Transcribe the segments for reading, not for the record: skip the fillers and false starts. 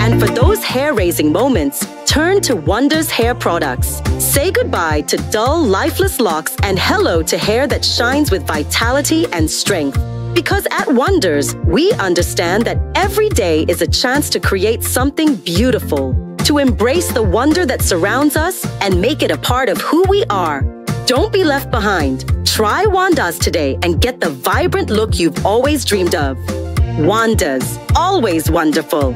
And for those hair-raising moments, turn to Wonders Hair Products. Say goodbye to dull, lifeless locks and hello to hair that shines with vitality and strength. Because at Wonders, we understand that every day is a chance to create something beautiful, to embrace the wonder that surrounds us and make it a part of who we are. Don't be left behind. Try Wonders today and get the vibrant look you've always dreamed of. Wonders, always wonderful.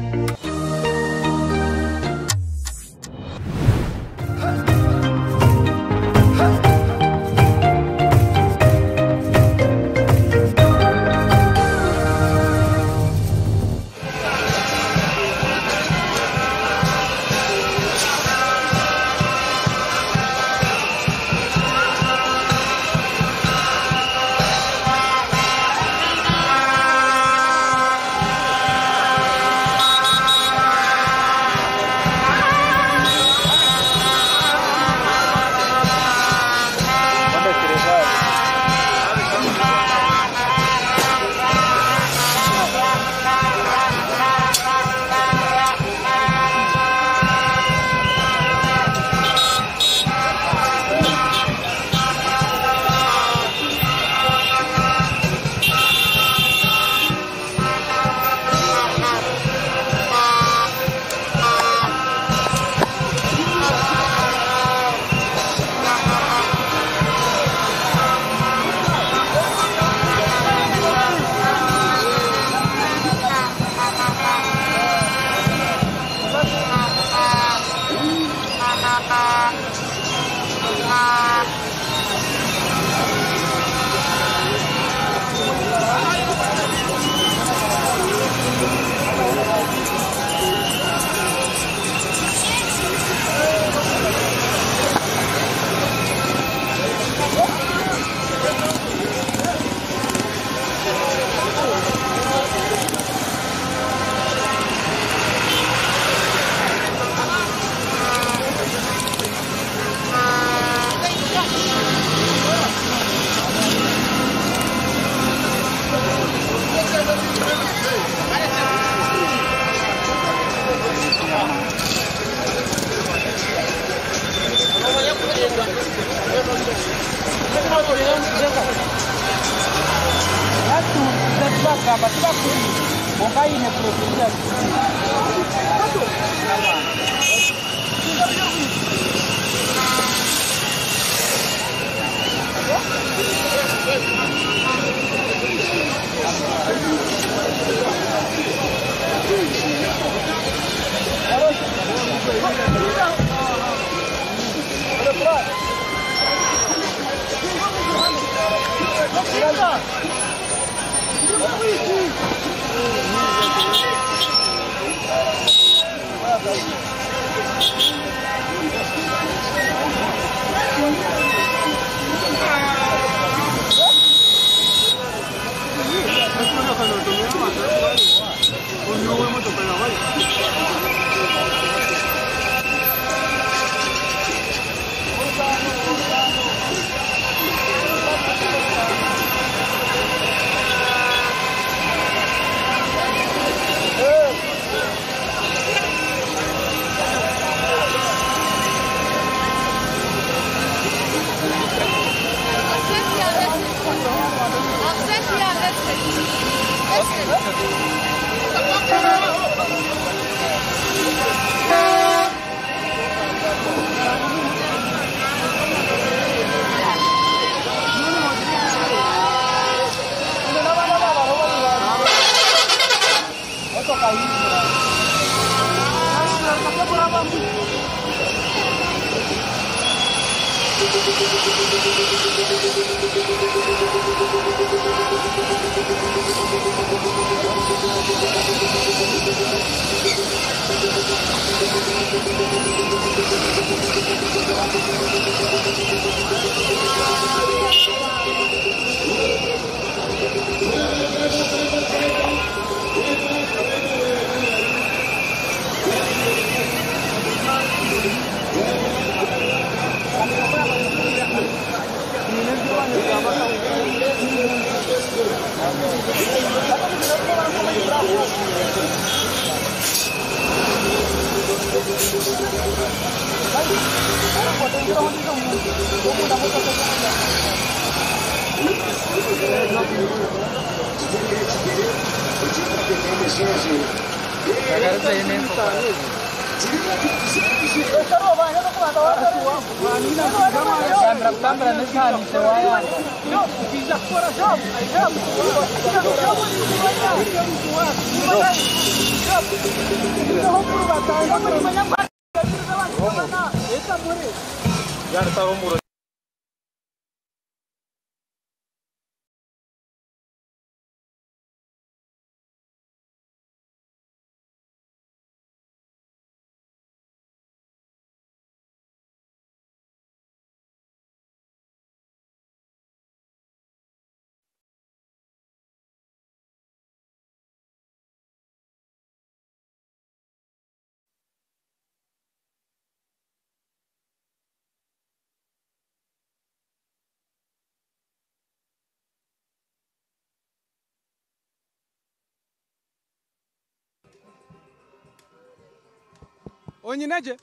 Onyinaje?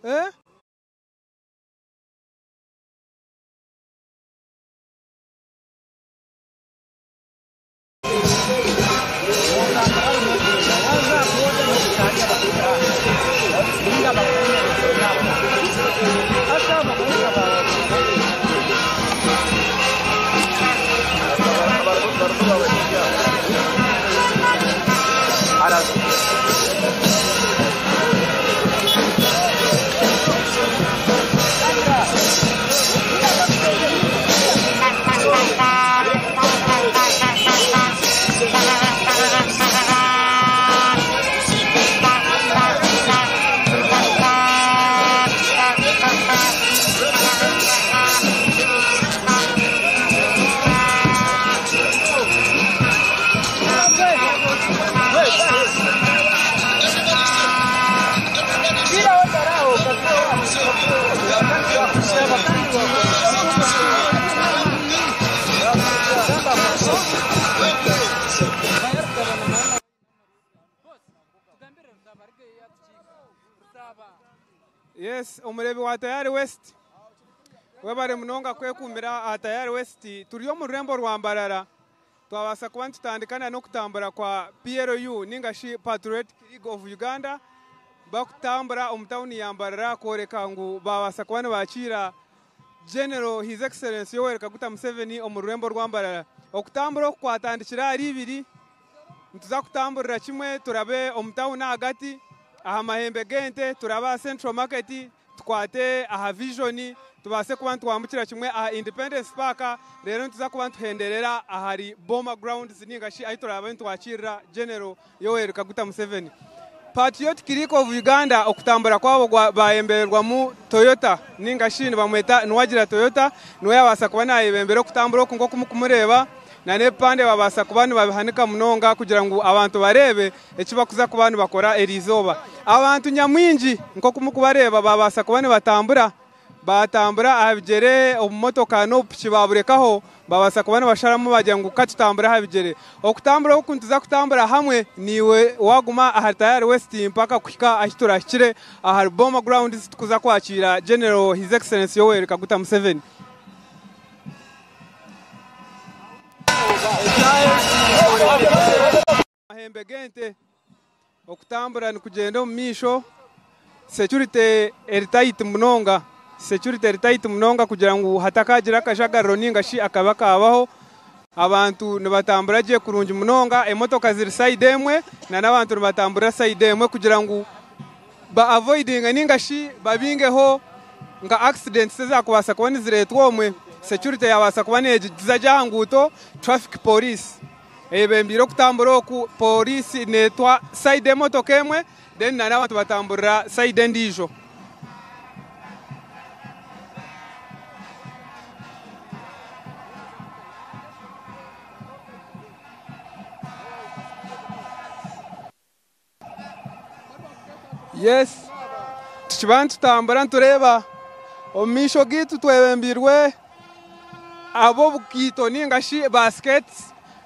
Eh? Yes, umurebi wa Tayari West. Webare munonga kwekumira Tayari West. Turiyo mu Rurembo rwa Mbarara. Twabasa kuba tutandikana no kutambura kwa PLU ningashi Patriotic League of Uganda. Bakutambura umutawuni ya Mbarara koreka ngu babasa kuba bakira General His Excellency Yoweri Kaguta Museveni mu Rurembo rwa Mbarara. Okutambura kwatandikira ari ibiri. Ntuza kutamburira kimwe turabe umutawuni hagati. Aha Mahembe Gente turaba Central Market twate aha Vision tubase kuba twambukira kimwe aha Independence Park rero tuza kuba tuhenderera ahari Boma Grounds ningashi ayi turaba twakirira General Yoweri Kaguta Museveni. Patriotic League of Uganda okutambura kwabo bayembererwa mu Toyota ningashi bamweta nwagira Toyota nwe yabasa kuba nayebembera okutambura ngo kumureba na nepande babasa kubanu babihanika munonga kugira ngo abantu barebe ekibakuza kubanu bakora erizoba abantu nyamwinji nko kumukubareba babasa kubanu batambura abigere omumotoka no kibaburekaho babasa kubanu basharamu bajya ngo katutambura habigere okutambura okuntuza kutambura hamwe niwe waguma aha Tayari West mpaka kuhika ahiturashire aha Boma Grounds tukuza kwakira General His Excellency Yoweri Kaguta Museveni. Mahembe Gente okutambura nikugenda mu misho security eritaite munonga kugira ngo hatakagira akajagaro ningashi akabakabaho abantu nibatambura je kurungi munonga emotoka ziri side emwe na nabantu nibatambura side emwe kugira ngo ba avoiding ningashi babingeho nga accidents zizakubasa kubona ziretwa omwe security yabasa kubane zajanguto traffic police ebembiro kutambura ku police netwa side motoka emwe then na nabantu batambura side ndijo. Yes, tukibantu tambura tureba omisho gitu twebembirwe abo bukito ningashi baskets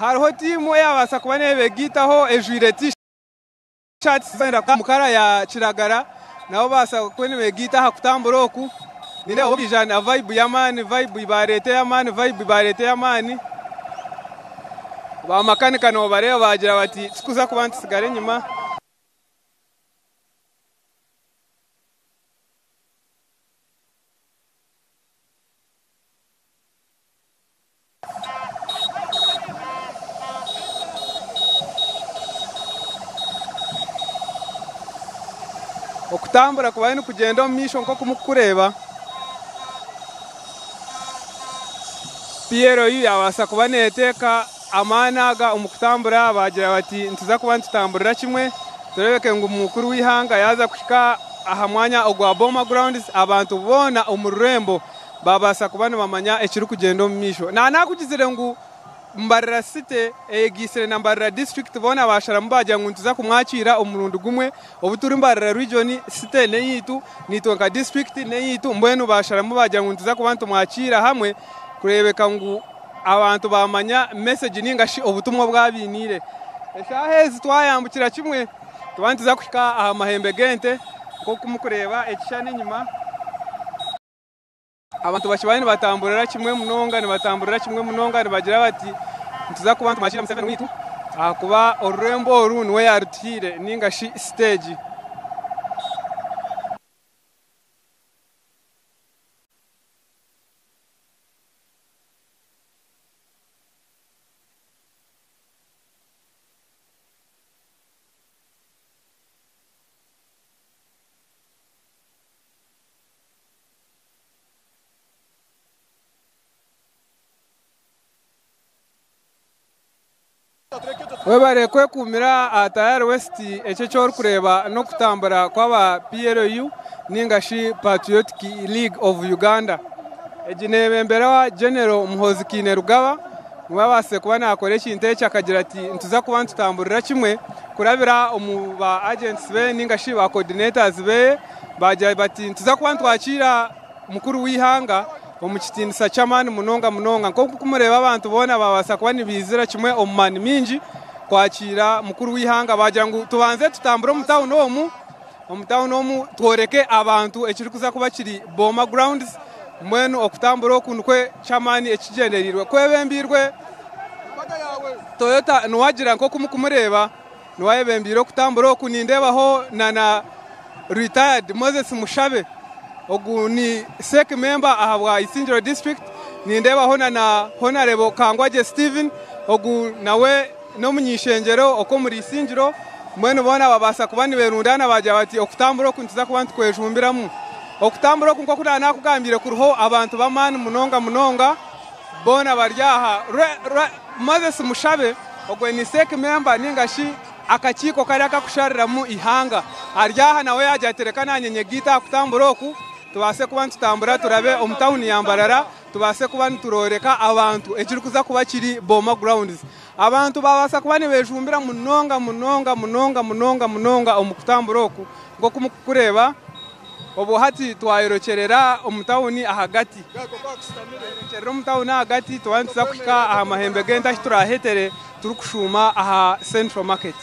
hariho timu yabasa kuba nebegitaho ejwire t-shirt zenda mukara ya kiragara nabo basa kuba nebegitaho kutambura oku nire obijana vibe ya mani vibe ibarete ya mani vibe ibarete ya mani ba makanika no bareba bagira bati sikuza kuba ntisigare nyuma okutambura kuba ni kugenda mu misho nko kumukureba Piero yu yabasa kuba neteka amanaga umukutambura bagira bati ntuza kuba ntutamburira kimwe turebeke ngo umukuru w'ihanga yaza kushika aha mwanya ogwa Boma Grounds abantu bona umurembo babasa kuba bamanya ekiri kugenda mu misho nakugizire ngo Mbarara City egisire na Mbarara District bona bashara mbaje ngo ntuza kumwakira umurundo gumwe obuturi Mbarara Region City neyitu nitonka District neyitu mbwenu bashara mbaje ngo ntuza kuba ntumwakira hamwe kurebeka ngo abantu bamanya message ningashi obutumwa bwabinire eshahezi twayambukira kimwe tubantiza kushika aha mahembe gente ko kumukureba ekishane nyuma abantu bashibane batamburira kimwe munonga bagira bati ntuza kuba ntumashira Museveni witu akuba orurembo oru nwe yarutire ningashi stage webare kwe kumira atayari West eche cyo kureba no kutambura kwaba PLU ningashi Patriotic League of Uganda ejinebembera wa General Muhozi Kainerugaba mwabase kuba nakoresha intecha akagira ati ntuza kuba ntutamburira kimwe kurabira umuba agents be ningashi ba coordinators be baje bati ntuza kuba ntwakira mukuru w'ihanga omukitindisa chamani munonga nko kumureba abantu bona babasa kuba nibizira kimwe omumani minji kwakira mukuru w'ihanga bagira ngo tubanze tutambura mu town omu tworeke abantu ekiri kuza kuba kiri Boma Grounds mwenu okutambura okundwe chamani ekigenderirwe kwebembirwe Toyota nuwagira nko kumureba nuwayebembira okutambura okunindebaho na retired Moses Mushabe ogu ni sec member ahabwa Isingiro District nindebaho na Honorable Kangwaje Steven ogu nawe no munyishengero oko muri Isingiro mwene bona babasa kuba niberundana baje bati okutambura kuntuza kuba ntwejumbiramu okutambura kunko kudana kugambire kuruho abantu bamani munonga bona baryaha Moses Mushabe ogwe ni sec member ningashi akakiko kari akakusharira mu ihanga aryaha nawe yajatereka nanyenye gita kutambura oku tubase kuba ntutambura turabe omutawuni yambarara tubase kuba nturoreka abantu ekiri kuza kuba kiri Boma Grounds abantu babasa kuba nibejumbira munonga omukutambura oku ngo kumukureba obo hati twayirokerera omutawuni ahagati rero omutawuni ahagati tubanza kushika aha mahembe genda turahetere turukushuma aha Central Market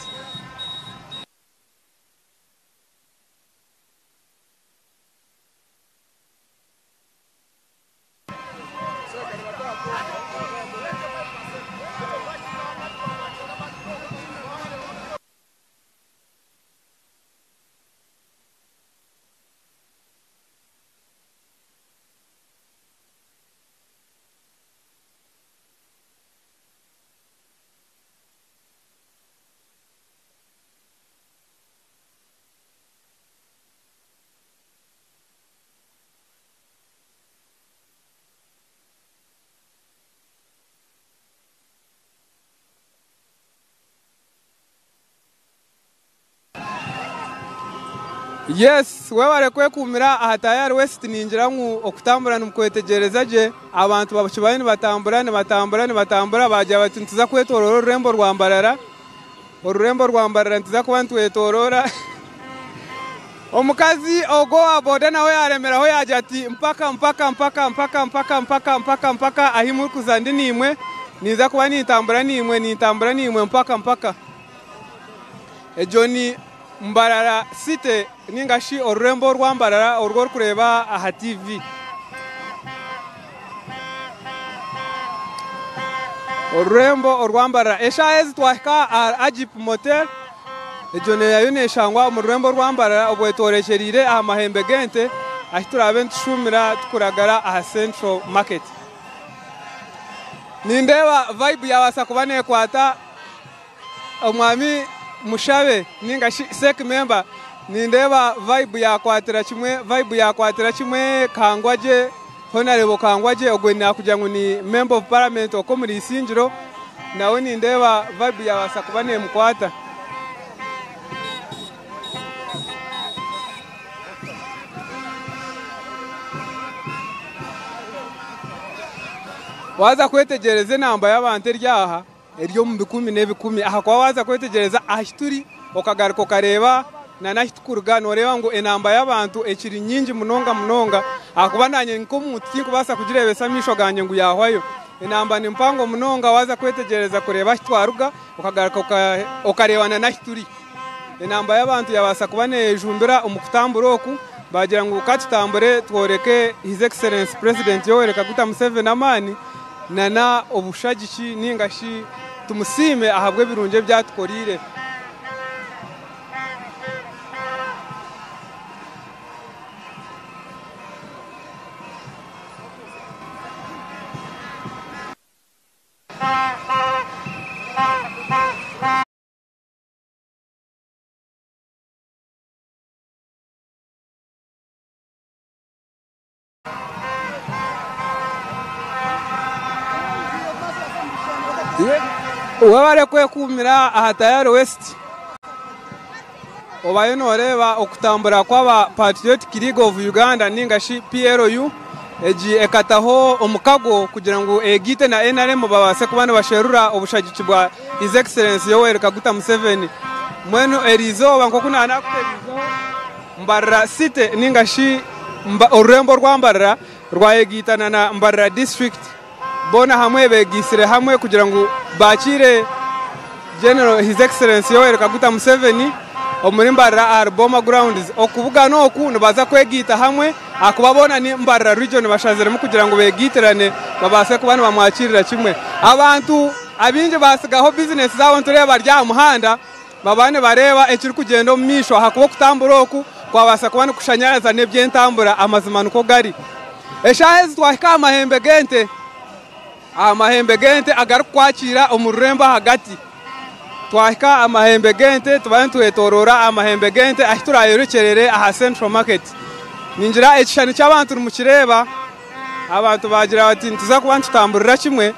Yes, webare kwe kumira ahatayari West ninjira mu okutambura numukwetegereza je abantu babashibane batambura baje bati ntuza kwetorora ururembo rwambarara ntuza kuba ntwetorora omukazi ogo aboda nawe yaremeraho yaje ati mpaka ahimuri kuzandi nimwe niza kuba nitambura nimwe mpaka ejo ni Mbarara site ningashi orurembo rwa Mbarara urwo kureba aha TV. Orurembo orwa Mbarara eshaezi twahika Ajip Motel ejo ne yayoneshangwa mu rurembo rwa Mbarara obwetoresherire aha mahembe gente ahiturabe ntushumira tukuragara aha Central Market. Nindeba vibe yabasa kubane kwata omwami Mushabe ningashi sek member nindeba vibe yakwatira kimwe Kangwaje Honorable Kangwaje ogwena kugira ngo ni member of parliament oko muri Isingiro nawe nindeba vibe yabasa kubane mukwata. Waza kwetegereze namba y'abantu ryaha eryo mu 10 aha kwa waza kwetegereza ahituri okagaruko kareba na nahitukuruga noreba ngo enamba y'abantu ekiri nyingi munonga akuba nanye nko muti kubasa kugirebesa misho ganje ngo yahwayo enamba ni mpango munonga waza kwetegereza kureba hitwaruga okagaruko okarebana nahituri enamba y'abantu yabasa kubane jumbira umukutamburo oku bagira ngo ukatutambure tworeke His Excellency President Yoweri Kaguta Museveni amani nana obushagishi ningashi tumusime ahabwe birunje byatukorire. Wabare kwekumira aha Tayari West obaye noreba okutambura kw'aba Patriotic League of Uganda ningashi PLU eji ekataho omukago kugira ngo egite na NRM babase kubana basherura obushagici bwa His Excellency Yoweri Kaguta Museveni mweno erizo banko kuna anakuterizo Mbarara site ningashi orurembo rwa Mbarara rwa egitana na Mbarara district bona hamwe begisire hamwe kugira ngo bakire General His Excellency Yoweri Kaguta Museveni omuri Mbarara Boma Grounds okuvuga noku nibaza kwegita hamwe akubabona ni Mbarara region bashaziremo kugira ngo begitirane babase kubana bamwakirira kimwe abantu abinje basigaho business zabo ntureba rya muhanda babane bareba ekiri kugenda omisho hakubo kutambura oku kwabasa kubana kushanyaraza nebyentambura amazimanuko gari eshahezi twahika amahembe gente agarukwakira omururemba hagati twahika amahembe gente tubantu etorora amahembe gente ahiturayerekerere aha Central Market ninjira ekishani cy'abantu rumukireba abantu bagira bati tuza kuba tutamburira kimwe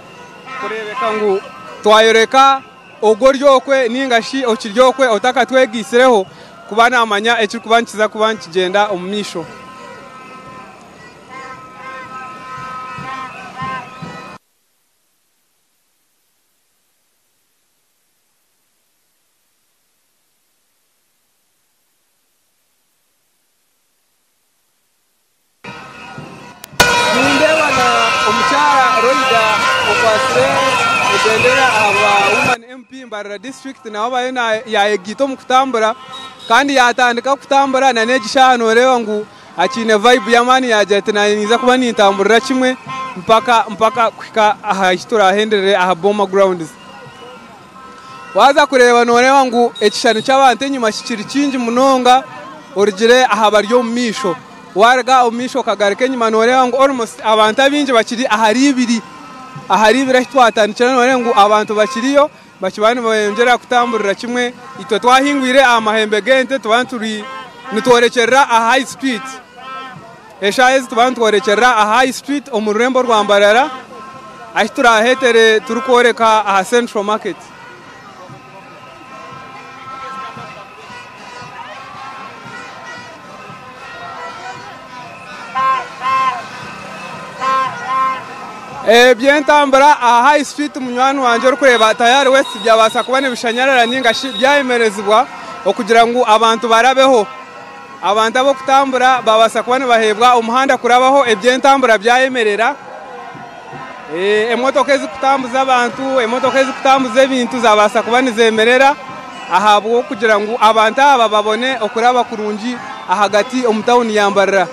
kurebeka ngo twayoreka ogoryokwe ningashi okiryokwe otaka twegisireho kubana amanya ekiri kubankiza kubankigenda omumisho. Mbarara district na wabayena ya egito mukutambura kandi yatandika kutambura na negishano rewa ngu akine vibe yamani ya jetina niza kuba nitamburira kimwe mpaka kwika aha hitora henderere aha Boma Grounds waza kureba norewa ngu ekishano cy'abantu nyuma kikiri kingi munonga origire aha baryo misho warga omisho kagarike nyuma norewa ngu almost abantu abinje bakiri aharibira hitwatandikira none ngu abantu bakiriyo bakibani bayongera kutamburira kimwe ito twahingwire amahembe gente tubanturi nitorekera a high street eshayezi tubantworekera a high street omurembo rwa Mbarara ahitura hetere turukoreka a Central Market. Byentambura a high street munywani wanje rukureba Tayari West byabasa kubane bishanyarara ningashi byayemerezwa okugira ngo abantu barabeho abantu abo kutambura babasa kubane bahebwa umuhanda kurabaho ebyentambura byayemerera emotoka ezikutambuza abantu emotoka ezikutambuza ebintu zabasa kuba nizemerera ahabwo kugira ngo abantu aba babone okuraba kurungi ahagati omu tawuni ya Mbarara.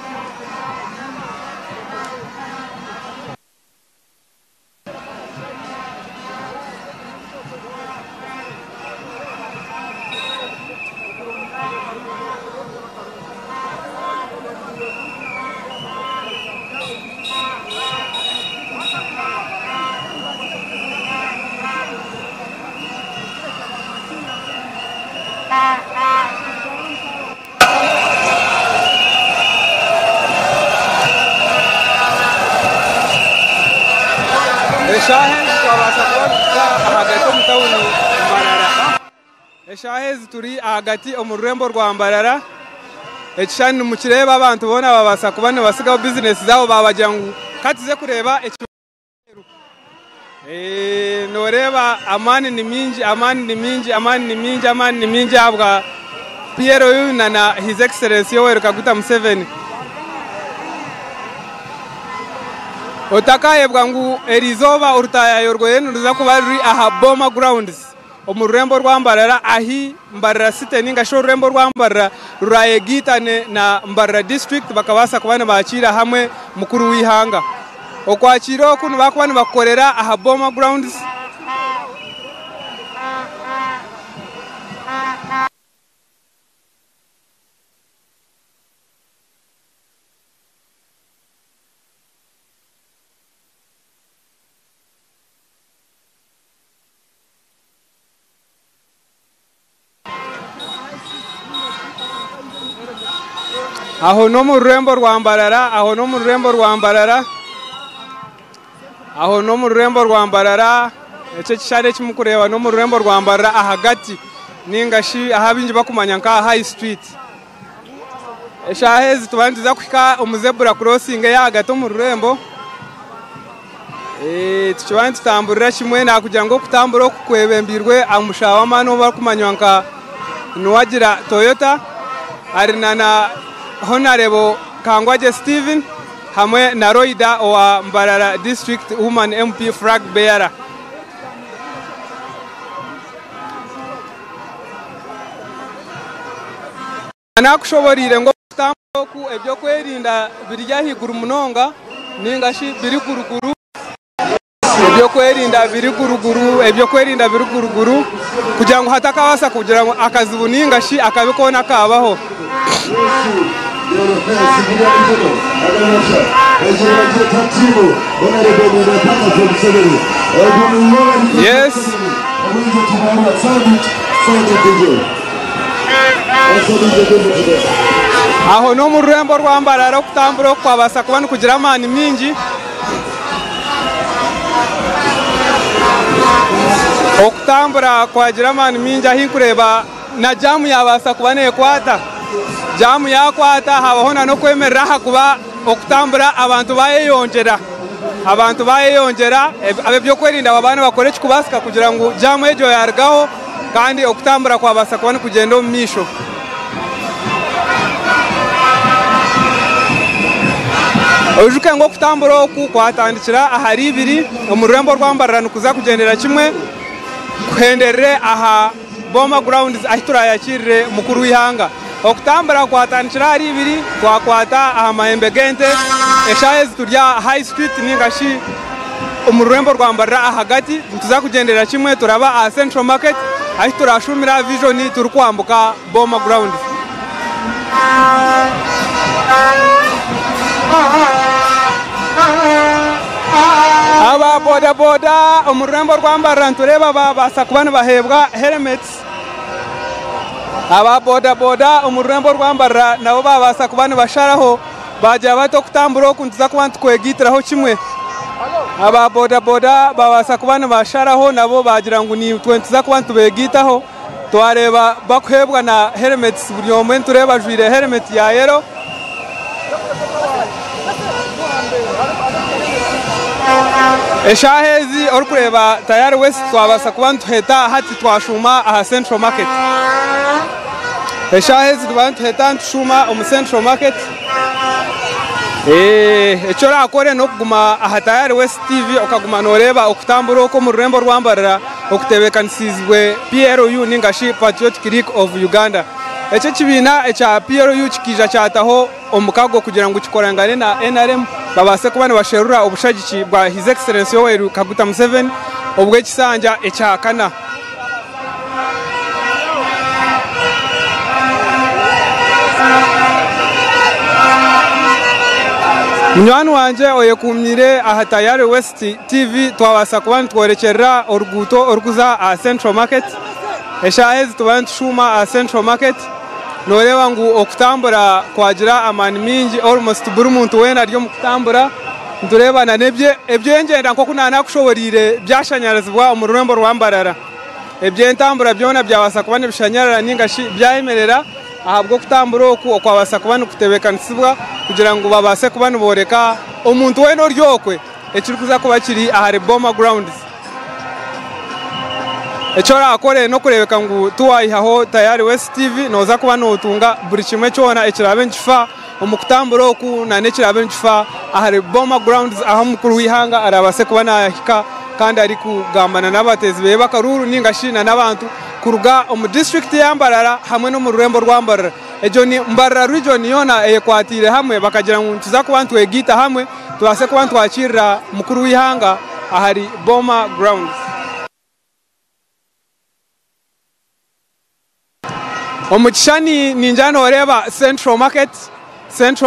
Eshahezi turi hagati omu rurembo rwa Mbarara ekishani mukireba abantu bona babasa kuba nibasigaho business zabo babagira ngu katize kureba noreba amani ni mingi habwa PRO na His Excellency Yoweri Kaguta Museveni otakayebwa ngu erizoba urutaya yorgoyenu ruza kuba ruri aha Boma Grounds omu rurembo rwa Mbarara ahi Mbarara City ninga sho rurembo rwa Mbarara rurayegitane na Mbarara District bakabasa kuba bakira hamwe mukuru w'ihanga okwakira okuno bakuba bakorera aha Boma Grounds aho no mu rurembo rwa Mbarara ece kishane kimukureba no mu rurembo rwa Mbarara ahagati ningashi ahabinji bakumanya nka High Street eshahezi tubandiza kwika omuzebura crossing ya hagati mu rurembo tukibandi tamburira kimwe nakugira ngo kutambura okukwebembirwe amushawa mano bakumanya nka nuwagira Toyota arinana Honorable Kangwaje Steven hamwe na Roida wa Mbarara District Woman MP flag bearer. Anakushoborire ngo tamboku ebyo kwerinda birya higuru munonga ningashi biri kuruguru ebyo kwerinda biri kuruguru kugira ngo hatakabasa kugira ngo akazibu ningashi akabikona kabaho. Yes. Aho no mu rurembo rwa Mbarara kutambura kwabasa kuba kugira amani mingi okutambura kwagira amani mingi ahi kureba na jamu yabasa kuba nekwata jamu yakwata habahona no kwemerera hakuba okutambura abantu bayeyongera abe byo kwerinda abana bakore kikubasika kugira ngo jamu ejo yargaho kandi okutambura kwabasa kuba kugenda mu misho ojuke ngo kutambura oku kwatandikira ahari ibiri omurembo rwa Mbarara nukuza kugendera kimwe kuhenderere aha Boma Grounds ahitura yakirire mukuru w'ihanga okutambura kwatandikira ahari ibiri kwakwata aha Mahembe Gente eshahezi turya High Street ningashi omurembo rwa Mbarara ahagati tuza kugendera kimwe turaba aha Central Market ahitura ashumira Vision turukwambuka Boma Grounds. Aba boda omurembo rwa Mbarara tureba babasa kubana bahebwa helmets aba boda omurembo rwa Mbarara nabo babasa kubana basharaho bajya bato kutambura kuntuza kubantu kwegitiraho kimwe aba boda babasa kubana basharaho nabo bagira ngo ni 20 za kubantu begitaho twareba bakwebwa na helmets buri omwe tureba jwire helmet ya yero eshahezi orukureba Tayari West twabasa kubantu heta hati twashuma aha Central Market eshahezi tubantu heta ntushuma omu Central Market icyo rakore no kuguma aha Tayari West TV ukaguma noreba okutambura uko mu rurembo rwambarara okutebekanisiizwe PLU ningashi Patriotic League of Uganda. Icyo kibina cya PLU kikija cyataho omukago kugira ngo kikorangane na NRM babase kubana basherura ubushagiki bwa His Excellency Yoweri Kaguta Museveni ubwo kisanja ecyakana. Munywani wanje oyekumnyire aha Tayari West TV twabasa kubana tworekerera oruguto orukuza a Central Market eshahezi tubana tushuma a Central Market noreba ngu okutambura kwagira amani mingi almost buri muntu wena ryo mukutambura ndureba na nebye ebyengenda nko kunana kushoborire byashanyarazibwa mu rurembo rwambarara ebyentambura byona byabasa kubana bishanyarara ningashi byayemerera ahabwo kutambura okwabasa kubana kutebekanisibwa kugira ngo babase kubana boreka omuntu weno ryokwe ekiri kuza kuba kiri ahari Boma Grounds. Echora akore no kurebeka ngo tuwayihaho Tayari West TV noza kuba notunga buri kimwe cyona ekirabe nkifa omukutambura oku na nekirabe nkifa ahari Boma Grounds aho mukuru wihanga arabase kuba nahika kandi ari kugambana n'abatezi be bakaruru ningashina n'abantu kuruga omu district yambarara hamwe no mu rurembo rwambarara ejo ni Mbarara region yona ekwatire hamwe bakagira ngo tuza kuba ntwegita hamwe tubase kuba ntwakirira mukuru wihanga ahari Boma Grounds. Omukishani ninjano oreba Central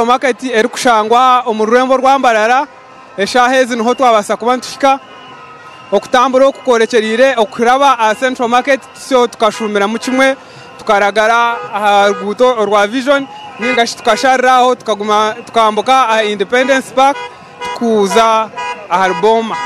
Market eri kushangwa omu rurembo rwambarara eshahezi niho twabasa kuba ntushika okutambura okukorekerire okuraba a Central Market so tukashumira mu kimwe tukaragara aha ruguto rwa Vision ningashi tukashariraho tukaguma tukambuka a Independence Park kuza aha Boma.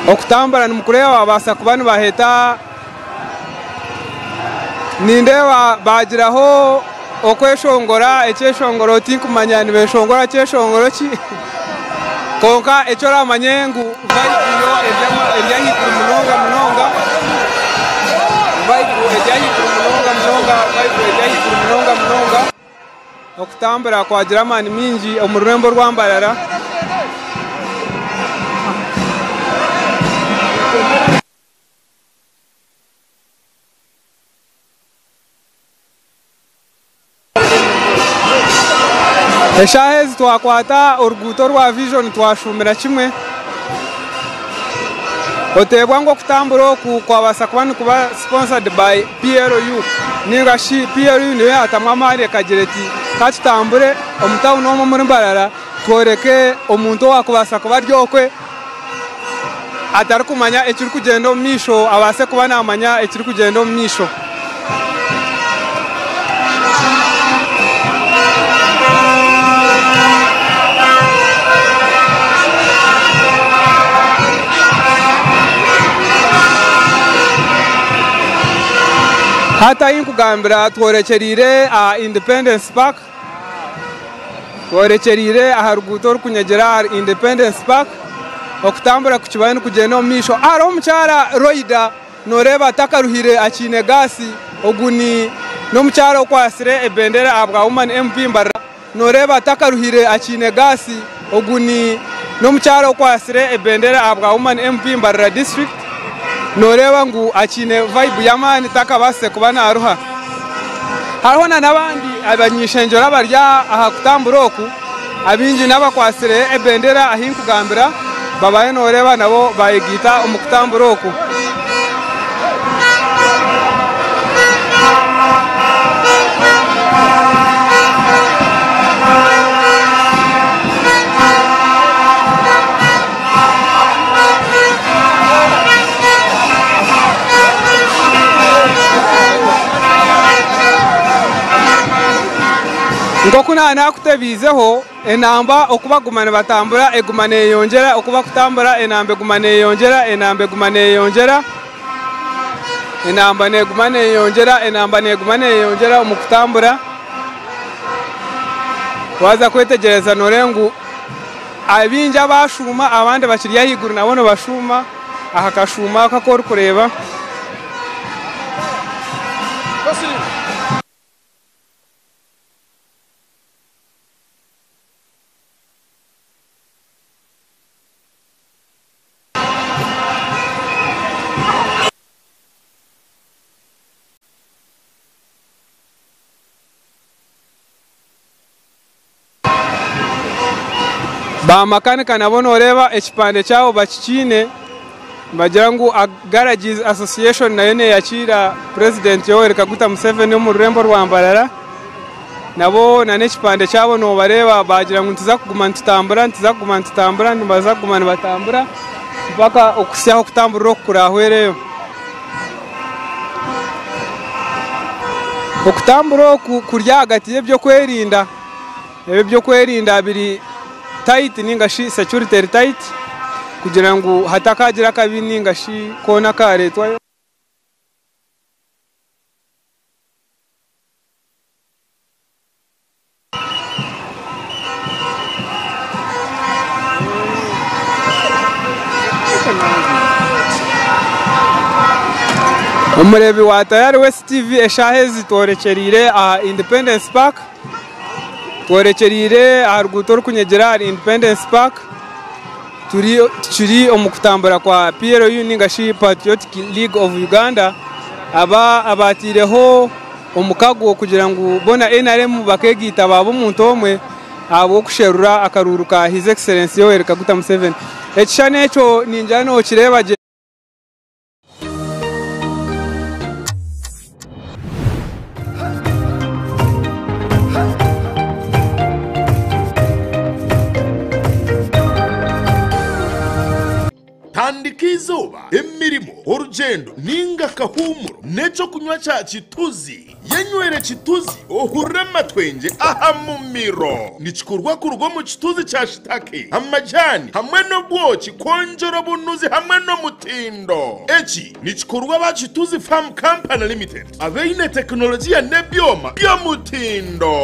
Okutambura nimukureba wabasa kubana baheta nindewa bagiraho okweshongora ekyeshongoro tinkumanya nibeshongora kyeshongoro ki konka echora amanyengu vayiyo ebyahikuru munonga vayiyo ebyahikuru munonga okutambura kwagira amani mingi omu rurembo rwambarara. Eshahezi twakwata oruguto rwa Vision twashumira kimwe otebwa ngo kutambura oku kwabasa kubana kuba sponsored by PLU ningashi PLU niyo yatamwa amari kagireti katutambure omutawu nomo muri Mbarara tworeke omuntu wakubasa kuba ryokwe atari kumanya ekiri kugenda omu misho abase kuba namanya ekiri kugenda omu misho. Hata inkugambira tworekerire a Independence Park tworekerire aha ruguto rukunyegera Independence Park okutambura kukibana kugenda omu misho aro omukyara Roida noreba takaruhire akine gasi oguni n'omukyara okwasire ebendera abwa Women MP Mbarara noreba takaruhire akine gasi oguni n'omukyara okwasire ebendera abwa Women MP Mbarara district noreba ngu akine vibe yamani takabase kubana aruha hariho n'abandi abanyishenjora barya aha kutambura oku abinji n'abakwasire ebendera ahinkugambira babaye noreba nabo bayigita omukutambura oku. Ngokuna nakutebizeho enamba okubagumana batambura egumane yongera okuba kutambura enambe gumane yongera enambe gumane yongera enamba ne gumane yongera enamba ne gumane yongera omukutambura waza kwetegereza norengu abinja bashuma abandi bakiriya higuru nabone bashuma aha kashuma kakora kureba ba makanika nabone oreba ekipande cyabo bakikine bagira ngo Garages Association nayo ne yakira President Yoweri Kaguta Museveni mu Rurembo rwa Mbarara nabo na n'ekipande cyabo no bareba bagira ngo ntizakuguma tutambura ntibazaguma batambura mpaka okusyaho kutambura kurahwereyo okutambura kurya hagati y'ebyo kwerinda ebyo kwerinda biri tight ningashi security tight kugira ngo hatakagira kabi ningashi kona karetwayo umurebi wa Tayari West TV eshahezi torekerire a Independence Park torekerire a rugutor kunyegera Independence Park turi omukutambura kwa PRU ningashi Patriotic League of Uganda abatireho omukago kugira ngo bona NRM bakegita babo muntu omwe abo kusherura akaruruka His Excellency Yoweri Kaguta Museveni ekishane echo ninjano kireba Tandikizuba emirimo urugendo ninga kahumuro neco kunywa cha chituzi yenywere chituzi ohurema twenge aha mumiro nichikurwa kurugo mu chituzi cha shitake amajani hamwe no bwoki konjoro bunuzi hamwe no mutindo echi nichikurwa ba chituzi Farm Company Limited aveine teknolojia nebyoma byo mutindo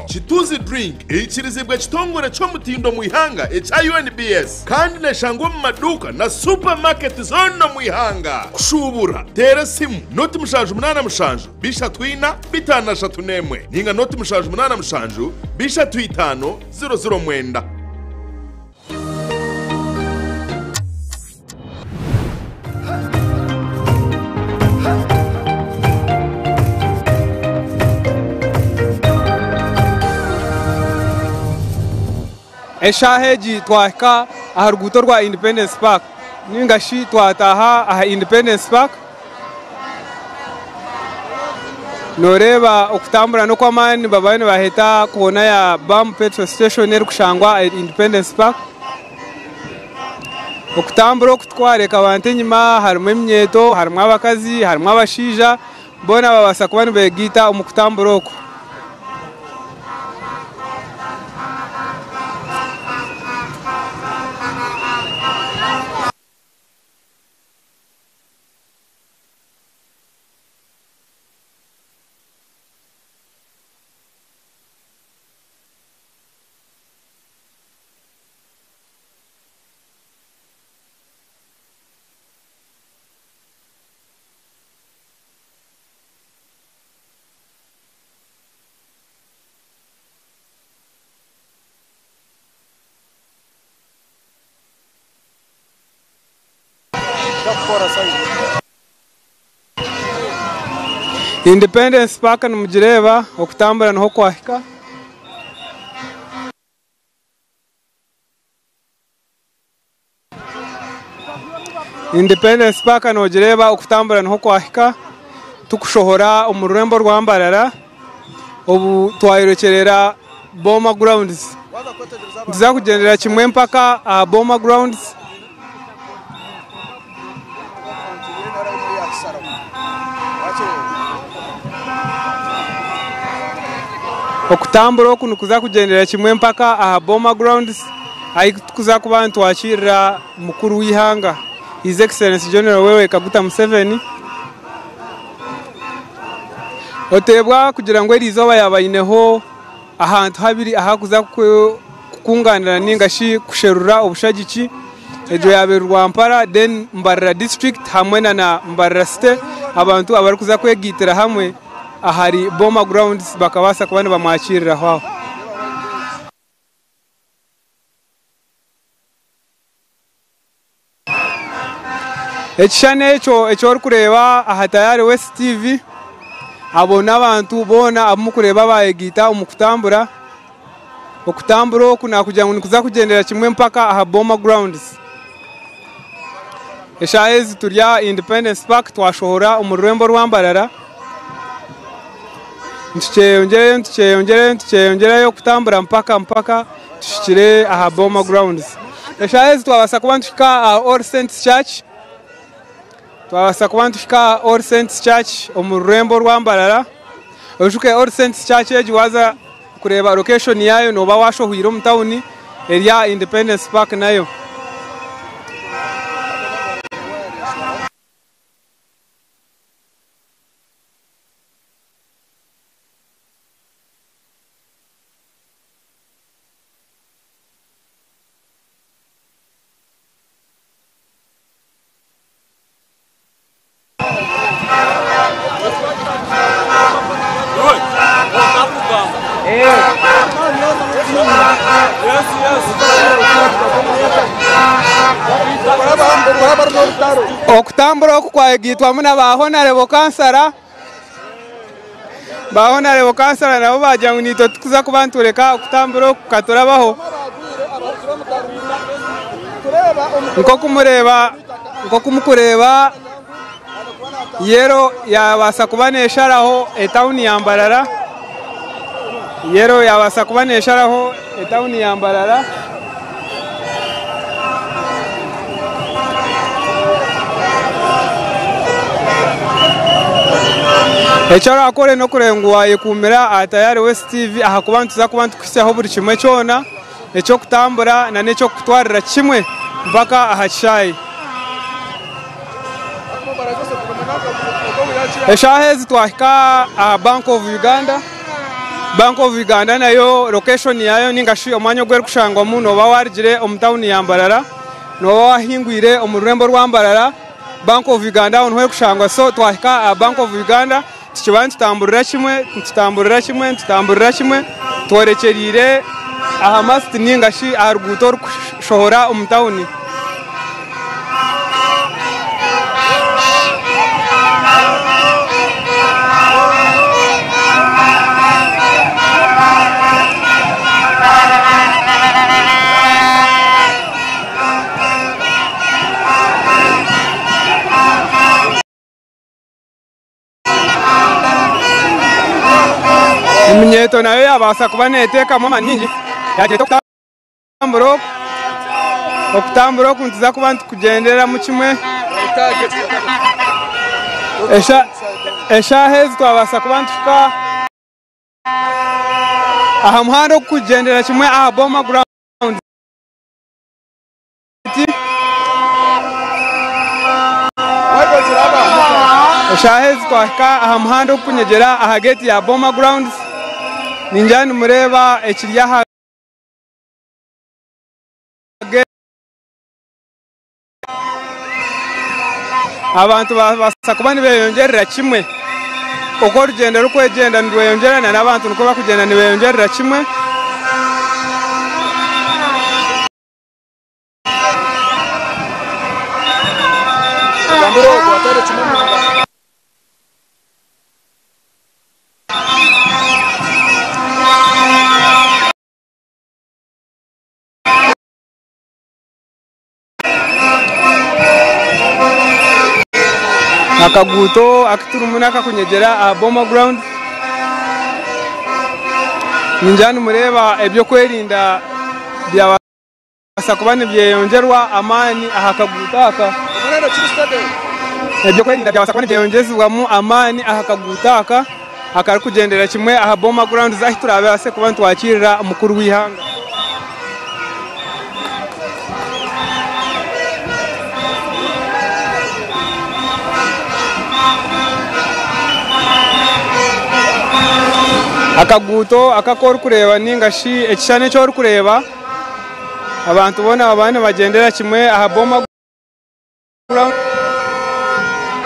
chituzi drink ichirizibwa chitongore cyo mutindo muihanga echa UNBS kandi neshangwa mu maduka na supermarket zono muihanga kushubura tere simu noti mushanju munana mushanju bisha twina bitana shatunemwe ninga noti mushanju munana mushanju bisha twitano 00 mwenda eshaheji twaka aha ruguto rwa Independence Park ningashi twataha aha Independence Park noreba okutambura no kwa mani babane baheta kubona ya BAM petrol station eri kushangwa Independence Park okutambura okutwareka abantu nyuma harimo imyeto harimo abakazi harimo abashija bona babasa kubana begita omukutambura oko Independence Park numujireba okutambura no kwahika Independence Park nojireba okutambura no kwahika tukushohora omururembo rwa Mbarara obu twayirekerera Boma Grounds ndiza kugendera kimwe mpaka Boma Grounds okutambura okuno kuza kugendera kimwe mpaka aha Boma Grounds kuza kuba ntwakirira mukuru w'ihanga His Excellency General Yoweri Kaguta Museveni otebwa kugira ngo erizoba yabayineho ahantu habiri aha kuza kunganira ningashi kusherura obushagiki ejo yabe Rwampara then Mbarara district hamwe na Mbarara state abantu abari kuza kwegitira hamwe ahari Boma Grounds bakabasa kubana bamwakirira aho. Ekishane echo ori kureba aha Tayari West TV abona abantu bona amukureba bayegita umukutambura okutambura okuna kugira ngo kuza kugendera kimwe mpaka aha Boma Grounds. Eshaezi turya Independence Park twashohora umurembo rwambarara ntucyeyongere kutambura mpaka tushikire aha Boma Grounds. Eshaezi twabasa kuba ntushika All Saints Church All Saints Church umurembo rwambarara oshuke All Saints Church ejiwaza kureba location yayo noba washohira mu town area Independence Park nayo. Okutambura okukwagitwa muna Honorable Kansara nabo bajyangu nito tukuza kubantureka okutambura okukaturabaho nko kumukureba yero yabasa kubanesharaho etown ya Mbarara Echaro akore no kurengwa yekumira Atayari West TV aha kubantuza kubantu kwisyaho buri kimwe cyona echo kutambura na necho kutwarira kimwe mpaka aha Chai. Eshahezi twahika Bank of Uganda nayo location yayo ningashi omwanya gwe kushangwa muno bawarigire omtown ya Mbarara no wahingwire omurembo rwambarara Bank of Uganda onwe kushangwa so twahika Bank of Uganda tukibantu tutamburira kimwe tworekerire aha mast ningashi aruguto kushohora omtown. Minyeto nayo yabasa kuba neteka mama nyingi yaje okutambura kuntuza kubantu kugendera mu kimwe Eshahezi twabasa kubantu ka aha muhanda kugendera kimwe aha Boma Grounds Eshahezi twahika aha muhanda kunyegera aha gate ya Boma Grounds ninjani mureba ekirya abantu basa kuba nibeyongerera kimwe uko rugendo rukwegenda nibeyongerana n'abantu nuko bakugenda nibeyongerera kimwe. Akaguto akiturumuna kakunyegera Boma Ground ninjani mureba ebyo kwerinda byabasa kuba nibyeyongerwa amani aha kaguto aka ebyo kwerinda byabasa kuba nibyeyongezwamu amani aha kaguto aka akari kugendera kimwe aha Boma Ground zahi turabase kuba ntwakirira umukuru w'ihanga. Akaguto akakora kureba ningashi ekishane cyo kureba abantu bona abana bagendera kimwe aha Boma Ground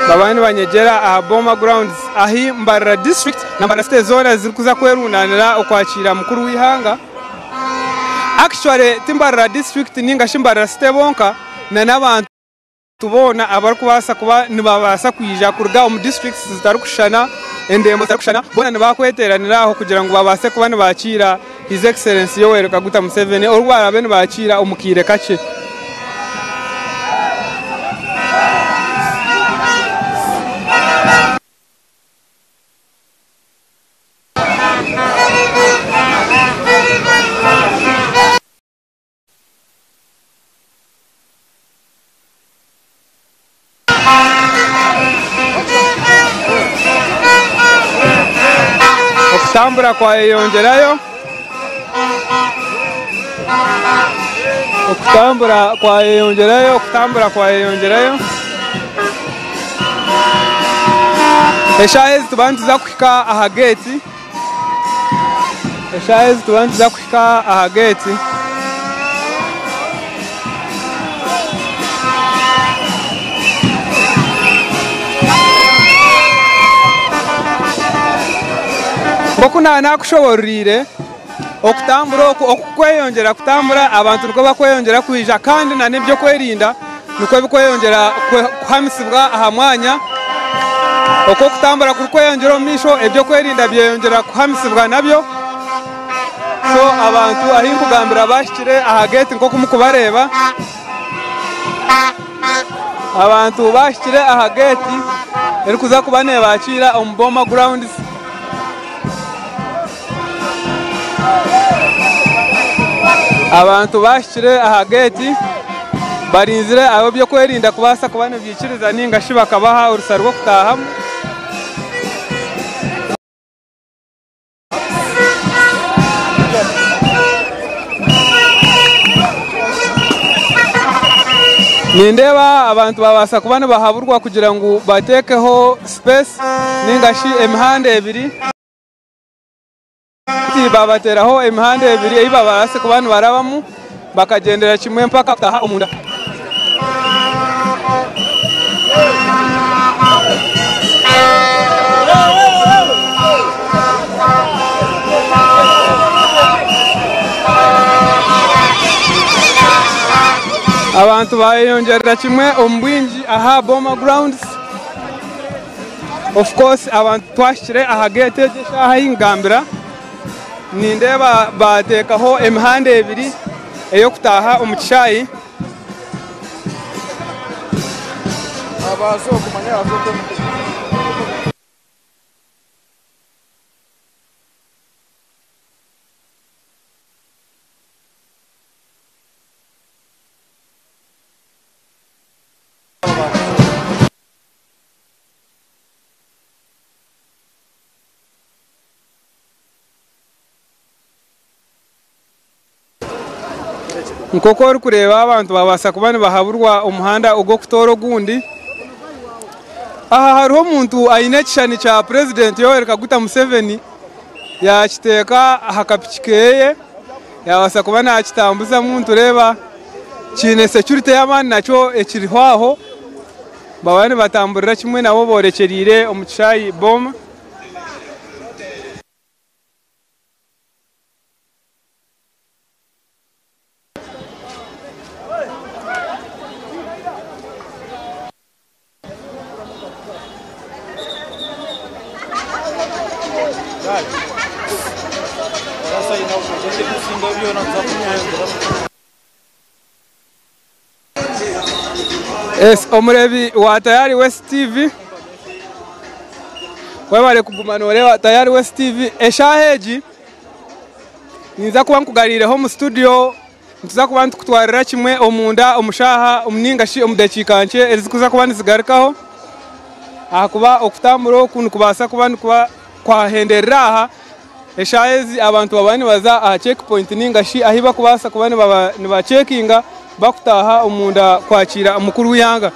babana banyegera aha Boma Grounds ahi Mbarara district na Mbarara state zone zikuza kwerunanira okwakira mukuru w'ihanga. Actually Mbarara district ninga Mbarara state bonka na n'abantu tubona abari kubasa kuba nibabasa kwija kuruga mu districts zitarukushana endemo zitarukushana bona nibakweteranira aho kugira ngo babase kuba nibakira His Excellency Yoweri Kaguta Museveni orwara bene bakira umukire kace. Okutambura kwa yongerayo Eshahezi tubantuza kuhika aha gate Bokuna nakushoborire okutambura okweyongera kutambura abantu niko bakweyongera kwija kandi na nebyo kwerinda niko bikweyongera kuhamisibwa aha mwanya oko kutambura kukweyongera omisho ebyo kwerinda byeyongera kuhamisibwa nabyo. So abantu ahi kugambira bashikire aha gate nko kumukubareba abantu bashikire aha gate eri kuza kubane bakira omu Boma Grounds. Abantu bashikire aha gate barinzire abo byo kwerinda kubasa kubana byikiriza ninga shiba kabaha urusarwo kutahamu. Nindeba abantu babasa kubana bahaburwa kugira ngo batekeho space ninga shi emihande ebiri babateraho emihande ebiri babase kubana barabamu bakagendera kimwe mpaka taha umunda. Abantu bayongerera kimwe ombwinji aha Boma Grounds. Of course abantu twashire aha gate jeshaha ingambira nindeba batekaho emihande ebiri eyo kutaha omukishayi abazo kumanya azoto nkoko uri kureba abantu babasa kubana bahaburwa umuhanda ugo kutoro gundi. Aha hariho umuntu ayine kishani cha President Yoweri Kaguta Museveni yakiteka hakapikeye yabasa kubana akitambuza muntu reba kine security y'amani naco ekirihwaho babane batamburira kimwe nabo borekerire omukishayi Boma. Yes, omurebi wa Tayari West TV webale kugumanore Tayari West TV eshaheji niza kuba nkugarireho mu studio ntuza kuba ntukutwarira kimwe omunda omushaha omuningashi omudakikanje ezikuza kuba nisigarikaho aha kuba okutambura okuntu kubasa kuba kwahenderera aha eshahezi abantu babani baza aha checkpoint ningashi ahiba kubasa kuba niba checkinga bakutaha omunda kwakira umukuru w'ihanga.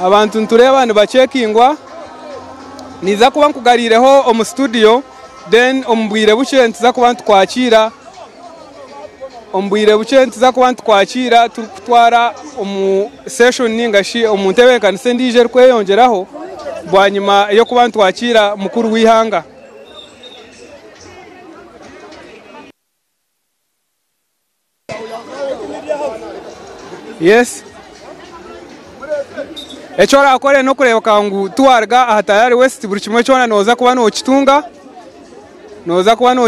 Abantu ntureba niba checkingwa niza kuba nkugarireho omu studio then ombwire buke ntuza kuba ntukwakira ombwire buce ntuza kuba ntukwakira turikutwara omu session ningashi omuntu ebekanise ndije rikweyongeraho bwanyuma yo kuba ntwakira mukuru w'ihanga. Yes. Echo rakore no kureba kangu tuwarga aha Tayari West buri kimwe cyona noza kuba no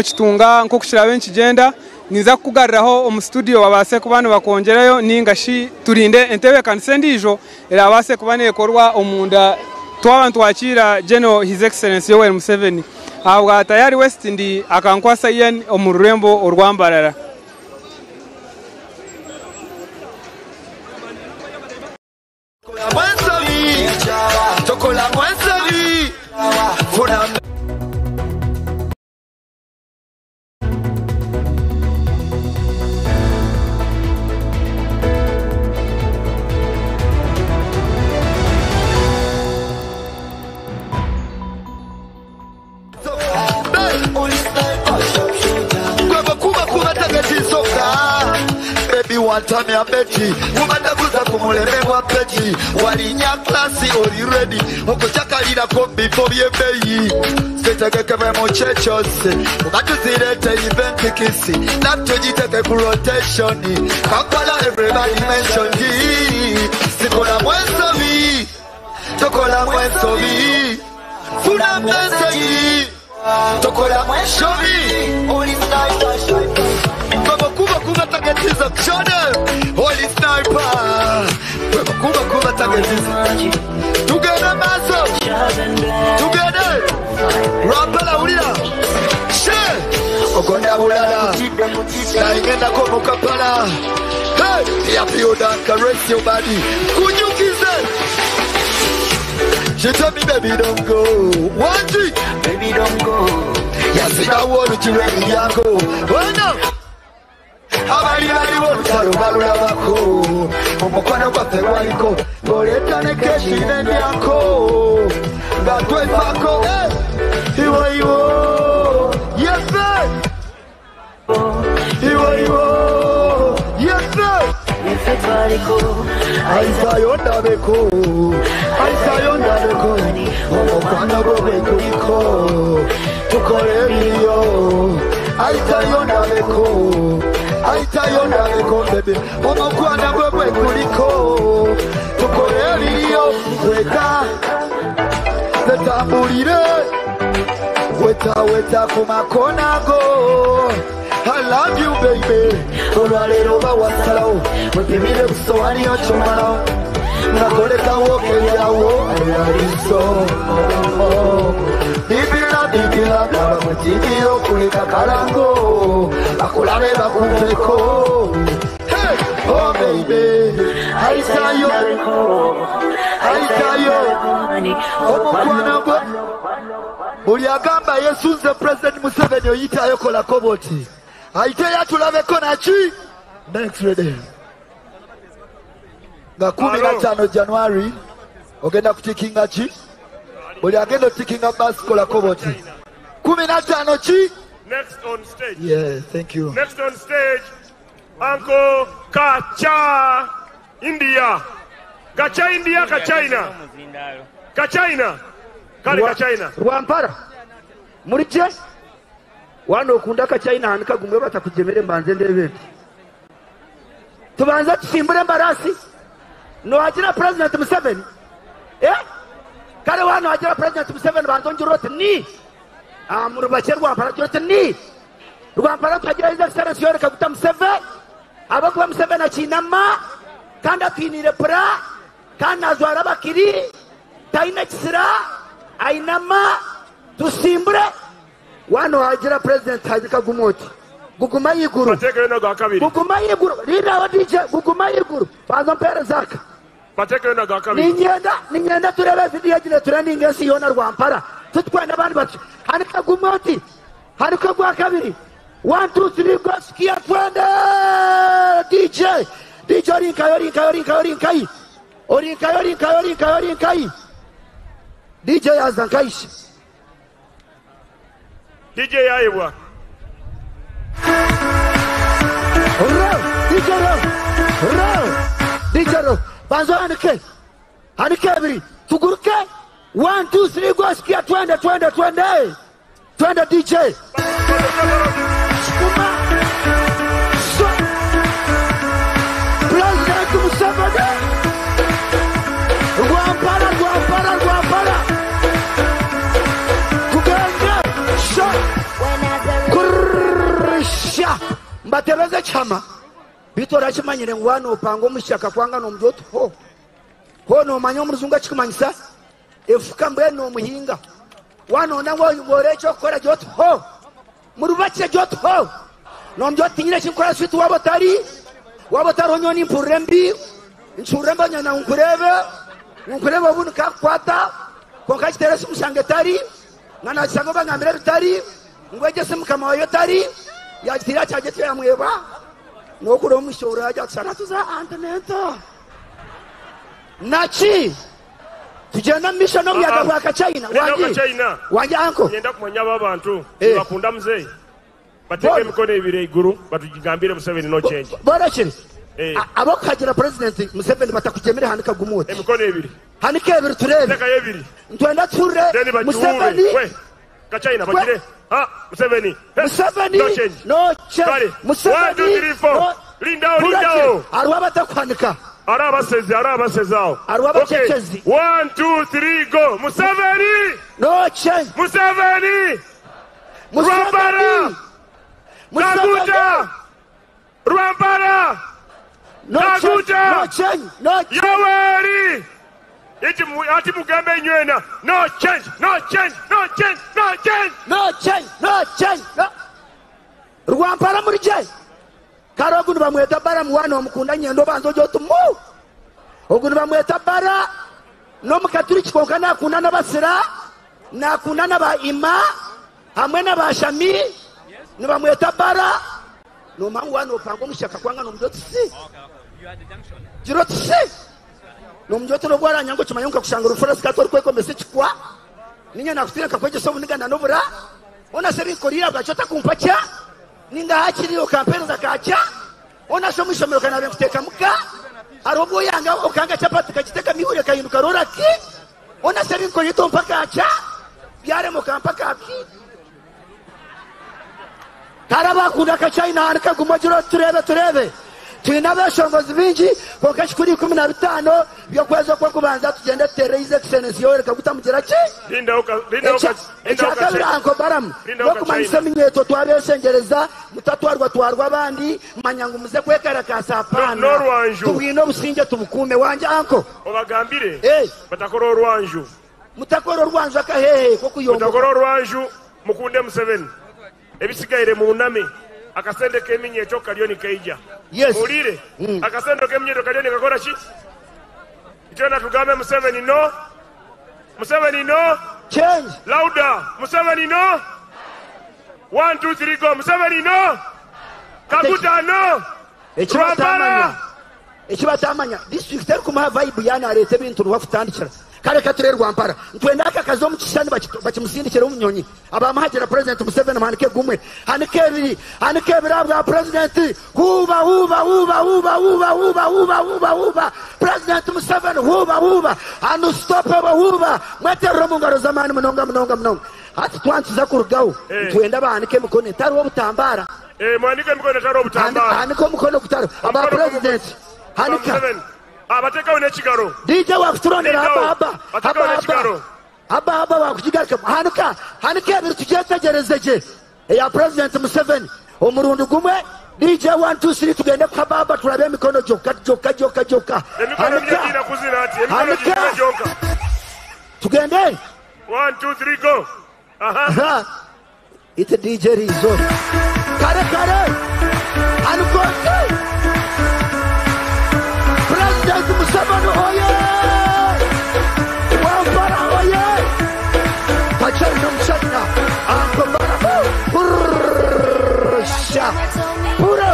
kitunga nko kushira benshi genda niza kugariraho omu studio babase kuba no bakongerayo ningashi turinde entebe kanise ndijo era abase kuba nekorwa omunda twabantu wakira General His Excellency Yoweri Museveni ahubwo Tayari West ndi akankwasa yen omururembo orwambarara. One time I bet you, woman that goes up to Molemewa Petty, while in your classy or you ready, Okochakalina come before you pay. Set a Kakamo churches, but to see that event kissy, not to take a rotation. Kampala, everybody mentioned Sikola Wensovi, Tokola Wensovi, Funa Mensovi, Tokola Wenshovi, only sniper. Kuba takatiza channel holy sniper kuba takatiza together maso together rapala ulira she ogonda ulala na ingenda ko mukapala hey ya pioda caress your body kunyukize she tell me baby don't go one thing baby don't go yasina wolu chirendi yako oh no abali wotalo balula bako omukwano kwa fewaliko boleta ne keshi nende yako batwe fako iwo yefe iwo yefe baliko aisayonda beko omukwano go beko tukole biyo aisayonda beko aitayonda beko bebe omukwana bwe kuliko tukole liyo weta tetambulire weta kumakonago I love you baby olwalero bawasalawo wepimire kusowani yochomalawo nakoleka woke yawo ayaliso bibila baba mutibiro kuleka kalango akulabe bakupeko hey oh baby aitayo omukwana gwe buli agamba yesunze President Museveni oyitayo kola koboti aite yatulabeko naki next ready nga 15 January ogenda kutikinga ki buli agenda otikinga basi kola koboti 15 ki next on stage. Yeah, thank you. Next on stage, Uncle Kacha India. Kacha India, Kachina. Kachina. Kali Kachina. Rwampara. Murije? Wano kunda Kachina hanika gumwe batakujemere mbanze ndebe. Tubanza tusimbure mbarasi. No ajira President Museveni. Kale wano ajira President Museveni banzonjuroti ni. Murubache Rwampara jote ni. Rwampara tukagira His Excellency Yoweri Kaguta Museveni. Abakuba Museveni akinama kandi akinire pra kandi azwara bakiri taina kisira ainama tusimbure wano ajira President hajika gumoti guguma yiguru guguma yiguru lina wadije guguma yiguru bazo mpere zaka ninyenda turebe video jine turani ngesi yona Rwampara tutwenda bandi bati hanika gumoti hanika gwa kabiri 1 2 3 go skia twende DJ orinkai DJ azankaishi DJ yaibwa Dijaro, banzo hanike biri, tuguruke, 1, 2, 3, go, skia, twende, DJ. Skuma, so, President Museveni, Rwampara, Kugenge, so, Kurisha, Mbatereze chama. Bito rachimanyire ngwano pango mushaka kwanga no mjoto ho no manyo muzunga chikumanyisa efuka mbeno muhinga wano nango ngorecho kora joto ho murubache joto ho no mjoto nyine chinkora switu wabotari onyoni mpurembi nchuremba nyana unkurebe bunu kakwata konkachi teresi mushangetari ngana chisango bangamire bitari ngweje simkama wayo tari yajitira chajetu ya mweba Nokuro mshora aja sana tuza anteneto. Nachi. Tujana mission no ya kwa China. Wangi anko. Nyenda kumanya babantu. Bakunda mzee. Bateke mikono ibire iguru batugambire Museveni no change. Bora chini. Abokajira president Museveni batakujemere hanika gumuti. Mikono ibiri. Hanika ibiri turebe. Teka ibiri. Ntwenda ture Museveni. We. Kachina bagire. Museveni. No change. Museveni. 1, 2, 3, 4. Lindao. Arwaba takwanika. Arabasezao. Arwaba chechezi. 1, 2, 3, go. Museveni. No change. Museveni. Rwambara. Kaguta. Rwambara. Kaguta. No change. Yoweri. Ati Mugambe nywena. No change. Rwampara murije. Karogu bamweta bara mwana omukunda nyendo banzo jotumu. Ogu bamweta bara no mukatuliki konkana kunana basira na kunana ba ima hamwe na bashami ni bamweta bara no mangwana opango mushaka kwanga no mjotsi. Jirotsi. No mjoto no bwara nyango chimayonka kushanga rufurasi katori kweko message kwa. Ninya nakutira kakweje so muniga na nobura. Ona seri korira bachota kumpacha. Ninga hachiriyo kampeni za kacha. Ona so mwisho kana kuteka muka. Arobo yanga okanga chapati kachiteka mihure kayinuka rora ki. Ona seri korito mpaka acha. Byare mukampaka aki. Karaba kudaka China harika kumajiro turebe. Tuinaba shongozi bingi konkashi kuri 15 byo kweza kwa kubanza tugenda Tereza Excellence yore kaguta mugerache linda uka anko baram bakumanisa minyeto twabesengereza mutatwarwa abandi manyangu muze kwekara kasapana tubino businge tubukume wanje anko obagambire batakoro rwanju mutakoro rwanju akahehe ko kuyomba mutakoro rwanju mukunde Museveni ebisigaire mu name akasende keminyeto kalioni kaija. Yes. Ulire. Akasendo keminyeto kalioni kakora chi. Itona tugambe Museveni no. Museveni no. Change. Louder. Museveni no. 1, 2, 3 go. Museveni no. Kaguta no. Echibatamanya. District teri kuma vibe yana arete bintu rwafutandikira. Kare kature Rwampara ntwenda akazo mu kishani bakimusindikira umunyonyi abamahagera president Museveni manike gumwe hanike biri abwa president huba president Museveni huba unstoppable huba mwetero mu ngaro zamani mnonga hati twantuza kurugaho ntwenda banike mukone tari wo butambara mwanike mukone tari wo butambara hanike mukone kutaro aba president hanika abateka one chigaro DJ wa kuturonera haba wa kujigarika hanika biri tugetegerezeje ya president Museveni omurundi gumwe DJ 1 2 3 tugende kwa baba turabe mikono joka hanika tugende 1 2 3 go ite DJ Rizo kare hanuko President Museveni oye! Rwampara oye! Pachana mchana Ankombara Purrsha Puro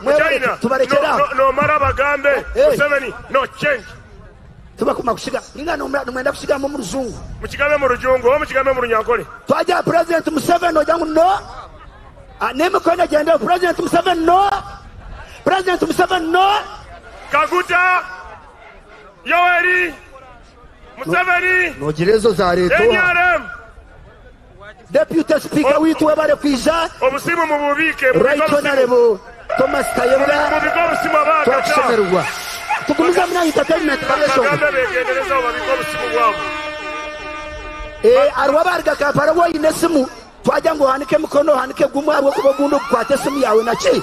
Muchina Tubarekera No maraba gambe Museveni no change Tubakuma kushiga Ninga numenda kushiga mu ruzungu Muchigame mu rujungu Muchigame mu runyankole Twaja President Museveni ojangu no Name kwenda agenda President Museveni no. President Museveni no. Kaguta Yoweri Museveni Nojirezo za leto. NRM Deputy Speaker witu wabare kwija. Obusimu mububike. Right Honorable Thomas Kayebula. Mubiko obusimu abaka. Twakusemerwa. Tukumiza mna entertainment commission. Arwabarga kapara wo inesimu. Twaja ngo hanike mukono hanike gumu abo kubogundu kwate simu yawe nachi.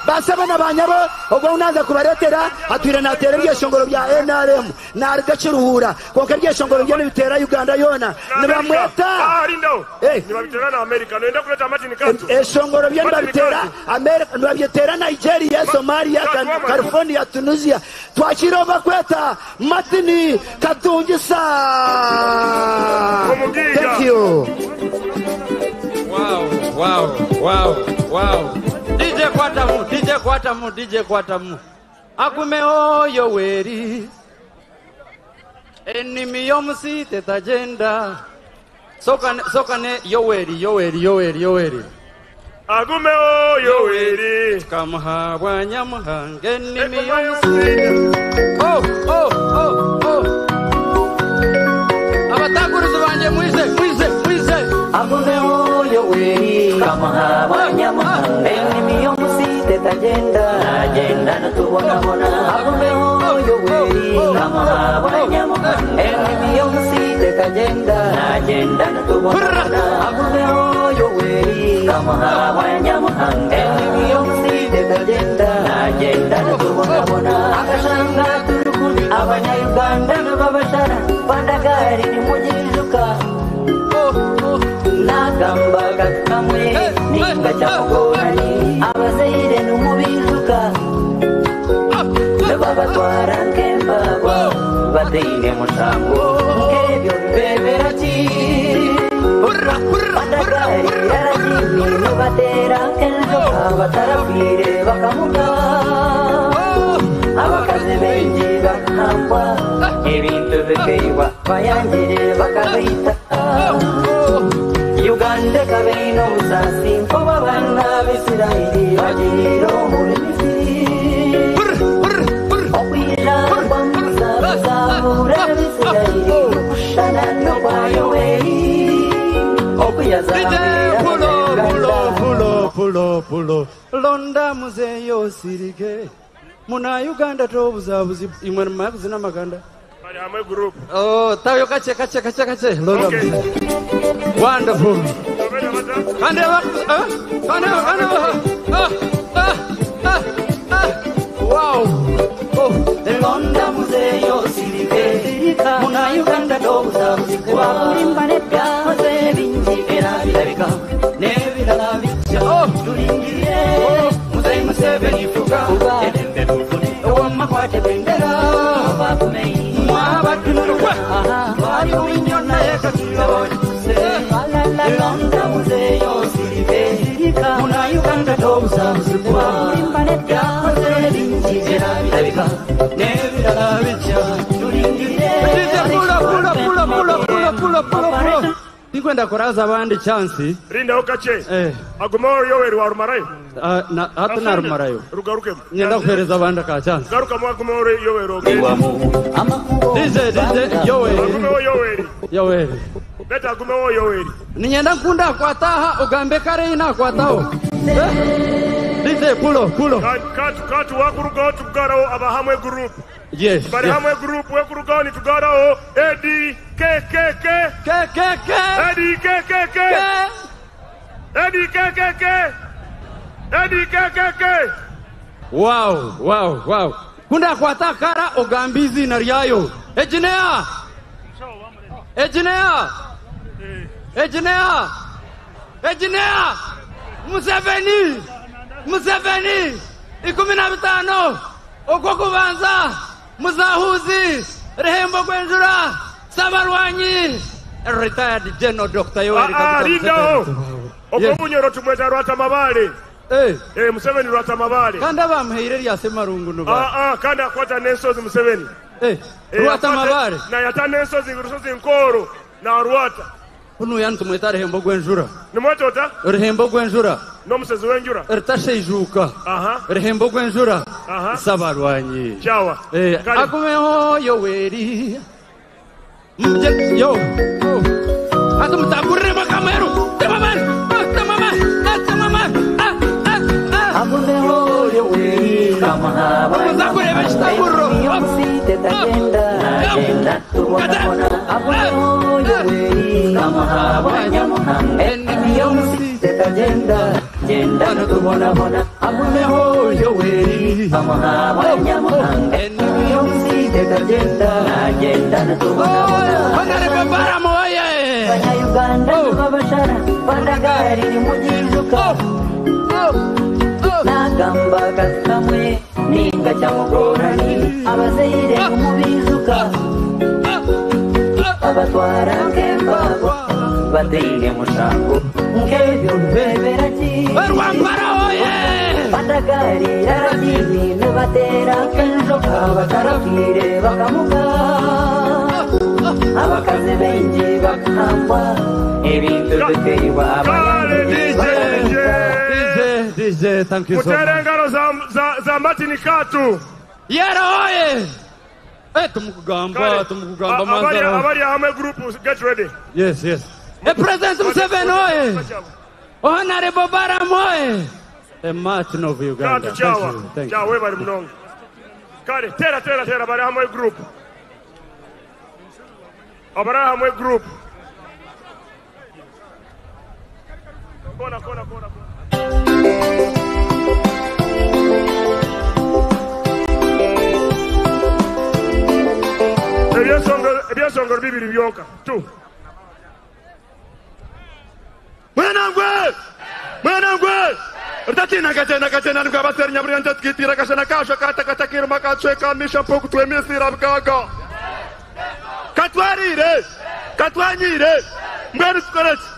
Basaba nabanyabo ogwo unaza kubaretera atwire natere byeshongoro bya NRM narga kiruhura konke byeshongoro bya bitera Uganda yona nibamweta rindo nibabitera na America nenda kuleta Martin Kantu eshongoro bya bitera America nibabitera Nigeria Somalia California Tunisia twakirova kweta Martin Katungisa. Thank you. Wow. DJ Kwatamu. Akume Yoweri. Enemy yomusi tetagenda. Sokane Yoweri. Agume Yoweri. Kamuha wanyamuhanga enemy yomusi. Oh. Abatanguruzi banje muize. Agume Yoweri. Kamuha wanyamuhanga enemy yomusi tetagenda natubona. Agume Yoweri. Kamuha wanyamuhanga enemy yomusi tetagenda natubona. Agume Yoweri. Kamuha wanyamuhanga enemy yomusi tetagenda natubona. Akashanga turukuni abanyayuganda n'ababashara bandagari ni mujijuka. Nakambaga kamwe ninga cyakugorani abazaire n'umubijuka. Babatwara nk'embagwa bateire musango nk'ebyo beberati. Bandagari yaragimye nibatera nk'enjoka batarabwire bakamuga. Abakazi bengi bakambwa ebintu bikeiwa bayangire bakabita. Uganda kabeino busasi oba bana b'Isiraeli bagirira omulisi. Okwira kwamuzabura b'Isiraeli okushana n'okwa Yoweri. Okuyazamira pulo londa muzeyo sirike. Muna Uganda tobuzabuzi imwe makuzi n'amaganda. Bali hamwe group. Tayo kache. Londa. Okay. Wonderful. Wow. Londa muzeyo sirika muna Uganda tobuzabuzi kwa imbaneka bingi birabika nebirala bicha tulingire muzeyo Museveni fuga edembe tufune omakwate bendera bakumei mwabatunurwa bali winyona yakatulo. Londa muzeyo sirika muna Uganda tobuzabuzi kwa imbaneka bingi birabika nebirala bicha tulingire. Pulo. Ndikwenda kuraza abandi chance. Rinda okache. Agume Yoweri warumarayo. Hatuna rumarayo. Rugaruke. Nyenda kuhereza abandi ka chance. Garuka mu Agume Yoweri ogere. DJ Yoweri. Beta Agume Yoweri. Ninyenda kunda kwataha ugambe kare ina kwatao. DJ pulo. Katu wakuruga tugaraho abahamwe group. Yes. Bari hamwe group wakuruga ni tugaraho Eddie KKK. Wow. Kunda kwata kara ogambizi na riayo. Ejinea. Museveni. 15. Uko kubanza. Muzahuzi. Rehembo Gwenjura. Sabarwanyi. Retired General Dr. Yoweri Kaguta. Okomunyoro tumweta Rwata Mabale. Museveni Rwata Mabale. Kanda bamuheire ya semarungu nuba. Kanda kwata Nensozi Museveni. Rwata Mabale. Na yata Nensozi Nkoro na Rwata. Kuno yantu mweta Rehembo Gwenjura. Nimweta ota? Rehembo Gwenjura. n'omusezi w'enjura ritashejuka rihembo rw'enjura sabarwanyi cyawa agumeho Yoweri yo atumutagurire makameru tamaman agumeho Yoweri kamahaba muzagurire shitagurro yomsite tagenda agenda tubona agumeho Yoweri kamahaba nyamuhanga yomsite tagenda agenda tubona agumeho Yoweri kamahaba nyamuhanga yomsite tagenda agenda tubona Honare babara moye Uganda babashara bandagari mujijuka nagamba kamwe ninga cyamugorani abazeire mubizuka abatwara kembabo bateire mushango nkebyo beberaki barwambara oye bandagari yarajini nebatera kenjoka bakarafire bakamuka abakaze benji bakamba ebintu bikeiwa DJ, thank you so much. Muterengaro za Martin Katu. Yera oye. Tumukugamba manzara. Abari hamwe group, get ready. Yes. President Museveni oye. Honorable Baram oye. The Martin of Uganda. Thank you. Chawa bari mnongo. Kare, tera bari hamwe group. Abari hamwe group. Kona. Ebyesongoro bibiri byonka tu mwenangwe rtatina katena nkabasernya bryanta tkitira kashana kasha katakira makacheka misha poku twemisira bgaga katwanyire mbere tukoretse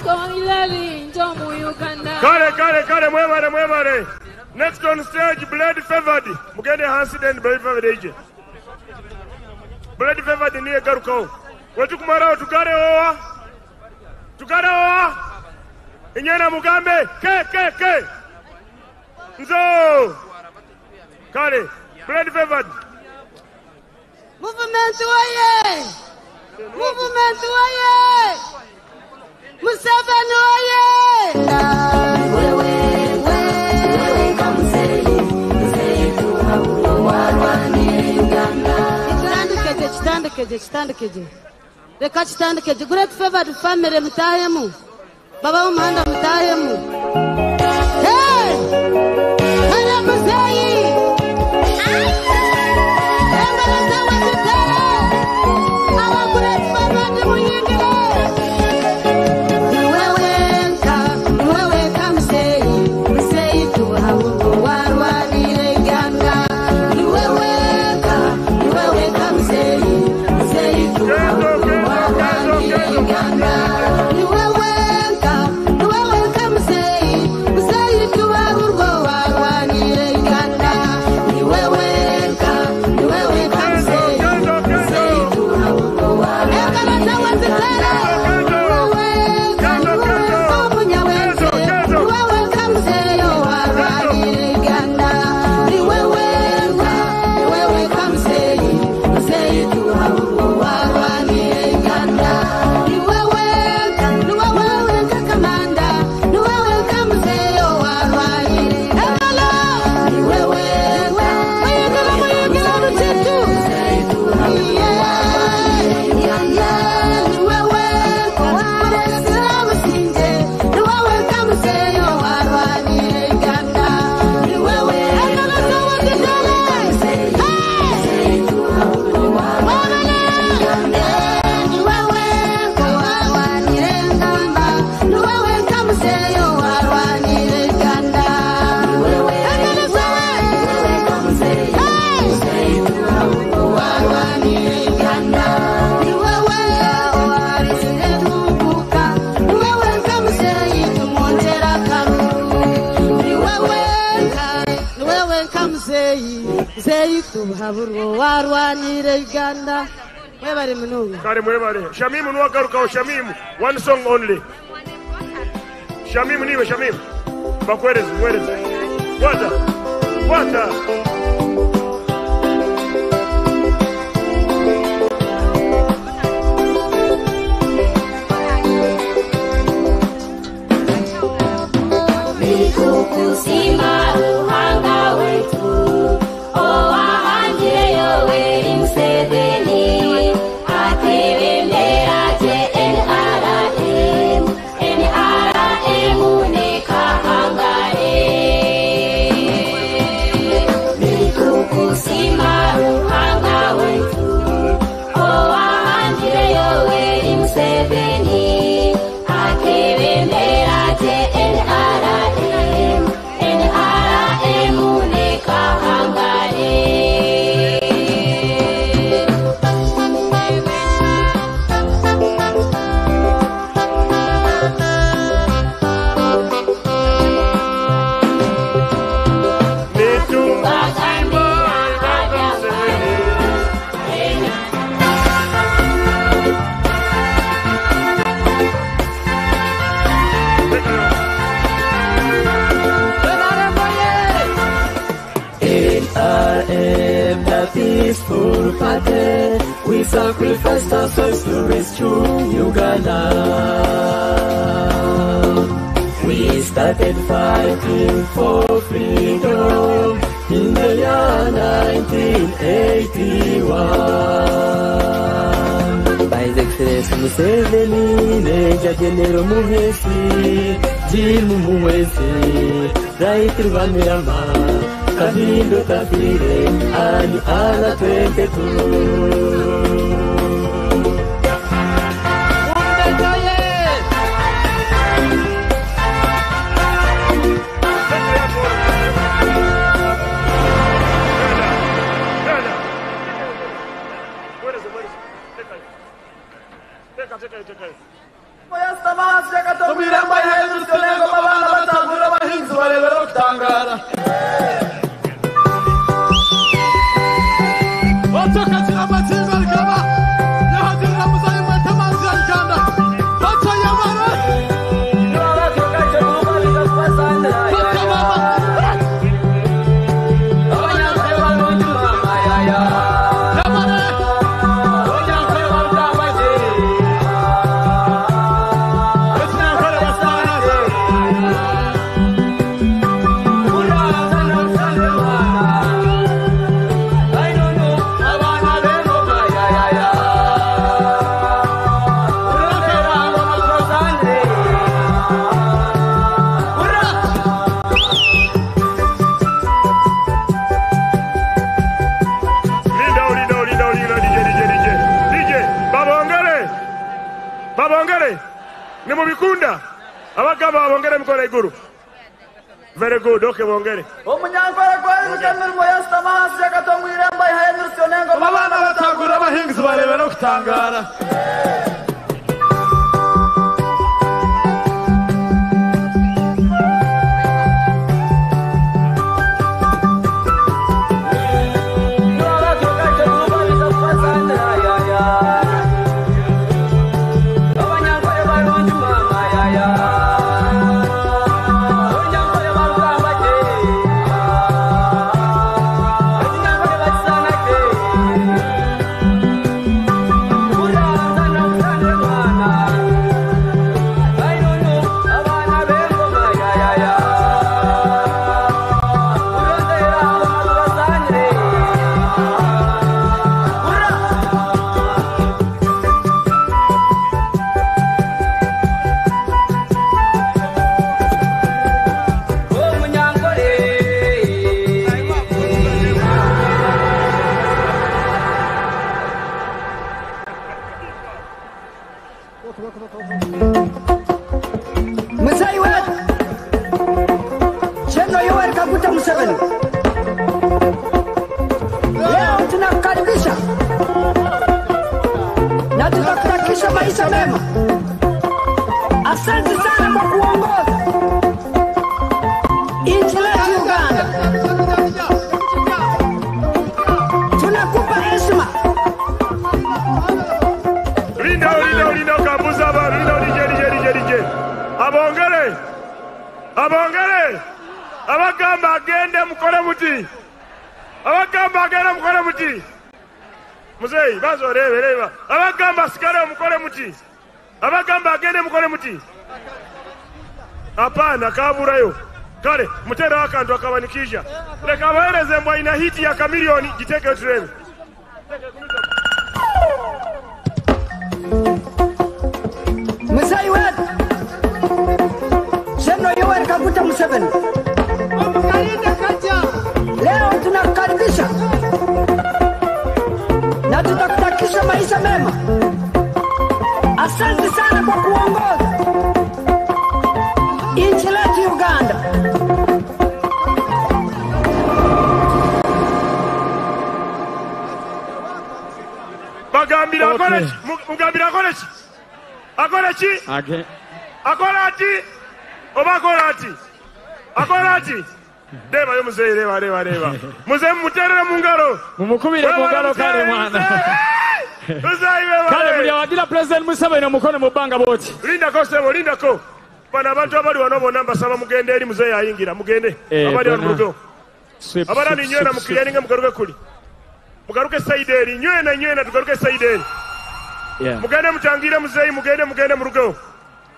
President Kale, mwebale. Next on stage, Blood Favored. Mugende hansi then Blood Favored ije. Blood Favored niye garuko. Wetu kumara tukare owa. Inyana mugambe. Ke. Nzo. Kale, Blood Favored. Movement waye. Museveni waye. Chitandikeje. Reka chitandikeje. Great Favored family mutahemu. Baba umanda mutahemu. Hey! Hana muzeyi. Mwebale. Shamimu nuwa garuka Shamimu. One song only. Shamimu. Bakwerezi. Water. Kusima ruhanga wetu owahanjire yowe Museveni akebembera NRM nekahangare Kusima ruhanga wetu owahanjire yowe Museveni akebembera NRM nekahangare Peaceful party, we sacrificed ourselves to rescue Uganda. We started fighting for freedom in the year 1981. By His Excellency Museveni, Major General Muhesi, Jim Muhesi, Right Rwanda. Kahindo tafire ani ala 22. Tumira Nimubikunda. Abagamba bongere mikono iguru. Very good. Okay, bongere. Omunyankore kwa imirimo ya Stamasi yakatomwiremba ihayenurusyo ngo babana batagura abahinzi barebe no kutangara. Mzee wetu Cheno Yoweri Kaguta Museveni, leo tunakukaribisha na tutakutakia maisha mema. Asante sana kwa kuongoza nchi yetu Uganda. Tunakupa heshima. Linda Kambuza ba linda DJ. Abongere. Abagamba agende mukore muti. Muzei bazo reba. Abagamba sikare mukore muti. Abagamba agende mukore muti. Hapana kaburayo. Kale mutera akantu akabanikisha. Leka bahereze mbwa ina hiti ya kamilioni giteke turebe. Mzee wetu Cheno Yoweri Kaguta Museveni, leo tunakukaribisha na tutakutakia maisha mema. Asante sana kwa kuongoza nchi yetu Uganda. Bagambira college, mugambira college. Akorachi? Akorati? Akorati? Deba yo muzee reba. Muzee muterere mungaro. Mumukubire mungaro kale mwana. Kale muri abagira president Museveni mukone mubanga boti. Linda ko. Bana abantu abali wanobo namba saba mugende eri muzee yayingira mugende. Abali wano murugo. Abarani nywena mukiyaninga mugaruke kuli. Mugaruke saideri nywena tugaruke saideri. Yeah. Mugende mutangire muzei mugende murugo.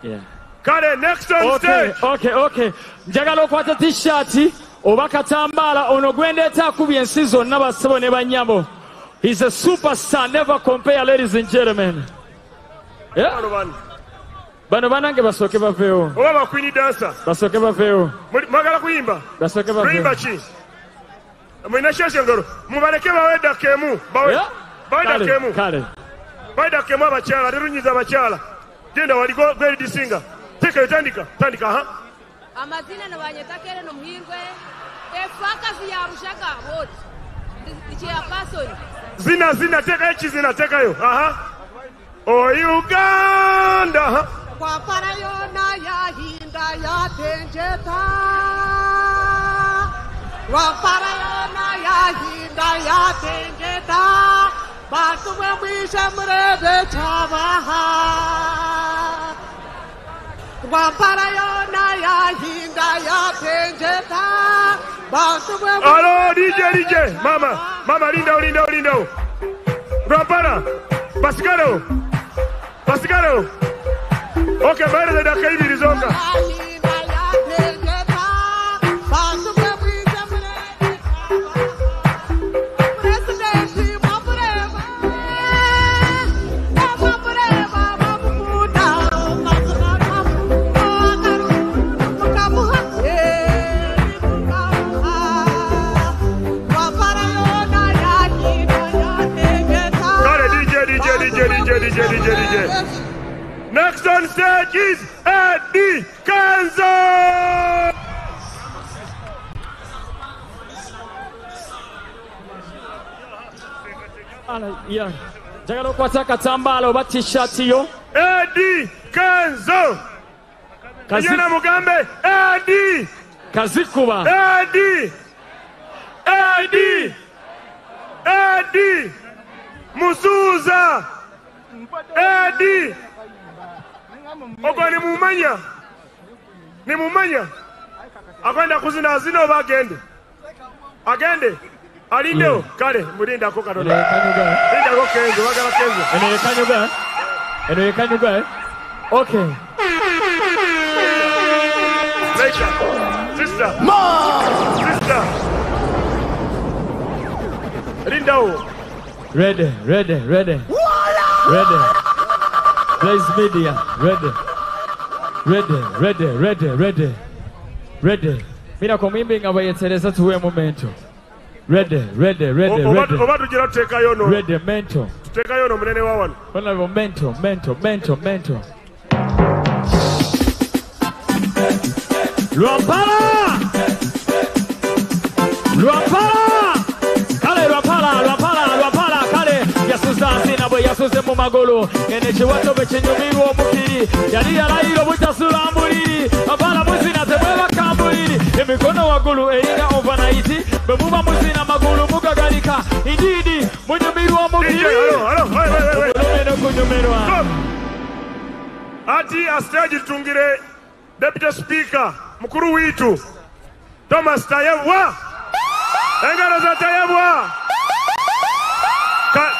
Yeah. Kale next on stage. Okay. Njagala okwata t-shirt oba katambala ono gwendeta akubye ensi zonna basebo ne banyabo. He's a superstar, never compare, ladies and gentlemen. Yeah. Bano banange basoke baveo. Oba bakwini dancer. Basoke baveo. Magala kuyimba. Basoke baveo. Kuyimba chi. Mwina sheshe ngoro. Mubaleke baweda kemu. Baweda kemu. Kale. Baida kemu abachala, rirunyiza abachala. Genda waligo gweli disinga. Teka tandika ha. Amazina na banyetakere no muhirwe. Efaka ya bushaka bot. Dichia person. Zina teka echi teka yo. Aha. O Uganda ha. Kwa para yona ya hinda ya tenjeta. Kwa para yona ya hinda ya tenjeta. Batu mwisha mrede chabaha. Wampara yona ya hinda ya tenjeta. Batu mwisha. Hello DJ. Mama linda. Wampara. Basigaro. Okay, baada ya dakika hivi rizonga. DJ. Next on stage is Yeah. Jagalo kwata katambala oba t-shirt yo. Eddie Kenzo. Kajana Mugambe. Eddie. Kazikuba. Eddie. Eddie. Eddie. Musuza. Eddie. Ogo ni mumanya. Ni mumanya. Akwenda kuzina zino oba agende. Agende. Alindo kale mulinda ko kadoda. Linda ko Kenzo bagala Kenzo. Eno yekanyuga. Okay. Later. Sister. Sister. Linda o. Ready. Ready. Blaze Media. Ready. Mira komimbi ngabayetereza tuwe momento. Ready. Oba tujira teka yono. Ready, mento. Teka yono munene wawan. Honorable mento. Luampala. Kale Luampala. Kale yasuza zina bwe yasuze mu magolo. Ene chiwato bechinyumiru omukiri. Yali yalayiro butasulambuliri. Abala muzina tebweba kambuliri. Emikono wagulu eringa overnight. Bemuba muzina magulu mugagalika. Indeed, munyumiru omukiri. Ati astaji tungire Deputy Speaker mkuru witu Thomas Tayebwa. Engaro za Tayebwa.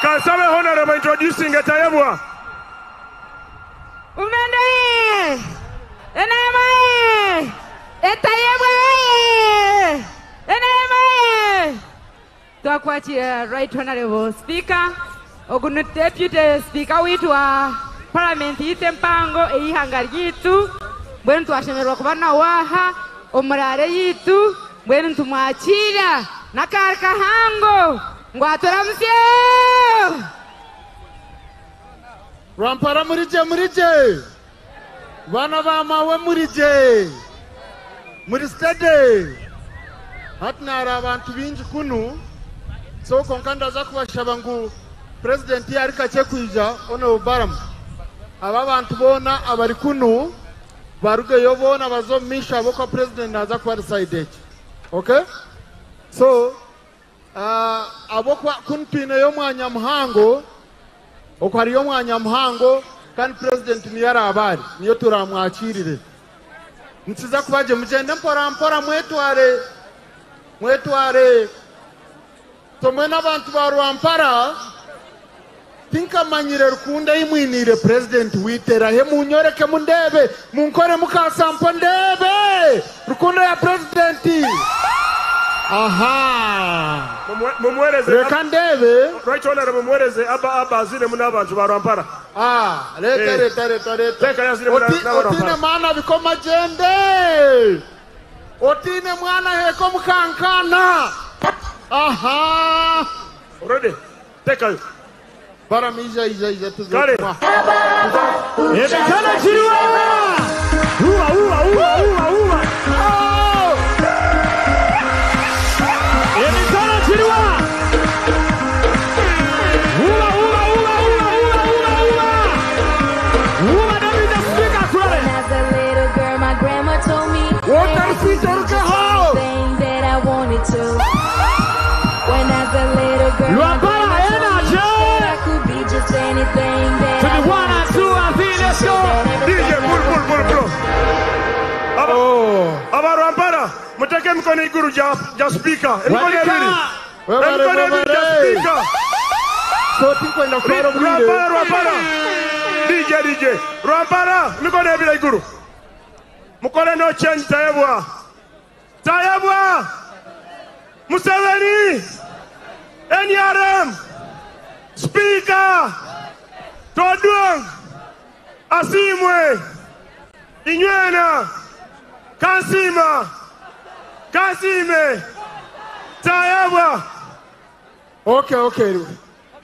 Kasawe honorable introducing Tayebwa. Umende. Enema. Tayebwa. Enema. Twakwachira right honorable speaker ogunu deputy speaker witu wa parliament yitempango eihanga ryitu mbwenu twashemerwa kubana waha omurare yitu mbwenu tumwakira nakarka hango ngwatoramsye Rampara murije bana bamawe murije muri stade hatnara abantu binji kunu so konkanda za kubashaba ngo president yarika cye kwija ono baram aba bantu bona abari kunu baruge yobona bazomisha boko president naza kwa side. Okay, so abokwa kunpine yo mwanya muhango okwari yo mwanya muhango kan president ni yara abari niyo turamwakirire ntiza kubaje mugende mpora mwetware tomwe n'abantu ba Rwampara tinka manyire rukunde imwinire president witera he munyoreke mundebe munkore mukasampo ndebe rukunde ya president. Aha mumwereze reka ndebe right honorable mumwereze aba zine munabantu ba Rwampara. Reka yazine otine mana bikoma jende otine mwana heko mukankana. Aha already teka yo para mija ija tuzo kale Emekana chiriwa uwa Emekana chiriwa uwa David the speaker kwale. As a little girl my grandma told me what are you thing that I wanted to. When as a little girl I could be just anything that to the 1 and 2 and 3, let's go. DJ pull. Aba Rwampara muteke mkono iguru ja speaker. Mkono ibiri. Mkono ibiri ja speaker. So tinkwenda kwero bwire. Rwampara. DJ. Rwampara mkono ibiri iguru. Mkono no change Tayebwa. Museveni. NRM. Speaker. Todwang. Asimwe. Inywena. Kasime. Tayebwa. Okay.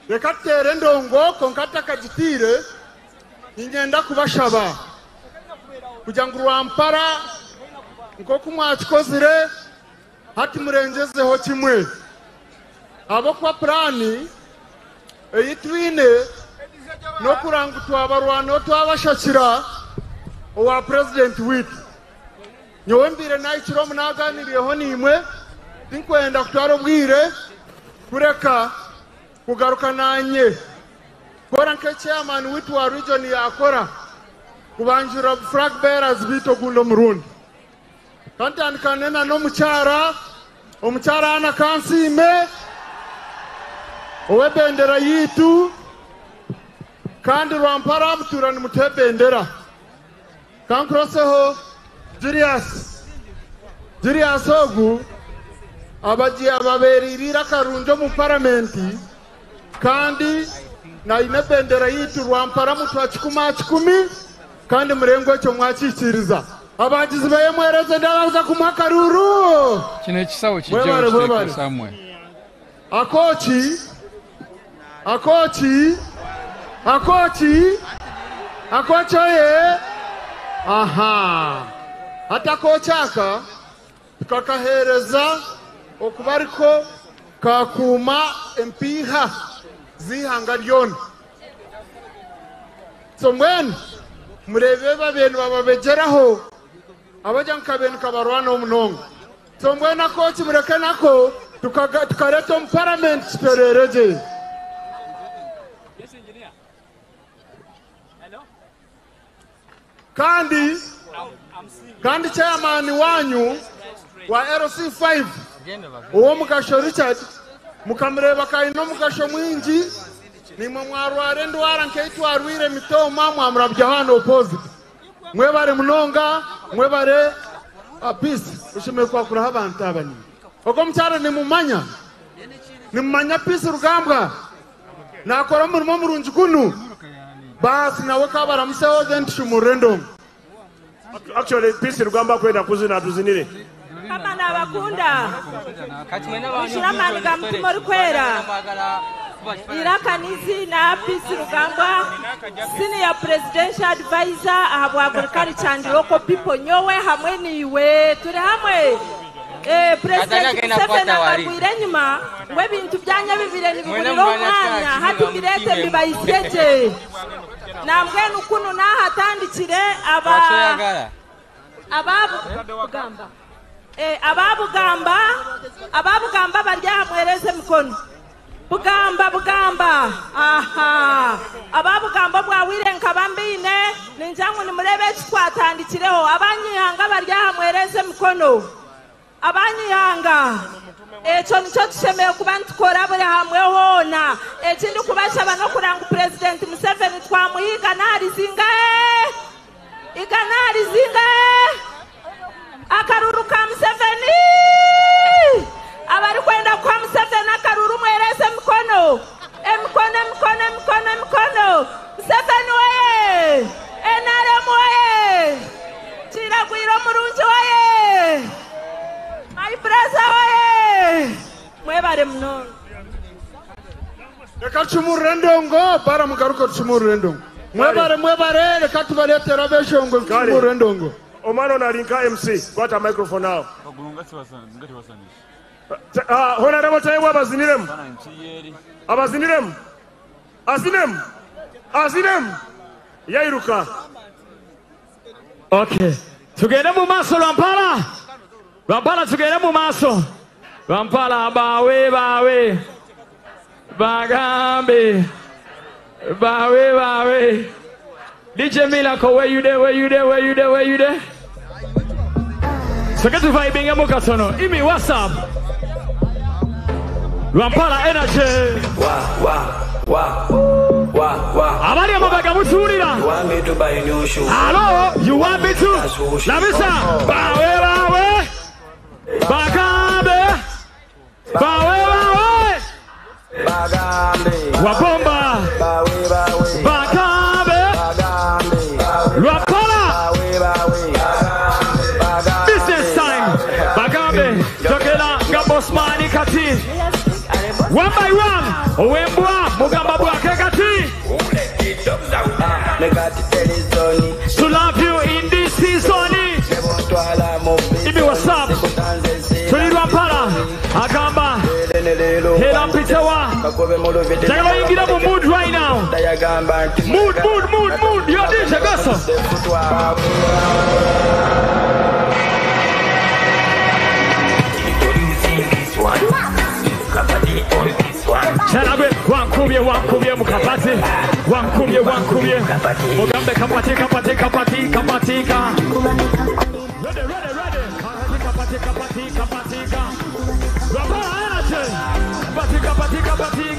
Reka tere ndongo konkata kajitire ingenda kubashaba kugira ngo Rwampara nko kumwachikozire hati murengezeho kimwe abo kwa plani eyitwine n'okuranga twabarwana twabashakira owa president witu nyowe mbire nayikiro munaganiriyeho nimwe tinkwenda kutwara obwire kureka kugaruka nanye kora nke chairman witu wa region yakora kubanjira flag bearers bito gundo murundi kantandikanena omuchara ana kansime owebendera yitu kandi Rwampara muturani mutebendera kankroseho Julius ogu abaji ababeririra karunjo mu parliamenti kandi na inebendera yitu Rwampara mutwa 10 kandi murengo cyo mwakikiriza abagizi baye mwereze ndaraza kumwa karuru kino kisawo kijyo samwe akochi ye aha hata kochaka kakahereza okubariko kakuma empiha zihanga lyona so mwene murebe babenu bababegeraho abaja nkabenu kabarwana omunongo so mwene kochi mureke nako tukareta mu parliament tuterereje kandi chairman wanyu wa RC5 uwo mugasho Richard mukamureba kaino mugasho mwingi nimwe mwarware ndwara nkeitwarwire mitoma mwamurabya hano opposite mwebare munonga mwebare peace ushime kwa kuraha abantu abani oko mchara nimumanya peace rugambwa nakora murimo murunji kunu basi nawe kabara museho then tumurendo actually peace rugamba kwenda kuzina tuzinire kama nabakunda ushiramani gamtumori kwera irakanizi na peace rugamba senior presidential advisor ahabwa agriculture local people nyowe hamwe niwe turi hamwe president Seven akagwire nyuma we bintu byanya bibire ni biguriro umwanya hati birete bibayiseje nambwe nukuno nahatandikire ababugamba barya hamwereze mikono bugamba aha ababugamba bwawire nkabambine ninjangu nimurebe twatandikiraho abanyihanga barya hamwereze mikono abanyihanga echo nicho tushemeye kuba ntukora buri hamwe hona ekindi kubashaba no kuranga president Museveni twamuhiga narizinga akaruru ka Museveni abari kwenda kwa Museveni akaruru mwereze mikono Museveni waye NRM waye Chiragwiro murunji waye my brother waye mwebare mno reka tumurendongo bara mugaruka tumurendongo mwebare reka tubaletera beshongo tumurendongo omano na linka MC got a microphone now honorable taiwa abazinirem azinem yairuka okay tugende mu maso Rwampara tugende mu maso Rwampara bawe bagambe bawe DJ Milako where you there Sakatu vibing ya mukatono imi what's up Rwampara energy abali amabaga muturira hello you want me to labisa bawe bagambe wabomba bagambe Rwampara business time bagambe tokela ngabosmani kati one by one owembwa mugamba bwake kati to love you in this season ibi what's up tuli Rwampara agamba hela mpitewa jagalo ingira mu Mood, yo DJ Gasso. Chanabe, wankubye mukapati, wankubye, Mugambe kapatika. Ready.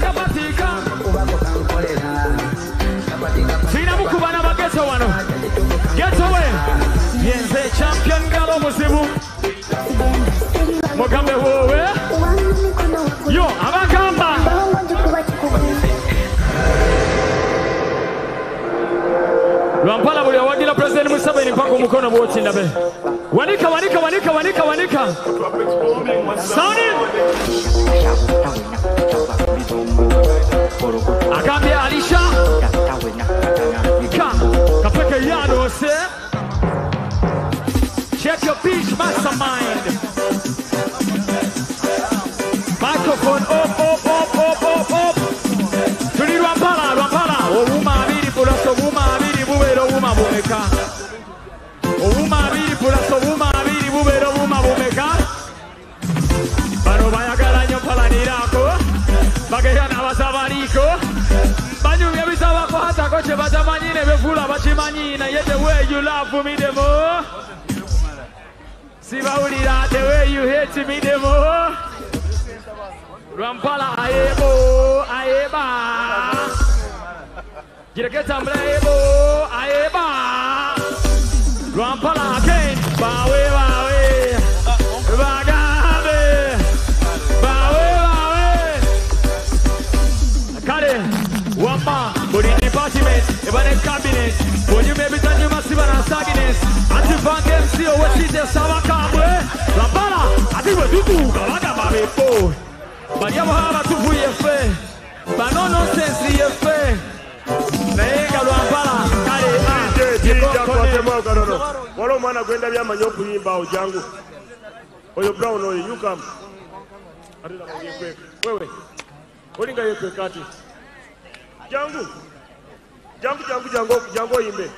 Kapatika. Kapatika. Sina mukubana bageto wano. Get away. Yenze champion galo musibu. Mugambe wowe. Yo, abakamba. Lwampala buli awadira President Museveni mpaka omukono bw'otsinda be. Wanika. Sound it. Agambye Alisha. Kapeke yano se. Check your pitch, mastermind. Microphone up. Tuli Lwampala. Owuma abiri plus owuma abiri bubeera owuma bumeka. Owuma abiri plus owuma abiri bubeera owuma bumeka. Bano bayagala nnyo mpalanirako. Bagera n'abasabaliko. Banyumya bisabako hatako kye batamanyi ne befuula bakimanyi naye the way you love me the more. Sibawulira the way you hate me the more. Lwampala ayeba. Jireketa mrebo ayeba. Lwampala again. Bawe. Bagabe. Bawe. Kare. Wamba. Body department. Ebane cabinet. When you maybe tell you must have a stagnant. Anti-bank MC or what is the Savakabwe? Lwampala. I think we're doing Galaga. But you have to put your face. But no nonsense in your face. Walo mwana gwenda byamanyo kuyimba ojangu. Oyo Brown oyo you come. Atira muyekwe. Wewe. Olinga yekwe kati. Jangu yimbe.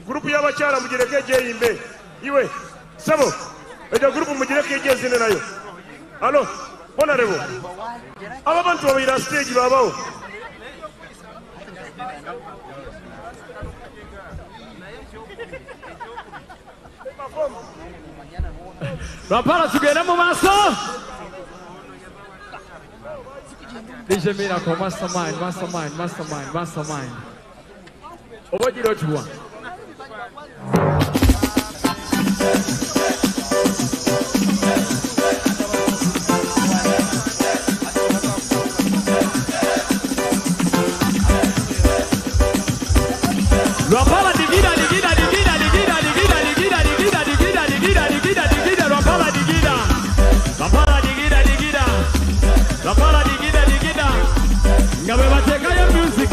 Grupu y'abachala mugireke je yimbe. Iwe. Sabo. Ejo grupu mugireke je zine nayo. Allo. Honorable. Abantu babira stage babawo. Lwampala tugende mu maaso. DJ Miracle, mastermind. Obojiro tuwa. Lwampala digida. Lwampala digida. Ngabe batekayo music.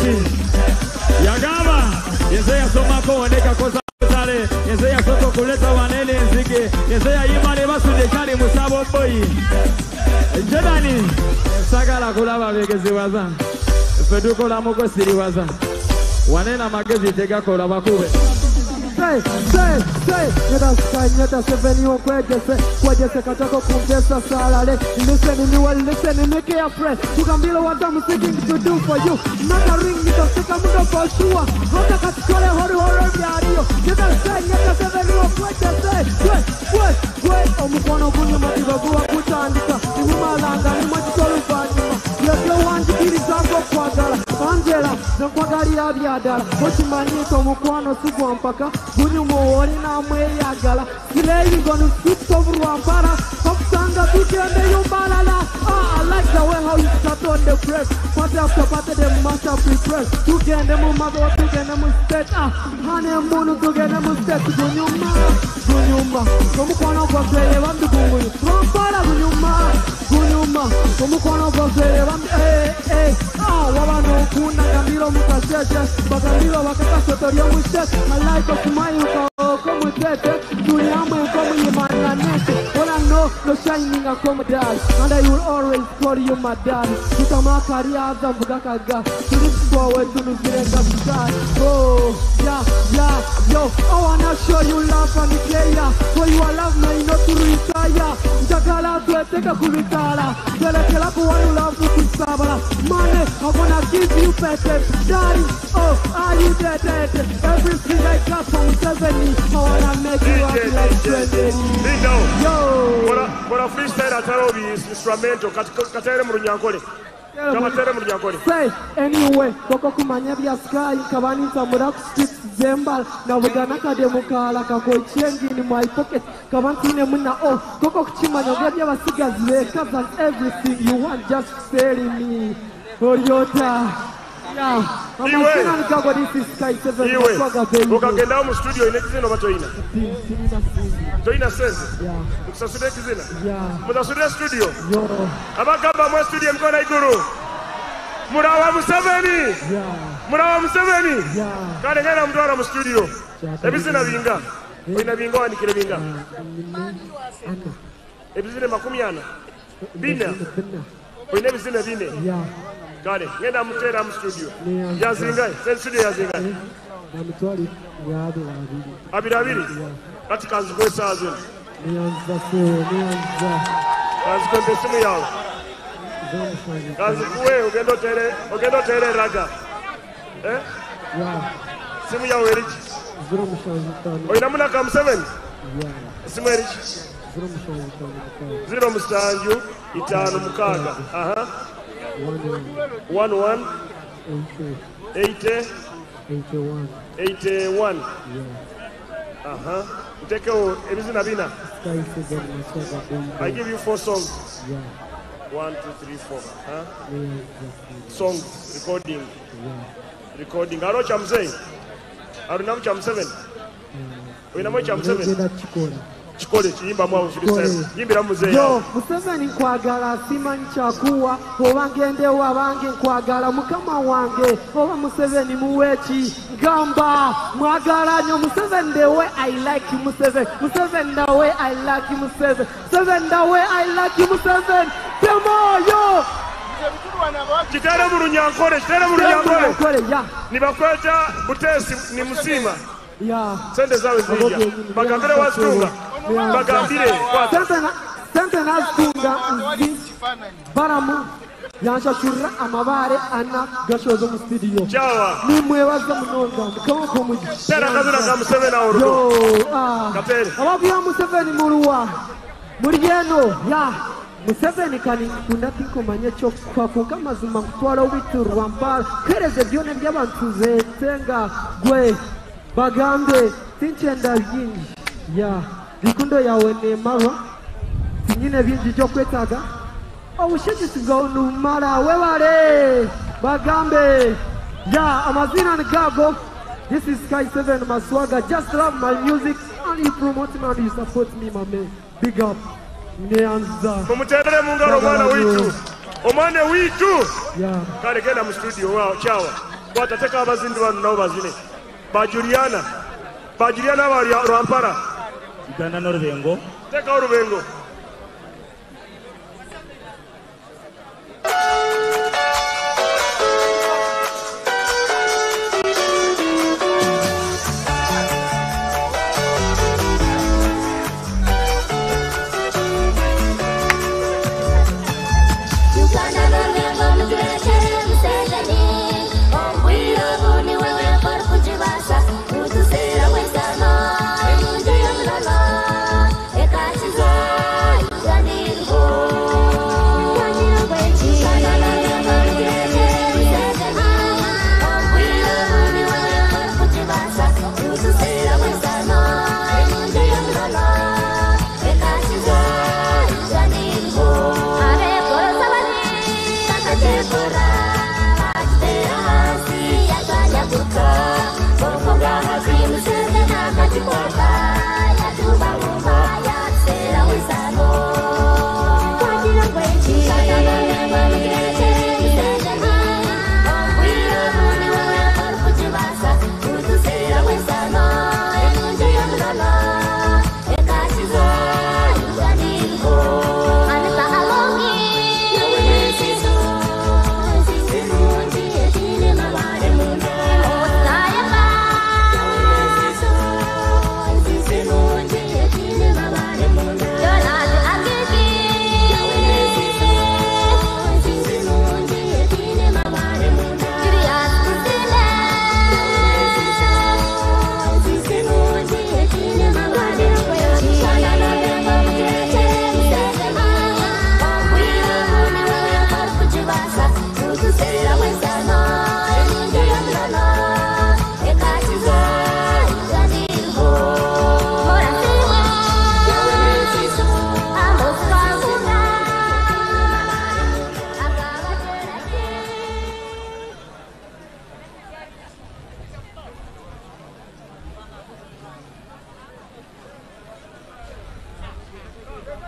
Yagaba. Yeze yasomako ondeka koza tale. Yeze yasoto kuleta wanene nzige. Yeze yayimale basude kali musabo boy. Jedani. Sagala kulaba begezi waza. Feduko la moko siri waza. Wanena magezi tega kola bakube. Say, nyeta seveni kwejese katako kumpesa salale. Listen me careful. You can be what I'm seeking to do for you. Not a ring, you can take a mundo for sure. Hota katikole hori biario. Nyeta seveni kwejese. Omukono kunyuma tibaguwa kutandika. Ihumalanga ni machitolu fanyuma. Yekyo wanji kiri zango kwagala. Angela, zakwagalira byadala. Ochimanyi omukwano sigwa mpaka. Gunyumo wori na mweyagala. Today you gonna switch over Lwampala. Kopsanga tukende yumbalala. I like the way how you start on the press. Party after party them master press. Tukende mu mago tukende mu state. Hane munu tukende mu state. Gunyuma. Omukwano gwafeye bandu gumuyi. Lwampala gunyuma. Omukwano gwafeye bandu wabano kuna gambiro mukasete. Bagambiro bakakasotoria mu state. Malaika kumayi ukao komu tete. Tuyamwe komu yimanganete. Ola no so shining a come dad, and I will always call you my dad. Tutama career Zambugakaga, to look forward to the sky. Oh, yeah, yo, I wanna show you love and care. For you I love me, not to retire. Jakala to take a kuritala. Telekela for one love to Sabala. Money, I wanna give you better. Daddy, oh, are you dead? Everything I got from 70. I wanna make you happy like 20. Yo, what a freestyle at Arobi is instrumental. Katere Murunyankole. Say, anyway, Koko Kumanya via sky, Kavani Samurak streets, Zembal, Navaganaka de Mukala, Kako change in my pocket, Kavantine Muna, oh, Koko Chimano, Gadia Sigas, Vekas, and everything you want, just telling me. Toyota. Yeah, I'm not going to this is Sky 7. You can now studio in Exino Matoina. Toina says, yeah, it's a Sudekizina. Yeah, but a Sudan studio. Yo, Abakaba, my studio, Mkona Guru. Murawa Museveni. Yeah, Murawa Museveni. Yeah, Kanagana Mdora studio. Ebisina Vinga. Wina Vingo and Kiringa. Ebisina Makumiana. Bina. We never seen a dinner. Yeah. Got it. Get them to the studio. Yazinga. Send studio Yazinga. Abidabiri. That can go Sazin. That's going to see me out. That's the way we get to tell Raga. Eh? Yeah. See me out, Rich. Oh, you're not come 7. Yeah. See me, Rich. Zero Mustanju. Itano Mukaga. 11 80 81. Take everything Abina. I give you 4 songs. 1, 2, 3, 4. Song recording. Recording. I know what I'm saying. I don't know what I'm 7. We know what I'm 7. Yo, Museveni nkwagala simanyi kyakuwa oba ngendewo abange nkwagala mukama wange oba Museveni muweki gamba mwagala nyo Museveni the way I like you Museveni Museveni the way I like you Museveni Museveni the way I like you Museveni Temo yo Kitara Murunyankole ya nibakweta Butesi ni musima ya sende zawe zija bagambire wasunga bagambire sente nasunga baramu yansha shurra amabare ana gashozo mu studio chawa nimwebaza munonga mukoko muji tera kazina ka Museveni awurugo yo kapere ababya Museveni muruwa muriyeno ya Museveni kani kundatiko manyecho kwa kunga mazima mtwala witu Rwampara kereze byone by'abantu zetenga gwe bagambe tinchenda byingi ya bikundo yawe ne marwa tinyine byingi byo kwetaga obushigisiga onumara webare bagambe ya amazina ngabo. This is Sky 7 Maswaga. Just love my music and you promote me and you support me, my man. Big up. Neanza. Mumutere mungaro mwana witu. Omane witu. Yeah. Kale kenda mu studio wao chawa. Watateka abazindi bano nabo bazine. Bajuliana bali Rwampara. Uganda n'Orubengo. Teka Orubengo. Será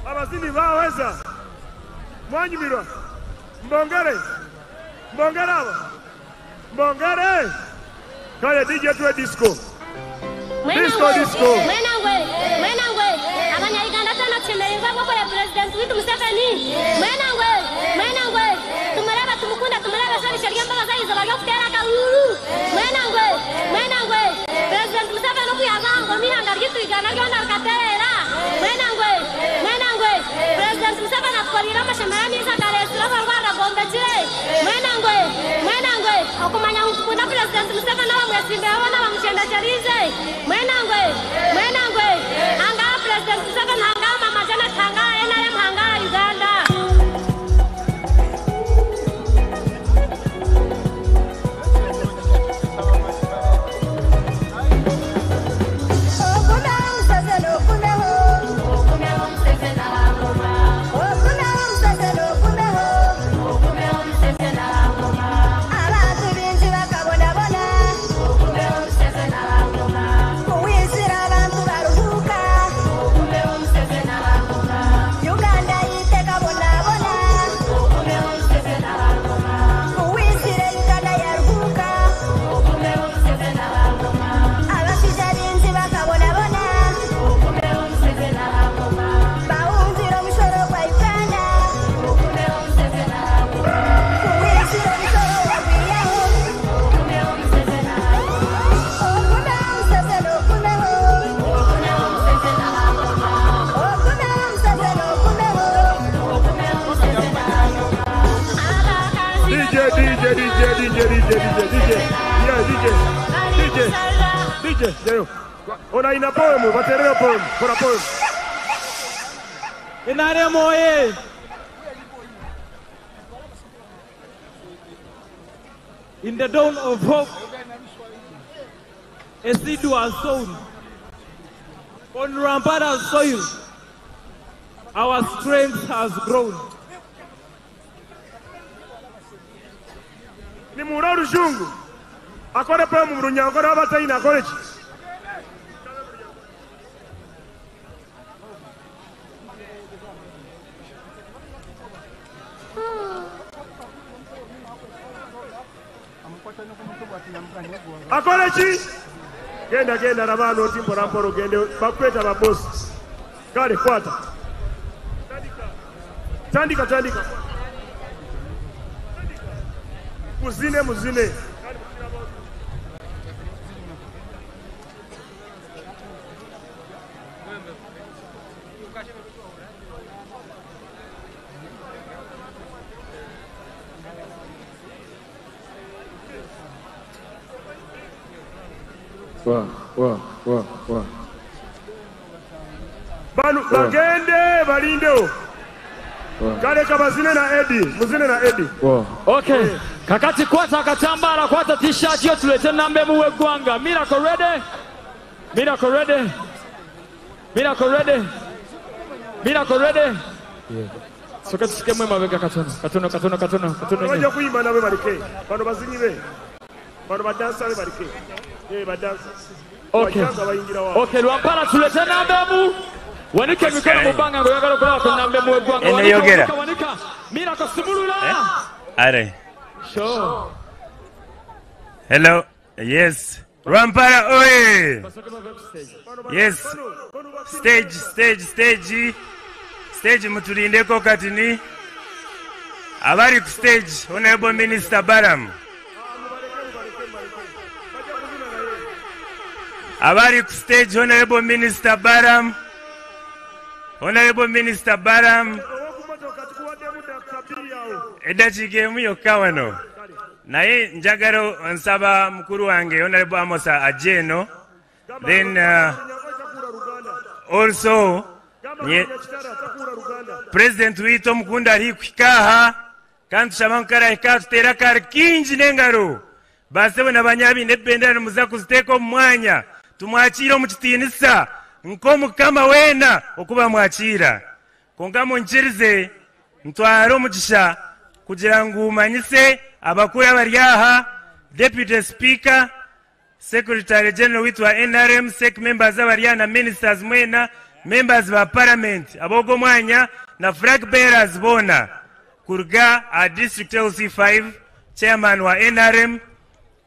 abazini baweza mwanyumirwa mbongere aba mbongere kale DJ tuwe disco mwenangwe abanyayiganda tano chemererwa gukora president witu Museveni mwenangwe tumureba tumukunda tumureba sharisha ry'ambabaza yizo bari kutera kauru mwenangwe president Museveni okuyazango mihanga ryitwigana ryona rukatera mwenangwe president Museveni atwarira amashanyarazi neza karesura barwara bombe kire mwenangwe okumanya ukunda president Museveni abamwesimbe abona bamushenda charize mwenangwe anga president Museveni anga mama jana tanga NRM anga Uganda DJ, ona ina poemu, batereo poemu, kora poemu. NRM oye! In the dawn of hope, a seed was sown on Rampara's soil. Our strength has grown. Ni mura rushungu. Akore poemu mrunya, akore abataina, akore chi. Akolechi genda rabano timbo ramporo gende bakweta ba boss kale kwata tandika muzine Wa. Banu bagende balindeo. Kale kabazine na Eddie, muzine na Eddie. Okay. Kakati kwata katambala kwata t-shirt yo tulete nambe muwe gwanga. Miracle ready. Yeah. Soka tusikemwe mabega katono. Waje kuimba nawe barike. Bano bazinyibe. Bano badansa we barike. Badansa. Okay, Lwampara tulete nambe wanike mikono mubanga ngo yagala kola ko nambe muwe gwanga. Wanika. Miracle simulula. Are. Sure. Hello. Yes. Lwampara oye. Yes. Stage mutulindeko katini. Abari ku stage Honorable Minister Baram. Abari ku stage Honorable Minister Baram. Edachike muyo kawano. Naye njagalo nsaba mukuru wange Honorable Amosa Ajeno. Then also President wito mukunda hikaha kantu shamankara hikatu teraka kinji nengaro basebo nabanyabi nebendera muza kuziteko mwanya tumwachira mu kitinisa nkomu kama wena okuba mwachira kongamo nchirize ntwaro mugisha kugira ngo umanyise abakuru abaryaha Deputy Speaker Secretary General witwa NRM SEC members abaryana ministers mwena members ba parliament abogo mwanya na flag bearers bona kurga a district LC5 chairman wa NRM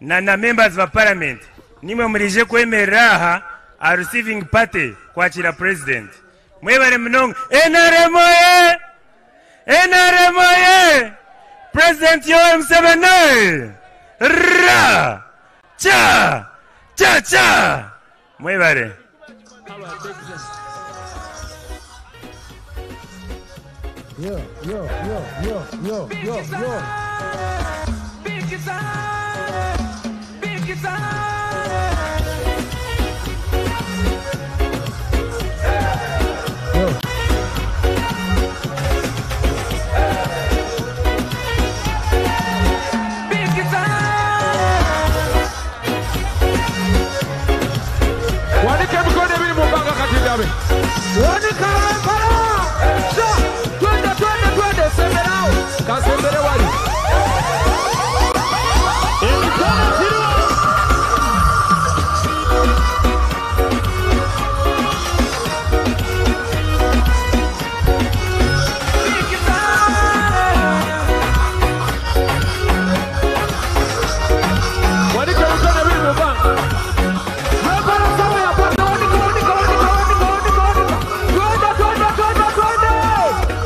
na members ba parliament nimwe murije kwemeraha a receiving party kwa chira president mwebare mnongo NRM oye NRM oye President Yoweri Museveni ra cha cha cha mwebare Yo. Big guitar. Yo. Big guitar. Wani kemkone bili mubanga katidabe. Wani kawempara. Twende semerao kasembere wali emikono ziriwa wanikemkone bili mubanga mwepala sawa ya pata wanika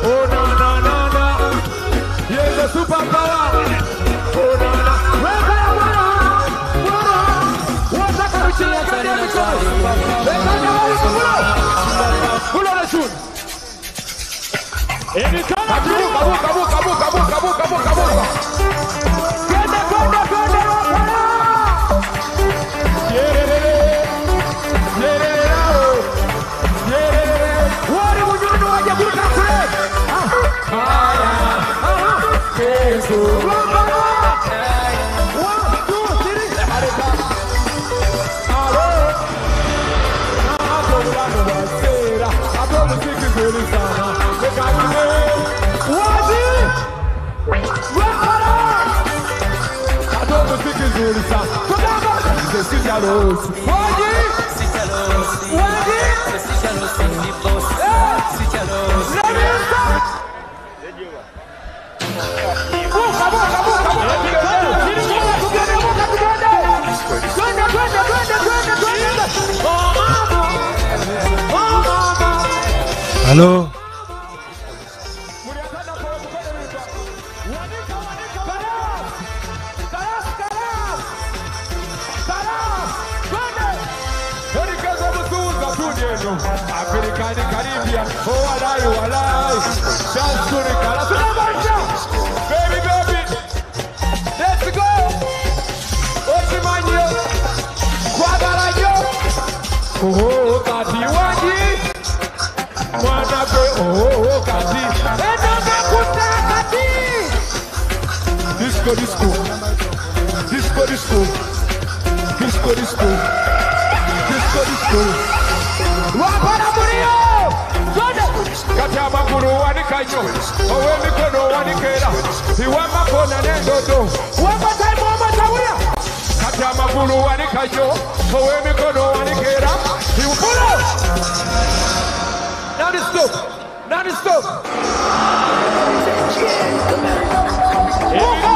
oh no yes the super power oh no weka ya bwana wataka kuchia kwenye mikono weka wali kula na shoot emikono kabu Hello. African Caribbean, oh alive, dance to the colors. Baby, let's go. Ochimanyo, Guadalayo, oh Kati Wangi, Mwanabe, oh Kati, Ename Kuta Kati. Disco. Wapara Murio! Katama Guru Wanikayo, Owe Mikono Wanikera, Iwama Kona Nendodo, Wama Taimo Tawia, Katama Guru Wanikayo, Owe Mikono Wanikera, Iwupulo! Now the stop! Woka!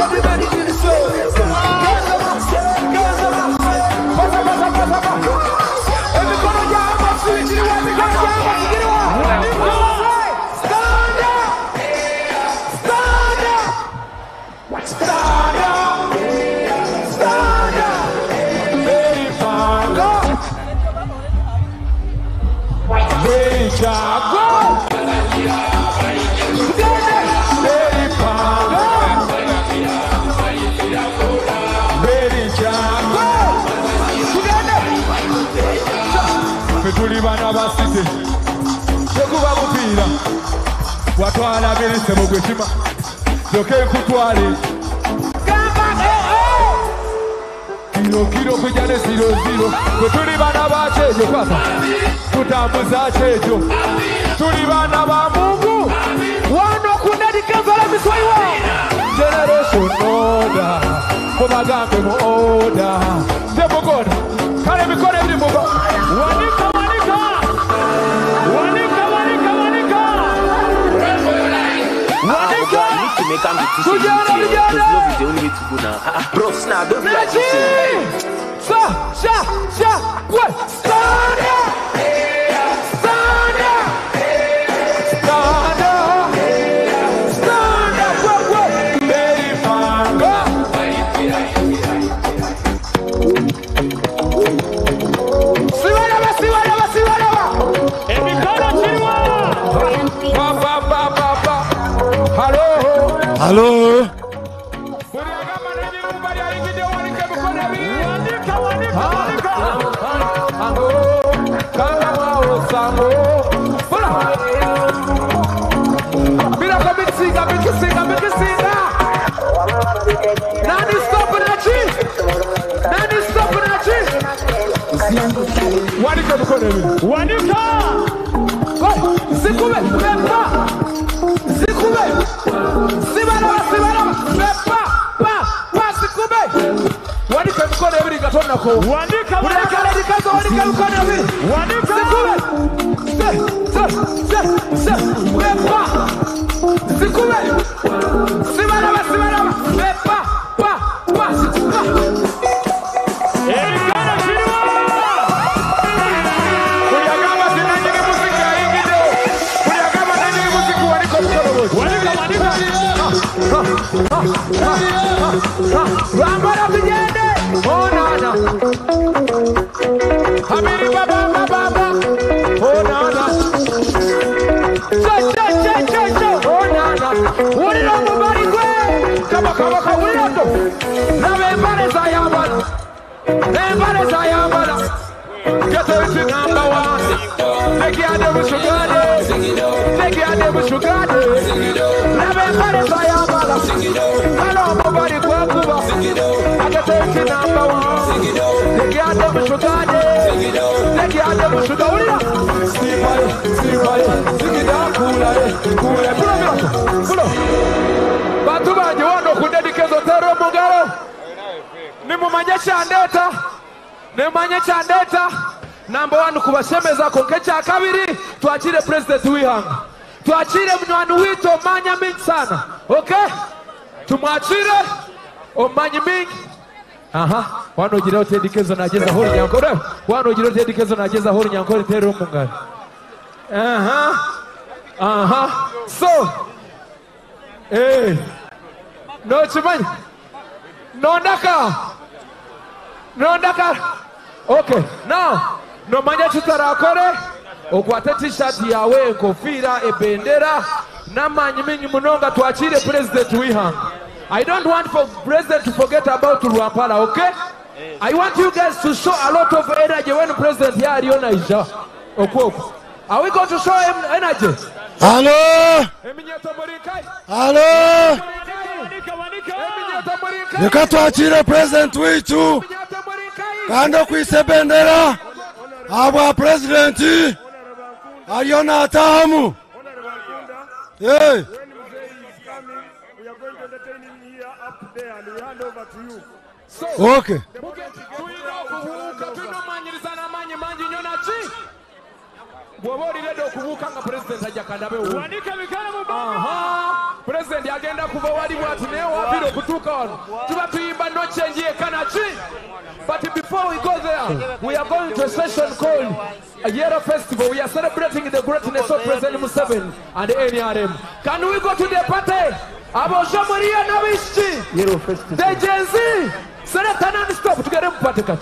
Everybody do the slow! Bana basite Chokuba kupira Watwala bilise mugweshima Doke kutwale Kilo kujane 0-0 Kutuli bana bachejo kwasa Kutambuza chejo Tuli bana ba Mungu Wano kunadikaza la miswaiwa Generation order Kumagambe mu order Tebo God Kale mikoro ebiri muba. Wanika wanika. Wanika wanika wanika. Wanika. You need to make a decision. Because love is the only way to go now. Bros, now don't be like this. What? Stand up! Stand up! Stand up! Stand up! What? Baby, go! See whatever! Every corner, see Hello? Number one kubashemeza konkecha kabiri tuachire president wihanga tuachire mnywani wito manya mingi sana okay tumwachire omanyi mingi wano gira tedikezo nageza hori nyankore wano gira tedikezo nageza hori nyankore tero mungari so no chimanyi nondaka okay now no manya tutarakore okwate t-shirt yawe enkofira ebendera namanyi mingi munonga tuachire president wihanga. I don't want for president to forget about Rwampara, okay? I want you guys to show a lot of energy when president here Ariona Isha. Okoko. Are we going to show him energy? Hello? Hello? Reka tuachire president witu kando kwise bendera abwa president Ariona atahamu. Hey. Okay. President agenda kuva wali watu leo wapiro kutuka wano tuba tuimba no change kanachi. But before we go there, we are going to a session called a Yero Festival. We are celebrating the greatness of President Museveni and the NRM. Can we go to the party? Abosha Maria Navishi Yero Festival. The Gen Z. Senator non-stop to get him party cut.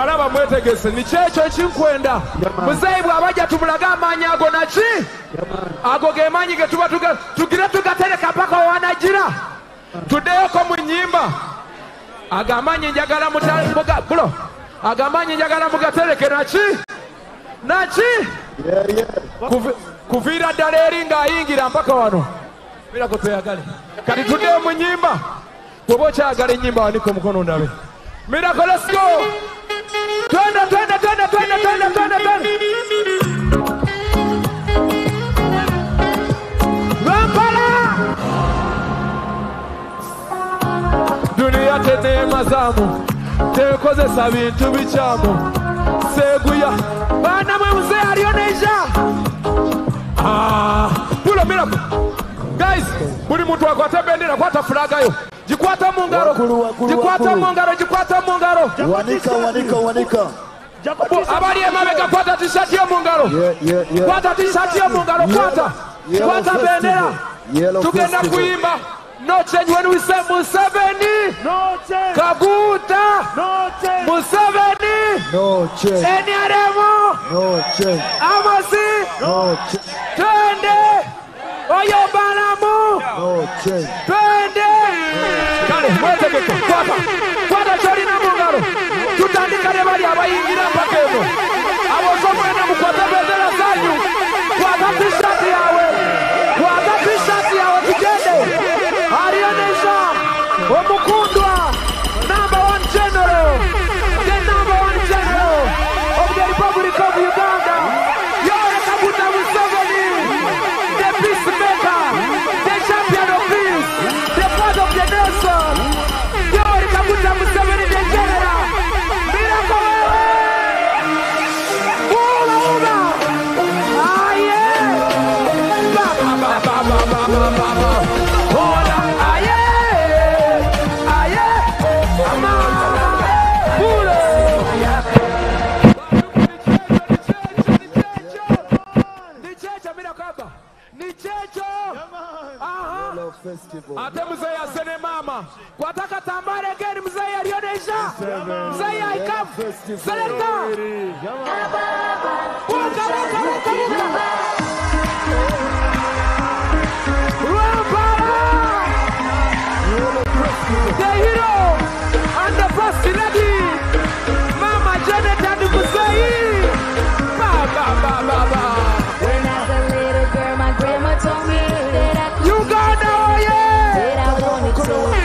bwalaba mwetegese nikyekyo ekinkwenda muzeeyi bw'abajja tumulaga amaanyi ago naki ago ge maanyi ge tuba tugire tugatereka paka wanagira tuddeyoko mu nnyimba ago amaanyi njagala bulo ago amaanyi njagala mugatereke naki kuviira ddala eri ng'ayingira mpaka wano mirako tweyagale kati tuddeyo mu nnyimba bw'oba okyagala ennyimba wanika omukono ndabe mirako let's go twende duniya teneema zaamu tekozesa bintu bikyamu seguya baana mwe muzeeyi aliyo neija pulo mirako guys buli muntu akwata ebendera kwata fulagayo gikwata mu ngalo wanika abali emabega kwata tishati yo mu ngalo kwata tishati yo mu ngalo kwata bendera tugenda kuyimba no change when we say Museveni Kaguta Museveni Enyaremo Amasi twende oyo balamu twende kale mwetegeke kwata kyolina mu ngalo tutandika ne bali abayingira mpaka eno abosomwena mukwata bendera zanyu kwata tishati yawe tugende aliyonesha omukundwa number 1 general the number 1 general of the Republic of Uganda Yoweri Kaguta Museveni the peacemaker the champion of peace the father of the nation Yoweri Kaguta Museveni the general Mirako wewe aye baba ate muzeeyi asene maama kwataka tambale geri muzeeyi alionesha muzeeyi aikam seleka buka the hero and the first lady Mama Janet and Muzeeyi baba When I was a little girl, my grandma told me that I could Uganda, that I wanted to.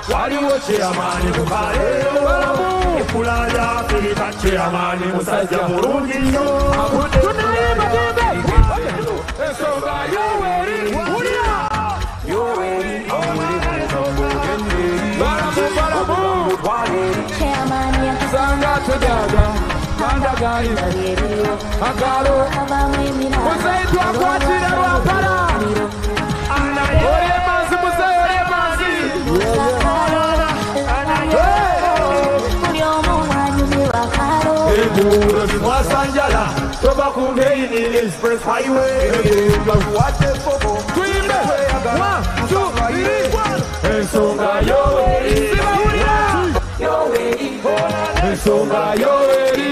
Wali waliwo chairman mukale ekulaya Afrika chairman musajja mulungi nnyo tunayimba tuyimbe ensonga Yoweri Sanga tojaga Kanda gari Magalo Musaitu akwatira Rwampara Ore mazi musai ore mazi Eburo zimwasanjala Toba kungeini express highway Wate fobo Tuimbe 1, 2, 3 Ensonga Yoweri Yoweri Ensonga Yoweri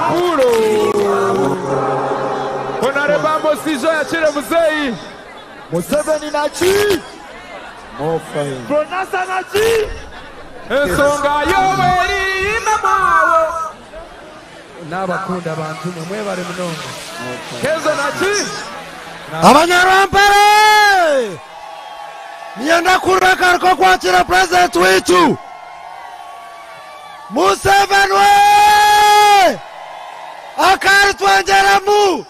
Puro Honorable Sijo ya chile muzei Museveni nachi Mofai Bonasa nachi Ensonga Yoweri Mamawo Nabakunda bantu mwebale mnongo Kezo nachi Abanyarwampare Nienda kuraka kwa kuachira president wetu Museveni we Akari tuanjaramu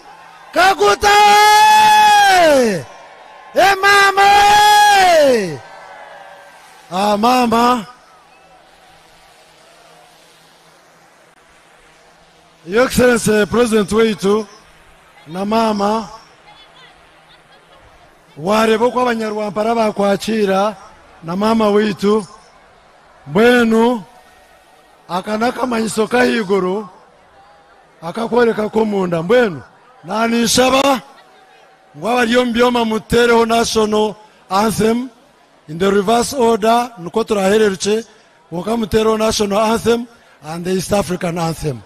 Kaguta we mama we mama Your Excellency President wetu na mama warebo kwa Abanyarwampara bakwakira na mama wetu bwenu akanaka manyiso kahiguru akakwereka ko munda mbwenu nanishaba ngwabariyo mbyoma mutereho national anthem in the reverse order nuko turahererche wokamutereho national anthem and the East African anthem.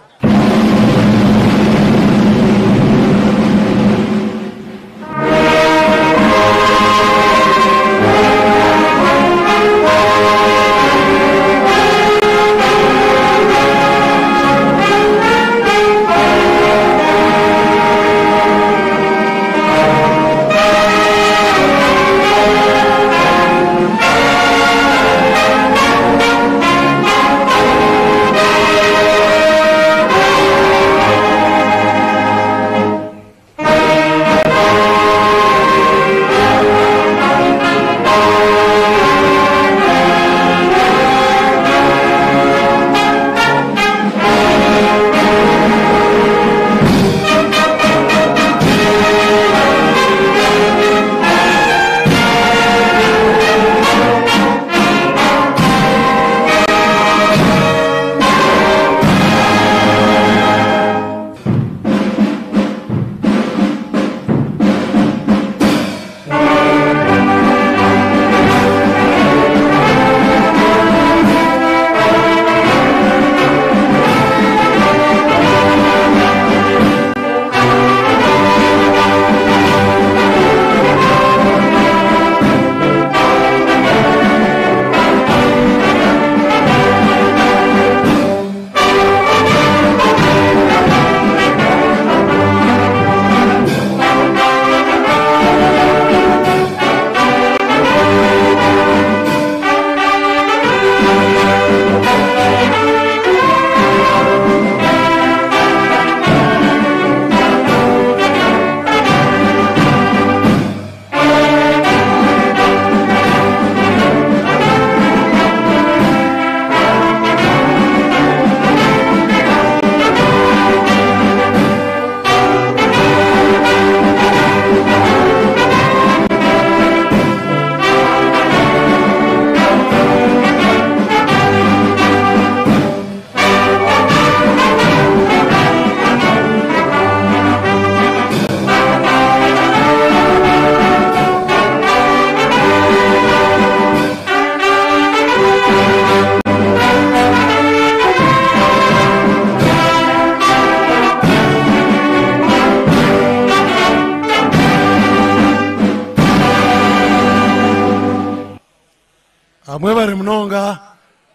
Mwebare mnonga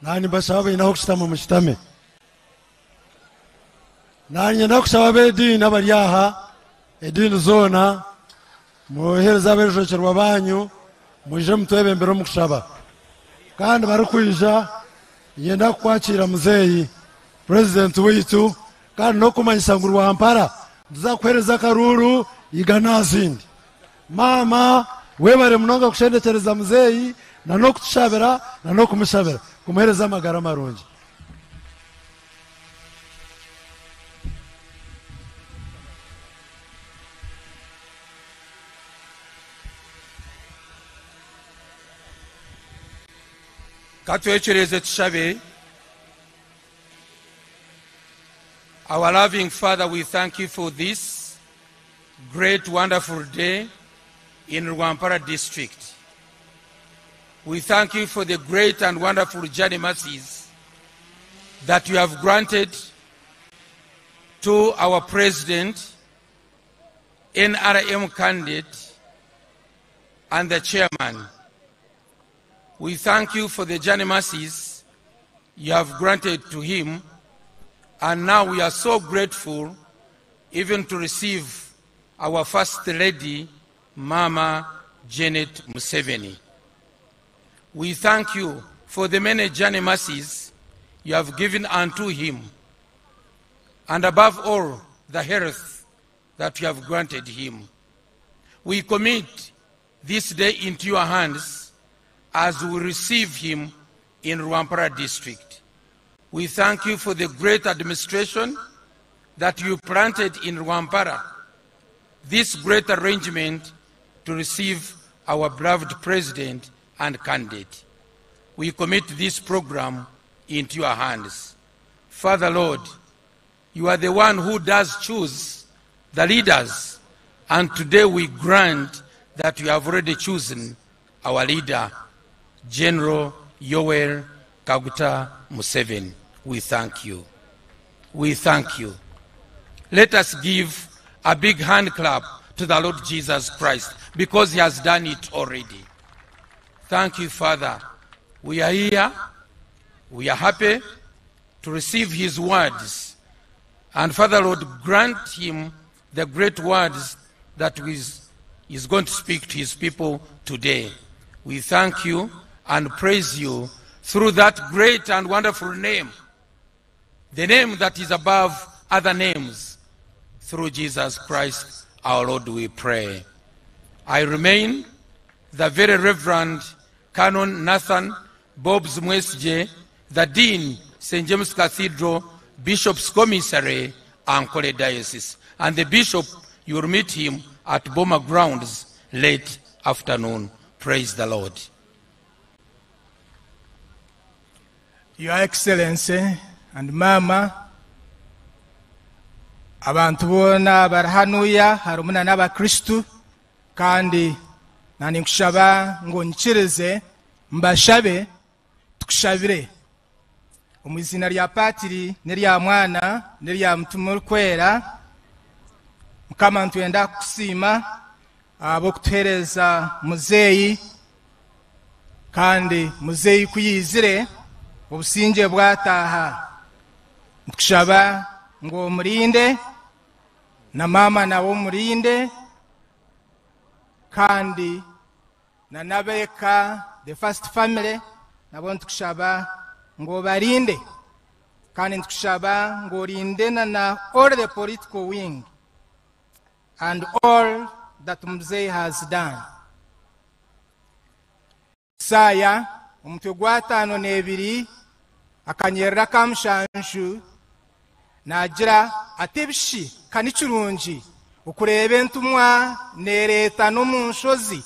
nani basaba ina okustama mushitame nani na kusaba bedi na bariyaha edini zona muhereza abeshokerwa banyu muje mutwebembera omukushaba kandi bari kwija yenda kwakira muzeyi president witu kandi no kumanyisa ngo Rwampara tuzakuhereza karuru igana zindi mama webare munonga kushendekereza muzeyi na no kutushabera na no kumushabera kumuhereza amagara marungi. Katwechereze tushabe. Our loving Father, we thank you for this great, wonderful day in Rwampara district. We thank you for the great and wonderful journey mercies that you have granted to our President, NRM candidate, and the chairman. We thank you for the journey mercies you have granted to him, and now we are so grateful even to receive our First Lady, Mama Janet Museveni. We thank you for the many journey mercies you have given unto him, and above all, the health that you have granted him. We commit this day into your hands as we receive him in Rwampara district. We thank you for the great administration that you planted in Rwampara, this great arrangement to receive our beloved president and candidate. We commit this program into your hands. Father Lord, you are the one who does choose the leaders, and today we grant that you have already chosen our leader, General Yoweri Kaguta Museveni. We thank you. We thank you. Let us give a big hand clap to the Lord Jesus Christ because he has done it already. Thank you, Father. We are here. We are happy to receive his words. And Father Lord, grant him the great words that he's going to speak to his people today. We thank you and praise you through that great and wonderful name, the name that is above other names. Through Jesus Christ, our Lord, we pray. I remain the very Reverend Canon Nathan Bobs Mwesje, the Dean, St. James Cathedral, Bishop's Commissary, Ankole Diocese. And the Bishop, you will meet him at Boma Grounds late afternoon. Praise the Lord. Your Excellency and Mama, abantu bona barahanuya harumuna n'abakristu kandi nani nkushaba ngo nkireze mbashabe tukushabire mu izina rya Patiri n'irya Mwana n'irya Mutima kwera mukama ntwenda kusima abo kutuhereza muzeyi kandi muzeyi kuyizire obusinge bwataha tukushaba ngo murinde na mama nawo murinde kandi na nabeka the first family nabo tukushaba ngo barinde kandi tukushaba ngo rinde na all the political wing and all that Mzee has done. Saya umutwe gwa 5 n'ebiri akanyerera kamushanshu nagira atebishi kanicurungi ukurebe entumwa nereta no munshozi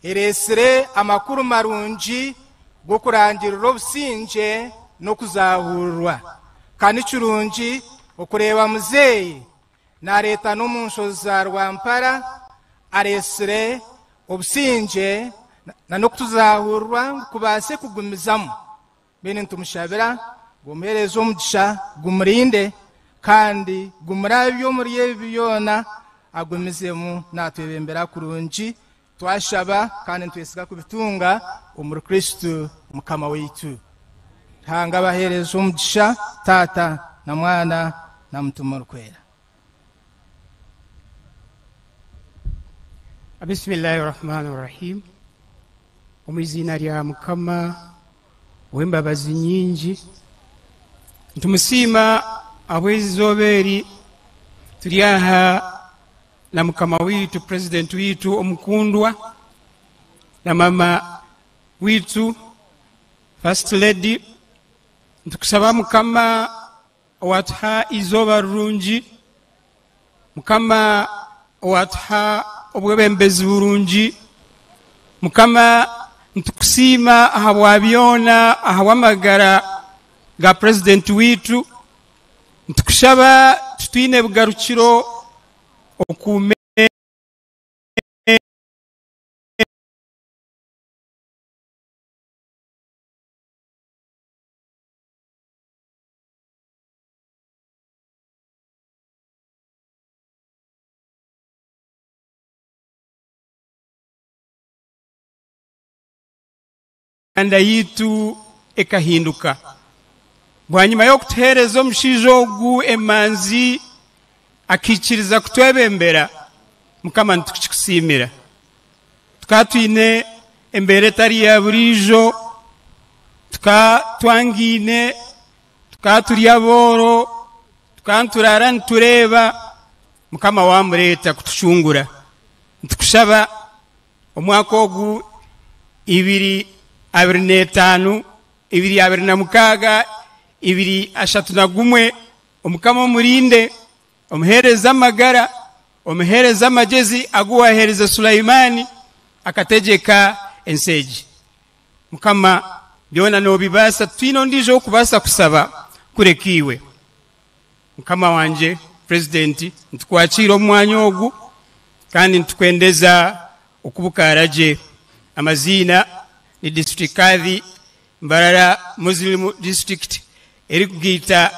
eresire amakuru marungi go kurangirira obusinje no kuzahurwa kanicurungi ukureba muzeyi na leta no munshozi za Rwampara aresire obusinje na no kuzahurwa kubase kugumizamo bene ntumushabira gomereza omugisha gumurinde kandi gumurabyo muri yebiyona agumizemu natwebembera kurungi twashaba kandi ntwesiga kubitunga umuri Kristo mukama weitu hanga bahereza omugisha Tata na Mwana na Mutima kwera. Bismillahirrahmanirrahim. Omuzina lya Mukama w'embabazi nyingi ntumusiima abw'ezobeeri tuli aha na Mukama witu president witu omukundwa na mama witu first lady ntukusaba Mukama owatuha izooba rurungi, Mukama owatuha obwebembezi burungi, Mukama ntukusiima aha bwabyona aha bw'amagara ga president witu, ntukushaba tutwine bugarukiro okuume anda yitu ekahinduka bwanyuma y'okutuheereza omushaija ogu emanzi akikiriza kutwebembera. Mukama ntukikusiimira. Tukatwine embeera etari ya buriijo, tukatwangiine, tukaturi abooro, tukanturara nitureeba. Mukama wamureeta kutushungura. Ntukushaba omwaka ogu 2025, 2026, 2031, Omukama omurinde, omuheereza amagara, omuheereza amagezi aguwaheereza Sulaimani akategeka enseegi. Mukama byona nobibaasa, twine ondiijo okubaasa kusaba kurekiiwe. Mukama wanje president ntukwakiira omwanya ogu kandi ntukwendeza okubukaaragye. Amazina ni district kadhi Mbarara Muslim district erikugita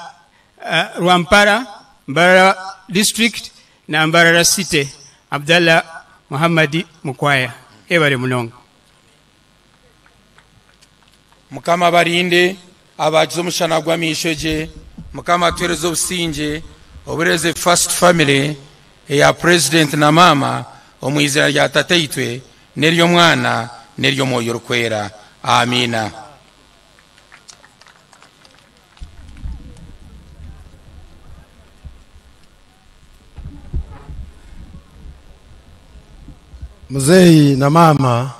Rwampara Mbarara district na Mbarara city. Abdallah Muhammadi Mukwaya. Ebale munonga. Mukama barinde abagize omushana gwa mishoje. Mukama atwereze obusinge obureze first family ya president na mama omwizira lya tataitwe neryo mwana neryo moyo rukwera. Amina. Muzeyi na mama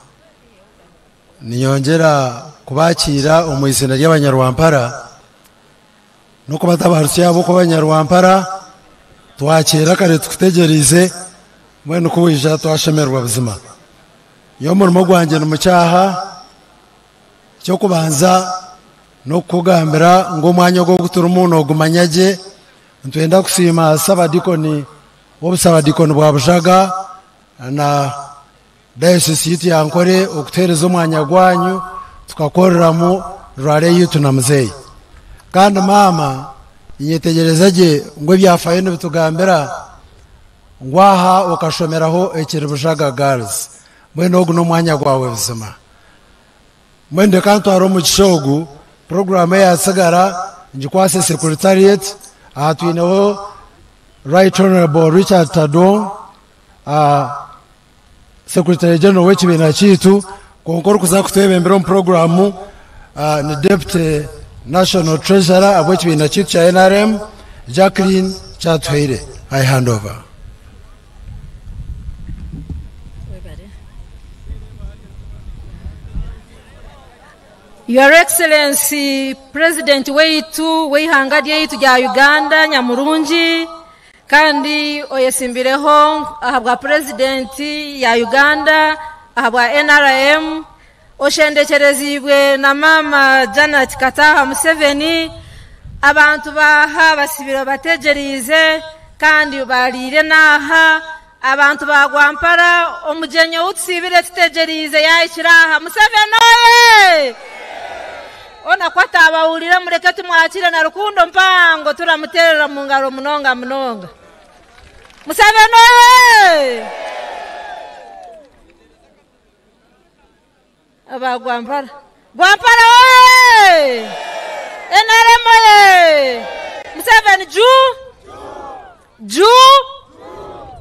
niyongera kubakira omwizina ry'Abanyarwampara no kubatabarusya abo kubanyarwampara twakira kare tukutegereze mwene kuwija twashemerwa buzima. Yo murimo gwanjye n'umucyaha cyo kubanza no kugambira ngo mwanya go gutura umuntu ogumanyage ntwenda kusima sabadikoni obusabadikoni bwa Bushaga na diocese yankore okutereza omwanya gwanyu tukakoreramu rware yitu na muzeyi. Kandi mama inyetegerezaje ngo byafaye n'bitugambira ngwaha okashomeraho ekiri Bushaga girls mwene ogu n'omwanya gwawe buzima. Mwende kantu haro mu kishogu program ya sagara njikwase secretariat atwineho Right Honorable Richard Tadon Secretary General w'ekibina kitu konkoro kuza kutwebembera mu programu ni Deputy National Treasurer abw'ekibina kitu kya NRM Jacqueline Chatwire. I hand over. Your Excellency President weitu weihanga lyeitu lya Uganda nyamurungi kandi oyesimbireho ahabwa President ya Uganda ahabwa NRM oshendekerezibwe na mama Janet Kataha Museveni. Abantu baha basibira bategerize kandi balire naha abantu bagwampara omujenyo utsibire tutegerize yaikiraha Museveni oye ona kwata abawulire mureke tumwakire na rukundo mpango turamuterera mu ngaro munonga munonga. Museveni oye abagwampara gwampara oye NRM oye Museveni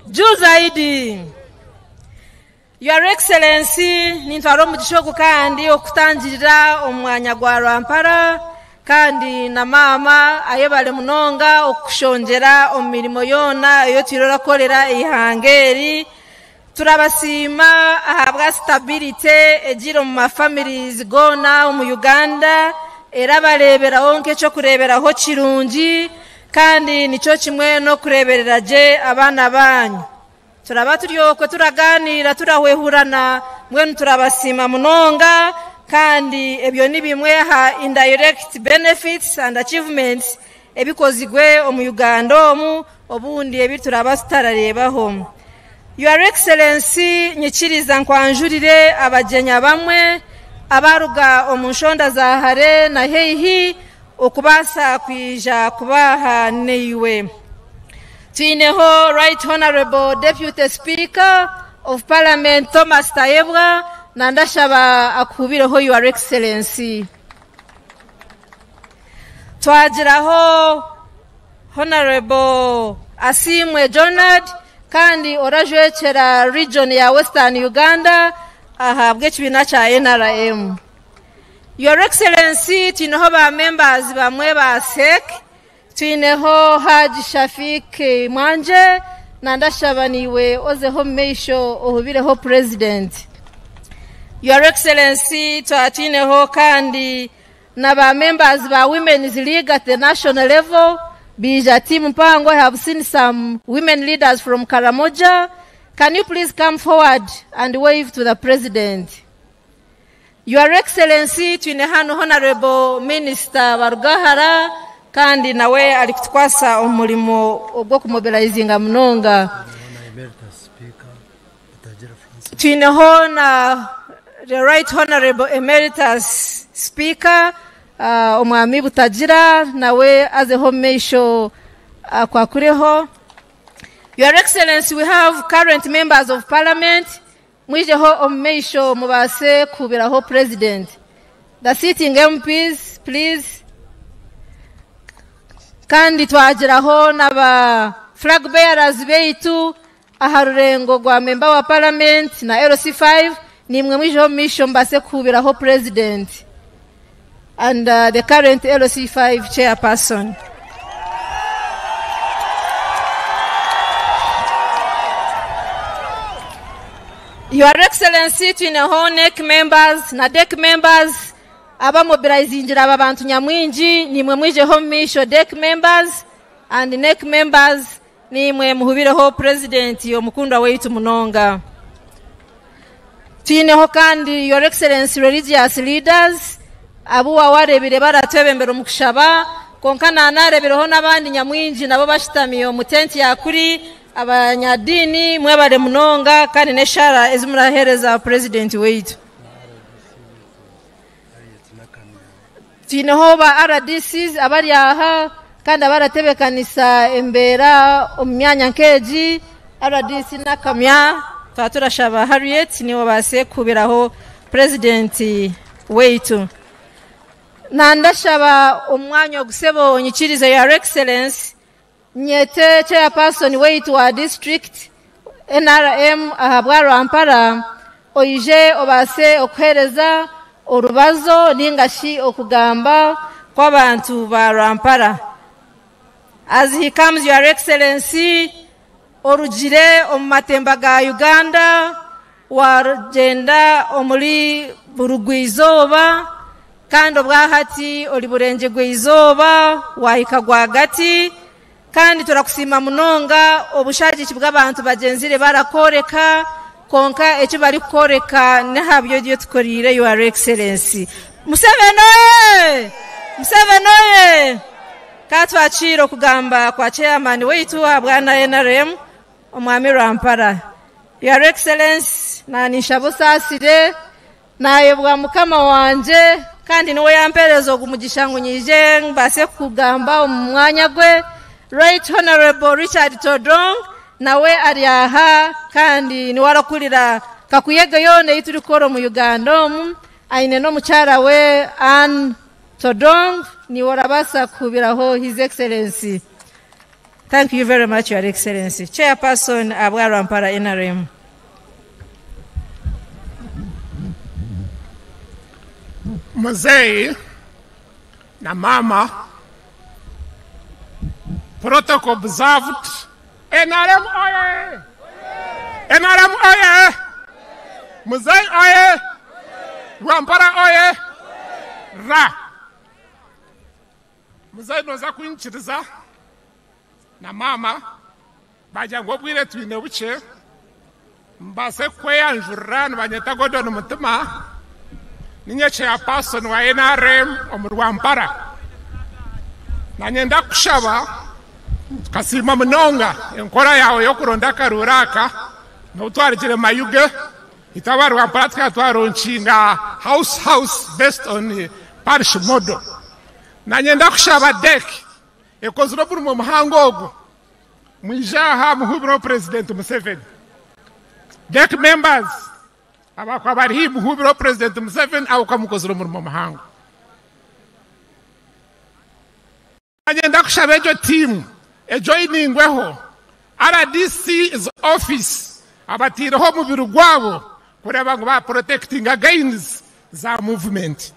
juu zaidi. Your Excellency nintwaro mugishogo kandi okutangirira omwanya gwa Rwampara kandi na mama ayebale munonga okushongera omirimo yona iyo tirora kolera ihangeri turabasima ahabwa stability ejiro mu families gona mu Uganda era bareberaho nkecho kureberaho kirungi kandi nico kimwe no kureberera je abana banyu turaba turyoko turaganira turahwehurana mwenu turabasima munonga kandi ebyo ni bimwe ha indirect benefits and achievements ebikozigwe omu Uganda omu obundi ebi turaba tutararebaho. Your Excellency nyikiriza nkwanjurire abajenya bamwe abaruga omunshonda za hare na heihi okubasa kwija kubaha neiwe. Tuineho Right Honorable Deputy Speaker of Parliament Thomas Tayebwa na ndashaba akubireho Your Excellency. Twagiraho Honorable Asimwe Jonad kandi orajwekera region ya Western Uganda ahabwe kibina cha NRM. Your Excellency tuineho ba members bamwe ba SEC tuineho Haji Shafik Mwanje na ndashabaniwe ozeho meisho ohubireho president. Your Excellency tuineho kandi na ba members ba Women's League at the national level bija team mpango. I have seen some women leaders from Karamoja. Can you please come forward and wave to the president? Your Excellency tuinehano Honorable Minister Warugahara kandi nawe alikutukwasa omulimo ogwo kumobilizinga munonga. Tuineho na the Right Honorable Emeritus Speaker omwami Butagira nawe azeho meisho kwa kureho. Your Excellency, we have current members of Parliament mwijeho omeisho mubase kubiraho president. The sitting MPs, please. Kandi twagiraho naba flag bearers beitu aharurengo gwa member wa Parliament na LC5 nimwe mwijeho misho mbase kubiraho president and the current LC5 chairperson. Your Excellency tuineho NEC members na DEC members aba mobilizingira abantu nyamwinji nimwe mwijeho misho DEC members and NEC members nimwe muhubireho president omukundwa weitu munonga. Tuineho kandi Your Excellency religious leaders abuwa warebire baratwebembera mukushaba konkana narebereho nabandi nyamwinji nabo bashitamiye omutenti yakuri abanyadini mwebare munonga kandi neshara ezimurahereza president weitu. Tuineho ba RDCs abari aha kandi abaratebekanisa embera omyanya nkeji RDC nakamya twaturashaba Harriet niwo base kubiraho president weitu. Nandashaba omwanya gusebo onyikiriza Your Excellency nyete chairperson weitu wa district NRM ahabwa Rwampara oije obase okuhereza orubazo ningashi okugamba kw'abantu ba Rwampara. As he comes, Your Excellency, orugire omumatemba ga Uganda warugenda omuli burugwizoba kandi obwahati oli burenje gwizoba wahika gwagati kandi turakusima munonga obushaji bw'abantu bagenzire barakoreka konka ekyo bari kukoreka nehabyo byo tukorire Your Excellency. Museveni katwachiro kugamba kwa chairman weitu abwana NRM omwami Rwampara. Your Excellency nanisha busasire naye bwa mukama wanje kandi niwe yamperezo gumugisha ngunyije mbase kugamba omwanya gwe Right Honorable Richard Todong nawe ari aha kandi ni warakulira kakuyege yone ituri koro mu Uganda aine no muchara we Ann Todong ni warabasa kubiraho His Excellency. Thank you very much, Your Excellency. Chairperson Abwa Rwampara NRM. mzee na mama, protocol observed. NRM oye! NRM oye! Mzee oye! Rwampara oye! Ra! Mzee noza kuinchiriza na mama baja ngobwire twine buche mbase kweyanjurira nibanyeta Gordon Mutima ninye chairperson wa NRM omurwampara nanyenda kushaba kasima munonga enkora yawe yokuronda karuraka notwarikire mayuge itawa Rwampara twatwaronchinga house based on parish model nanyenda kushaba dek ekozuro buri mu muhango ogo mwijaha muhubiro President Museveni dek members abakwa bari muhubiro President Museveni au kamukozuro mu muhango nanyenda kushaba ejo team ejoiningweho RDC's office abatireho mu biro gwabo kureba ngo ba protecting against za movement.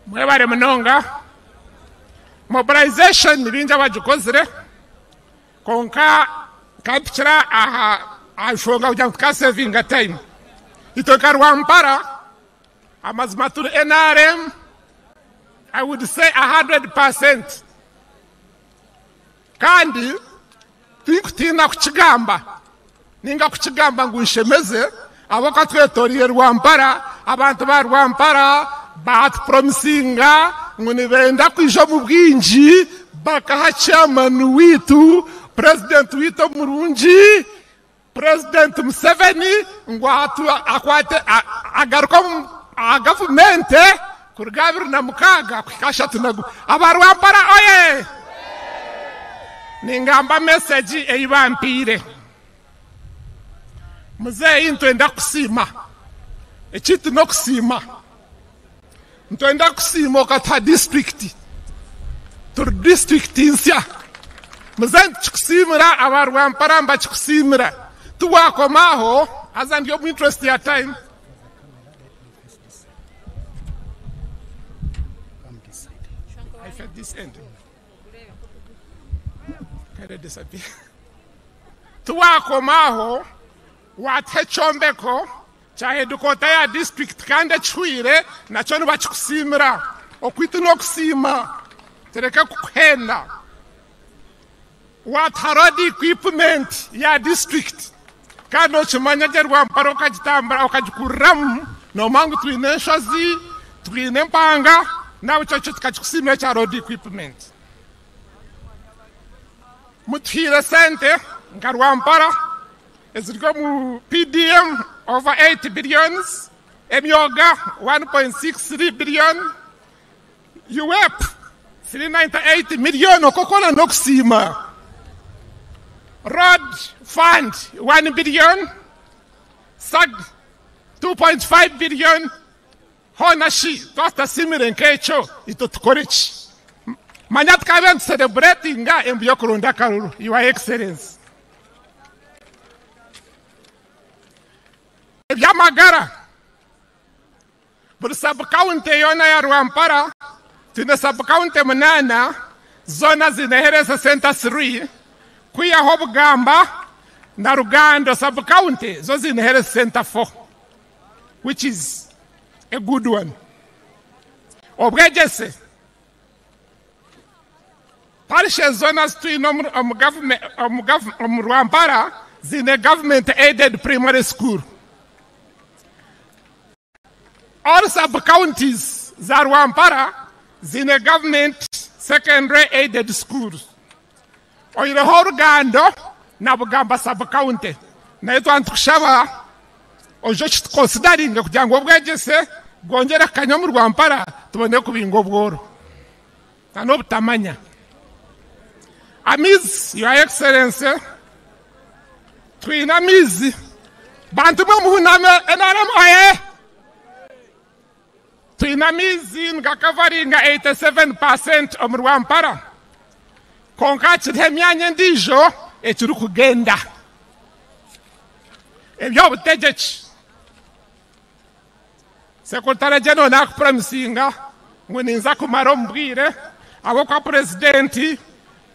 Mwebare munonga mobilization nibinja bajukozire konka kapchira ashonga ujya ka saving time itoka Rwampara amazmaturu NRM I would say 100%. Kandi tikutina kuchigamba ninga kuchigamba nguishemeze aboka twetoriye Rwampara abantu ba Rwampara bat promisinga nguni benda kwijo mu bwinji bakaha chairman witu president witu Murungi President Museveni ngwatu akwate agaruko government kurgabir na mukaga kwikasha tunagu abarwampara oye ningamba message eyibampire muzee ntwenda kusima echitu no kusima ntwenda kusima okata district tur district insya muzee kusimira abarwampara mbachikusimira tuwakomaho azandi yo interest ya time at this end. Can I disappear? Tuwakomaho watechombeko cha edukota ya district kande chwire na chono bachikusimira okwitu no kusima tereka kukhenda watharodi equipment ya district kano chimanya Rwampara okajitambara okajikuram no mangu twine shozi twine mpanga now church kachukusimira cha road equipment muthira sente nga Rwampara eziriko mu PDM over 8 billions emyoga 1.63 billion UEP 398 million okokola nokusima road fund 1 billion SAG 2.5 billion honashi tosta simire nkecho ito tukorichi manyat kaben celebrating nga embiyo kurunda karuru your excellence Yamagara bur sub county yona ya Rwampara tuna sub county munana zona zinehereza center 3 kuya Hobugamba na Rugando sub county zo zinehereza center 4 which is a good one. Obwejese parishe zonas tu ino Rwampara zine government aided primary school. All sub-counties za Rwampara zine government secondary aided schools. Oire Rugando na Bugamba sub-county. Na ito antukushaba ojo considering kugira ngo obwejese gongera kanya mu Rwampara tubone kubingo bworo tano butamanya amizi your excellency twina mizi bantu mu huname NRM oye twina mizi ngakavaringa 87% mu Rwampara konka chithemyanye ndijo ekiri kugenda ebyobutegeki sekretary general nakupromisinga ngu ninza kumara omubwire abo kwa presidenti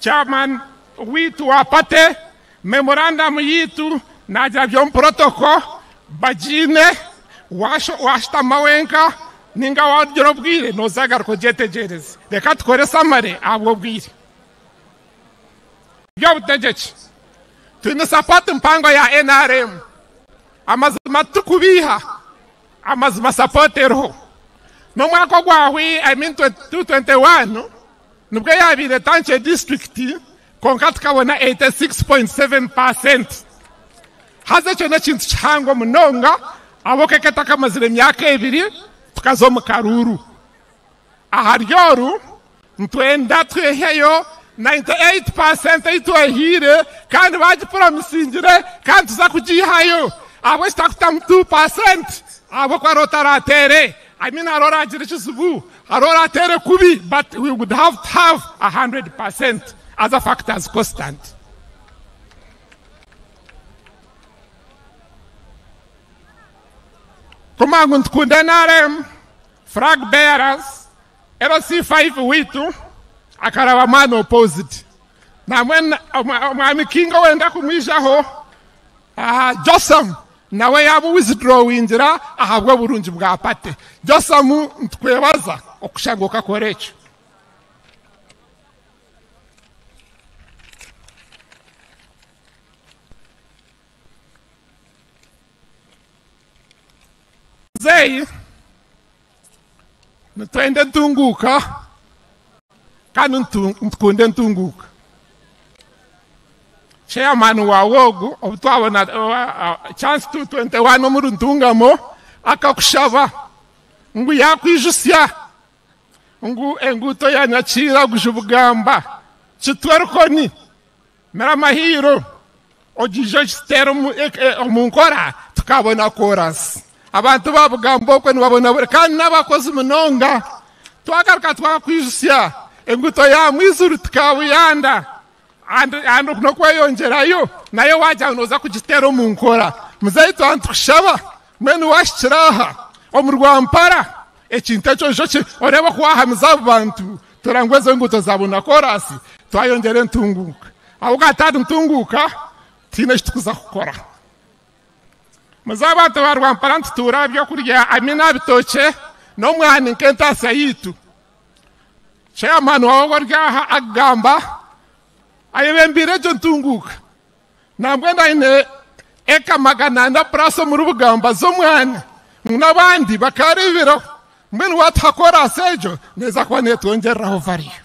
chairman witu wapate memorandum yitu nagira byomprotoko bajine washitama wenka ninga wagira obwire nozagaruka ogyetegereze reka tukore samare abwo bwire by'obutegeki twine sapoti mpango ya NRM amazima tukubiha amazima sapoti eriho n'omwaka ogwahwi 2021 nibwo yabire Tanche district konka tukabona 86.7%. haza ekyo n'ekintu kihango munonga abokeke takamazire emyaka ebiri tukaza omu karuru aha ryoru ntwenda tweheyo 98% itwehire kandi bagipromisingire kandi tuza kugihayo abo kitakutamu 2% abo kwa rotaratere aroragira ekizibu aroratere kubi but we would have to have 100% as a factors constant. Kumangu ntukunde NRM flag bearers LC5 witu akaraba man opposite na mwami kinga wenda kumwishaho Josam nawe yabu withdraw injira ahabwa burungi bwa pate Josam ntwebaza okushagoka korecho Zei nitwende ntunguka kandi ntukunde ntunguka chairman wa wogu obutwabona chance 221 omuru ntungamo akakushaba ngu yakwijusya ngu enguto ya nyakira gujubugamba kitwerukoni mera mahiro ogijo kitero omunkora tukabona chorus abantu babugamba okwe nibabona buri kandi n'abakozi munonga twagaruka twakwijusya enguto ya mwizuru tukawuyanda and nokweyongerayo nayo wajya noza kugitera omunkora muzeyi twantukushaba mwene washikiraha omu Rwampara ekintu ekyo oreba kuwahamiza abo bantu turangweze enguto zabona korasi twayongera entunguka ahubwo atari ntunguka tiine ekitukuza kukora muzabantu ba Rwampara ntutura byokurya amina bitoke n'omwani nk'entaasa yitu chairman wawe ryaha agamba ayebembire ekyo ntunguka nabwo ndaine eka magana na praso mu rubugamba z'omwani n'abandi bakareberaho mbwenu watakora sejo neza kuba netwongereraho variyo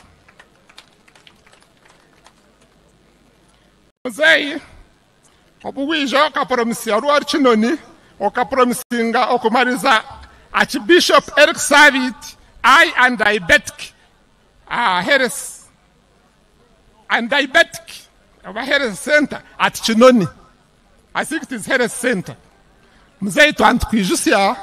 muzeyi obuwijo okapromisia rwari kinoni okapromisinga okumariza Archbishop Eric Savit I and diabetic Harris and diabetic Harris Center at Chinoni. I think it is Harris Center. Muzeyi twantukwijusya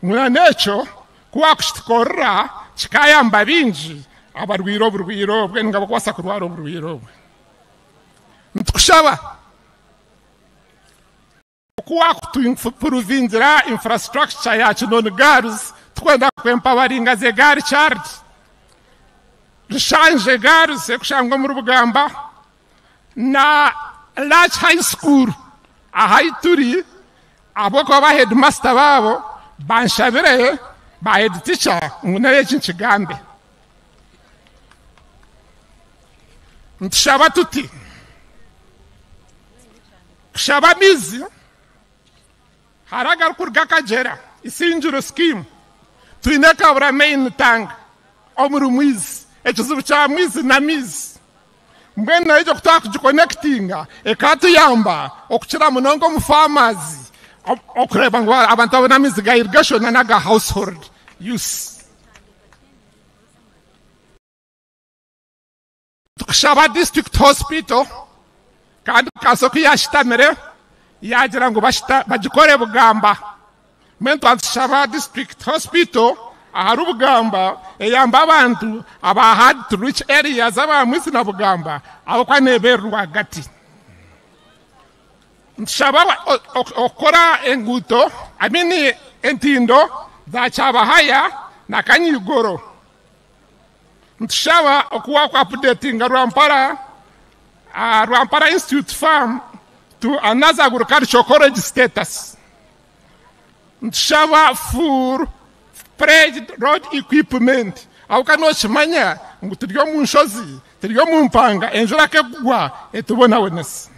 mwanecho kuwa kushtikora chikayamba binji abarwiro burwiro bwenga bakwasa kurwara burwiro ntukushaba kuwa kutuimprovinzira infrastructure ya Chinoni Girls tukwenda kwempoweringa ze girl child rishanje girls ekushangwa mu Rubugamba na large high school ahaituri abo kwa headmaster babo banshabire ba head teacher munere kinchigambe ntushaba tuti kushaba mizi haragar kurga kajera isinjuro scheme tuine kabra main tank omuru mwizi ekizibu kya mwizi na mizi mbwena ejo kutaka kujiconnectinga ekatuyamba okukira munongo mu farmers okureba ngo abantu babona mizi ga irrigation naga household use tukshaba district hospital kandi kasoko yashitamire yagira ngo bagikore Bugamba mento atshaba district hospital ahari Bugamba eyamba abantu aba hard to reach areas aba mwisi na Bugamba abo kwaneberwa hagati ntushaba okora enguto amini entindo za Cyabahaya na Kanyigoro. Ntushaba okuwa kwa updatinga Rwampara Institute Farm to another agricultural college status. Ntushaba for praised road equipment. Awukano chimanya ngutiryo mu nshozi tiryo mu mpanga enjura ke kugwa etubona witness.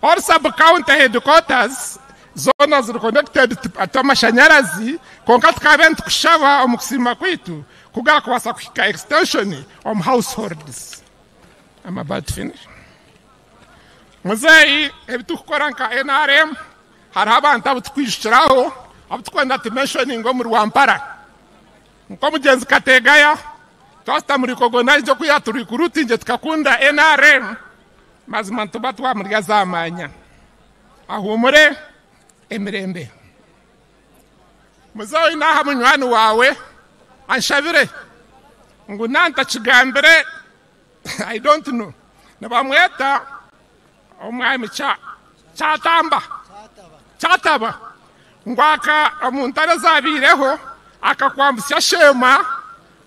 All sub-county headquarters zonas are connected to amashanyarazi konka tukabent kushaba omukusima kwitu kugakwasa kuhika extension households. I'm about to finish. Muzeyi ebitukora nka NRM hari abantu abutukwishiraho abutukwenda tumentioning ngo mu Rwampara nko mugenzi Kategaya twasta muri recognize ko yaturi kurutinje tukakunda NRM mazima ntubatwa muri yazamanya ahumure emirembe. Muzeyi naha munywani wawe anshabire ngo nanta kigambire I don't know nabamweta omwami Cyataba ngwaka omuntu arazabireho akakwambusya shema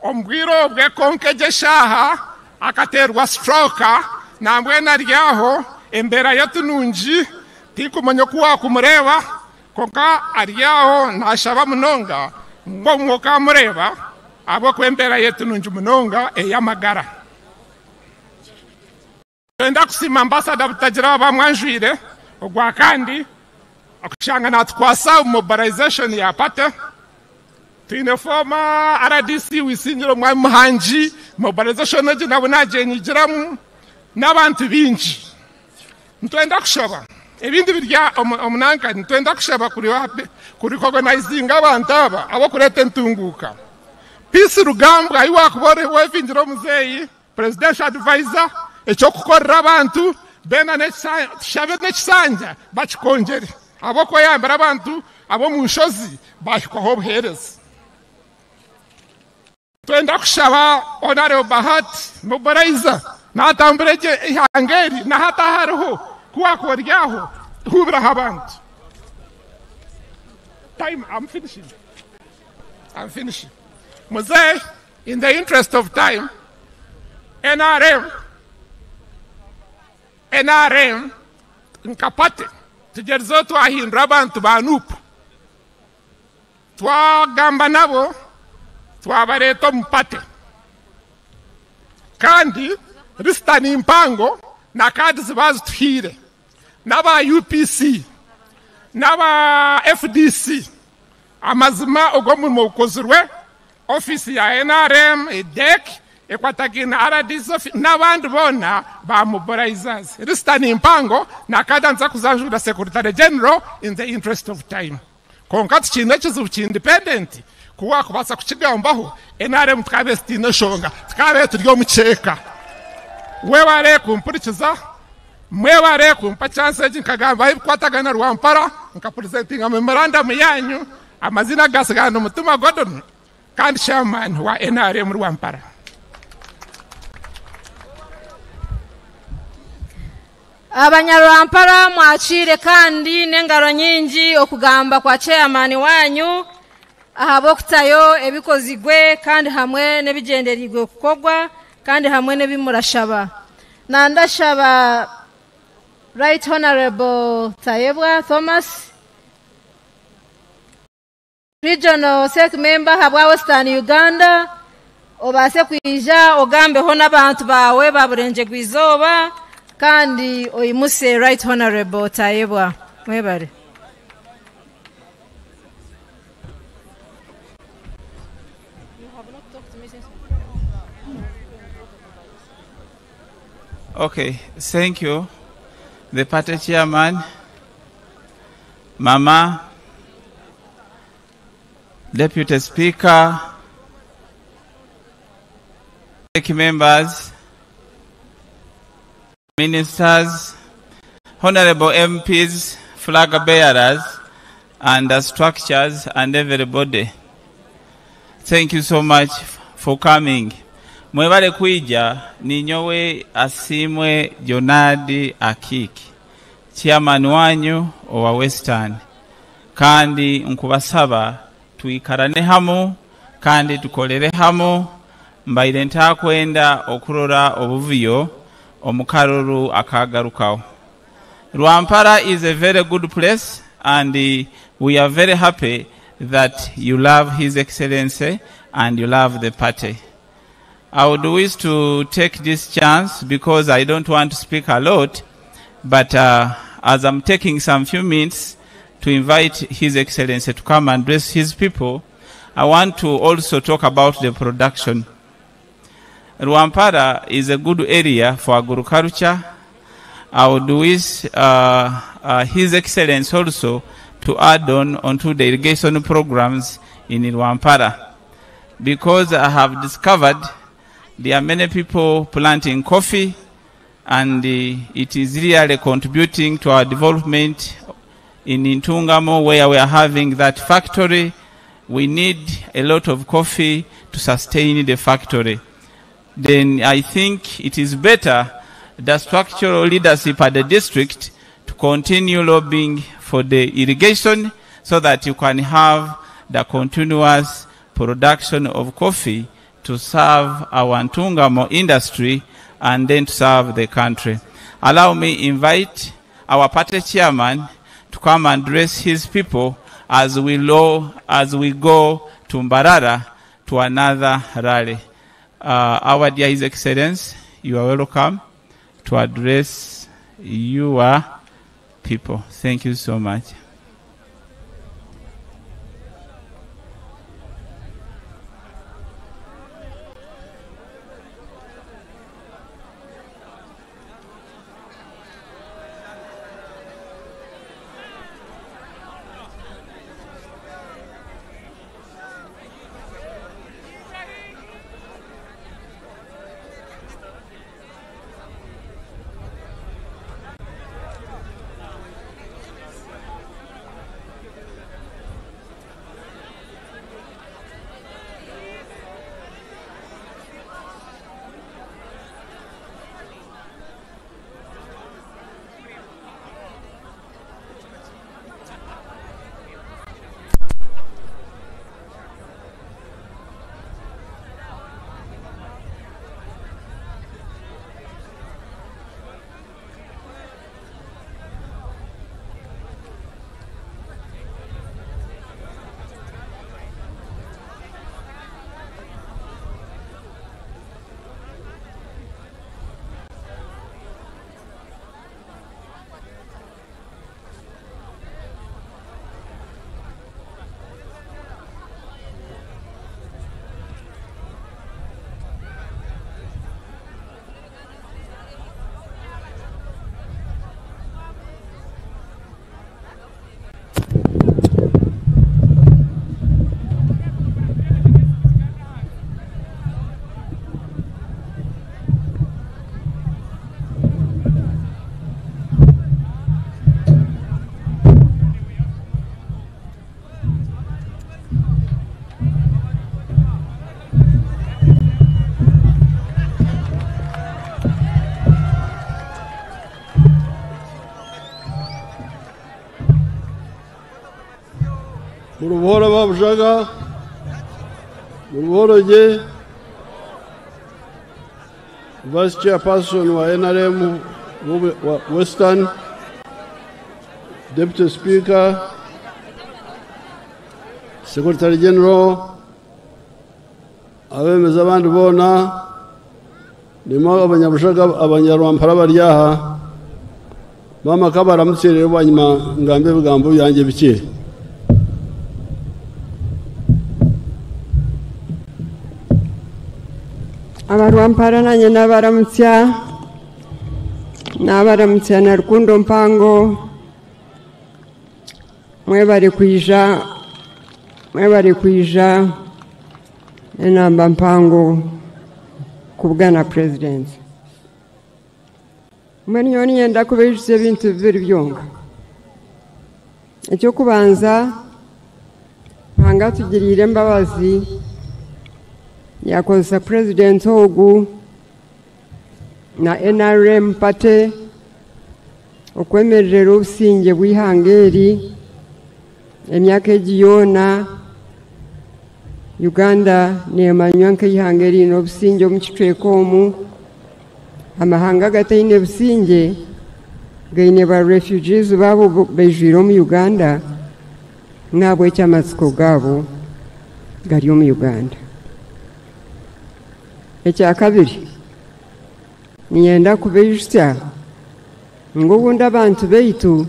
ombwiro bwe konkeje shaha akaterwa stroke nambwe naryaho embera yatununji tikumanya kuwa kumureba konka aryaho nashaba munonga ngo mwoka mureba abo kwembera yetununji munonga eyamagara. Enda kusima ambassador butagira bamwanjwire ogwa kandi akushanga natkwasa mobilization ya pata tine forma RDC wisinyiro mwa muhanji mobilization eje nabonaje nyigiramu n'abantu binji ntwenda kushaba ebindi birya omunanka ntwenda kushaba kuri organizing abantu abo kurete ntunguka Peace Rugambwa ayiwa kubore wevinjiro muzeyi presidential advisor echo kukorera abantu bena neshabe nekisanja bakikongere abo ko yambara abantu abo mu nshozi bahikoho buhereza. Twenda kushaba Honorable Bahati Mubaraiza natambureje ihangeri na hata hariho kuwa koryaho hubira abantu. Time, I'm finishing. Muzei, in the interest of time, NRM nkapate tugerzo twahindura abantu banupu twagamba nabo twabareto mpate kandi ristani impango na kadi zibazo tuhire naba UPC naba FDC amazima ogomulimo ukozirwe ofisi ya NRM EDEC ekwatagina RDC n'abandi bona ba mobilizers ristani impango na kadanza kuzanjura Secretary General in the interest of time konkati chine chizu independent kuwa kubasa kuchigambaho NRM tukabe stino shonga tukabe turyo mucheka webare kumpurikiza mwebare kumpa chance jinkagamba ikwatagana Rwampara nka presenting memorandum yanyu amazina gasigana mutuma Gordon kandi chairman wa NRM Rwampara. Abanyarwampara mwachire kandi n'engaro nyingi okugamba kwa chairman wanyu ahabokutayo ebikozigwe kandi hamwe nebigenderigwe kukogwa kandi hamwe nebimurashaba nandashaba Right Honorable Tayebwa Thomas Regional Sec Member habwa Western Uganda obase kwija ogambeho n'abantu bawe baburenje gwizoba kandi oyimuse Right Honorable Tayebwa mwebare. Okay, thank you. The party chairman, Mama, Deputy Speaker, members, ministers, honorable MPs, flag bearers, and the structures, and everybody. Thank you so much for coming. mwebale kuija ninyowe Asimwe Jonadi Akiki chairman wanyu owa Western kandi nkubasaba tuikarane hamu kandi tukolere hamu mbaire ntakwenda okurora obuvuyo omukaruru akagarukawo. Rwampara is a very good place and we are very happy that you love His Excellency and you love the party. I would wish to take this chance because I don't want to speak a lot, but as I'm taking some few minutes to invite His Excellency to come and address his people, I want to also talk about the production. Rwampara is a good area for agriculture. I would wish His Excellency also to add onto the irrigation programs in Rwampara, because I have discovered there are many people planting coffee and it is really contributing to our development in Intungamo, where we are having that factory. We need a lot of coffee to sustain the factory. Then I think it is better the structural leadership at the district to continue lobbying for the irrigation so that you can have the continuous production of coffee to serve our Ntungamo industry and then to serve the country. Allow me invite our party chairman to come and address his people as we go to Mbarara to another rally. Our dear His Excellency, you are welcome to address your people. Thank you so much. Muruhora Babushaga, Muruhora Je, Vice Chairperson wa NRM Western, Deputy Speaker, Secretary General, abemeza abandi bona, nimo abanyabushaga abanyarwampara baryaha, bama kabara mutsere banyuma ngambe bigambo yanjye bike. Abarwampara nanye n'abaramutsa na Rukundo Mpango, mwebale kwija enamba Mpango kubwana president. Mwene yoni yenda kubejise bintu bibiri byonga. Ekyo kubanza hanga tugirire mbabazi yakozesa president ogu na NRM pate okwemerera obusinge bw'ihanga eri emyaka egi yoona Uganda neemanywa nk'eihanga eriine obusinge omu kicweka omu. Amahanga agataine businge gaine ba refugees baabo baijwire omu Uganda n'ahabw'eki amatsiko gaabo gari omu Uganda. Ekya kabiri ninyenda kubeijusya ngu obundi abantu baitu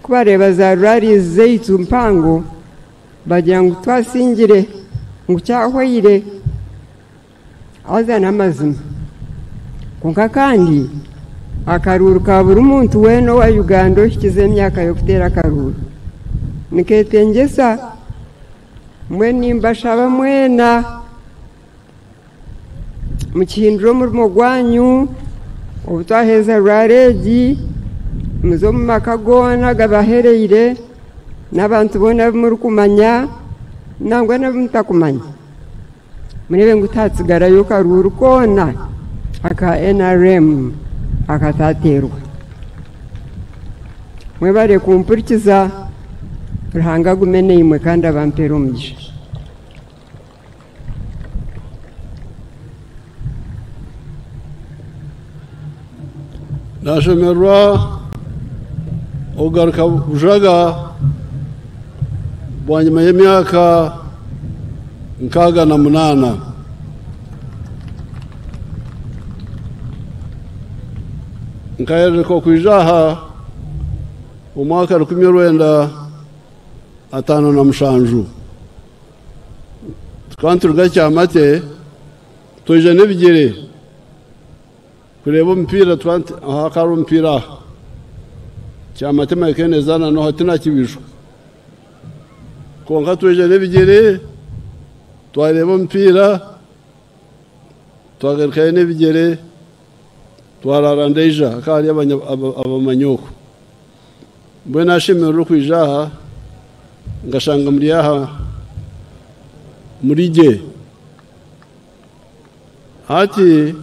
kubareeba za rallies zaitu mpango bagira ngu twasingire ngu kyahwaire aza n'amazima konka kandi akaruuru ka buri muntu weena owa Uganda ohikize emyaka y'okuteera akaruuru niketengesa mwe nimbashaba mwena mukihindura omurimo gwanyu obutwaheza rwaregi muze omu maka goona gabahereire n'abantu boona bimuri kumanya nangwa n'abimutakumanya murebe ngu tatsigarayo karuuru koona aka NRM akataterwa. Mwebare kumpurikiza Ruhanga agume neimwe kandi abampera omugisha. Nashemerwa ogaruka bujaga bwanyuma y'emyaka 68 nkahereko kwijaha omwaka 1957 tukanturuga kyamate tuje n'ebigere kureba omupira twanti ahakari omupira kyamate makenezana no hatina kibijwa konka tuje n'ebigere twareba omupira twagarukayo n'ebigere twararandeja akari abamanyoko mbwe nashemerera kwijaha ngashanga muri aha muri je hati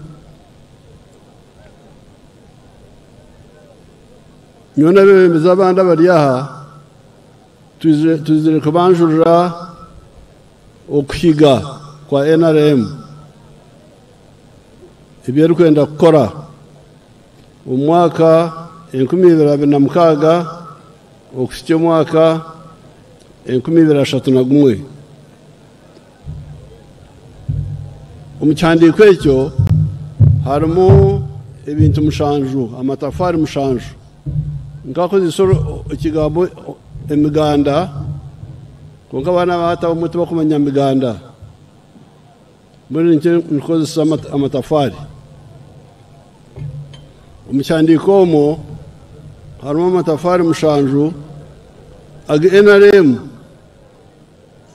nyona bemeza abandi bari aha tuzire kubanjurira okuhiga kwa NRM ibyo kwenda gukora umwaka 2026 okushya umwaka 2031 omukyandiko ekyo harimo ebintu mushanju amatafari mushanju nkakozesoro ekigambo emiganda konka abana bahataho umuti bakumanya miganda muri nkozesa amatafari omukyandiko omo harimo amatafari mushanju aga NRM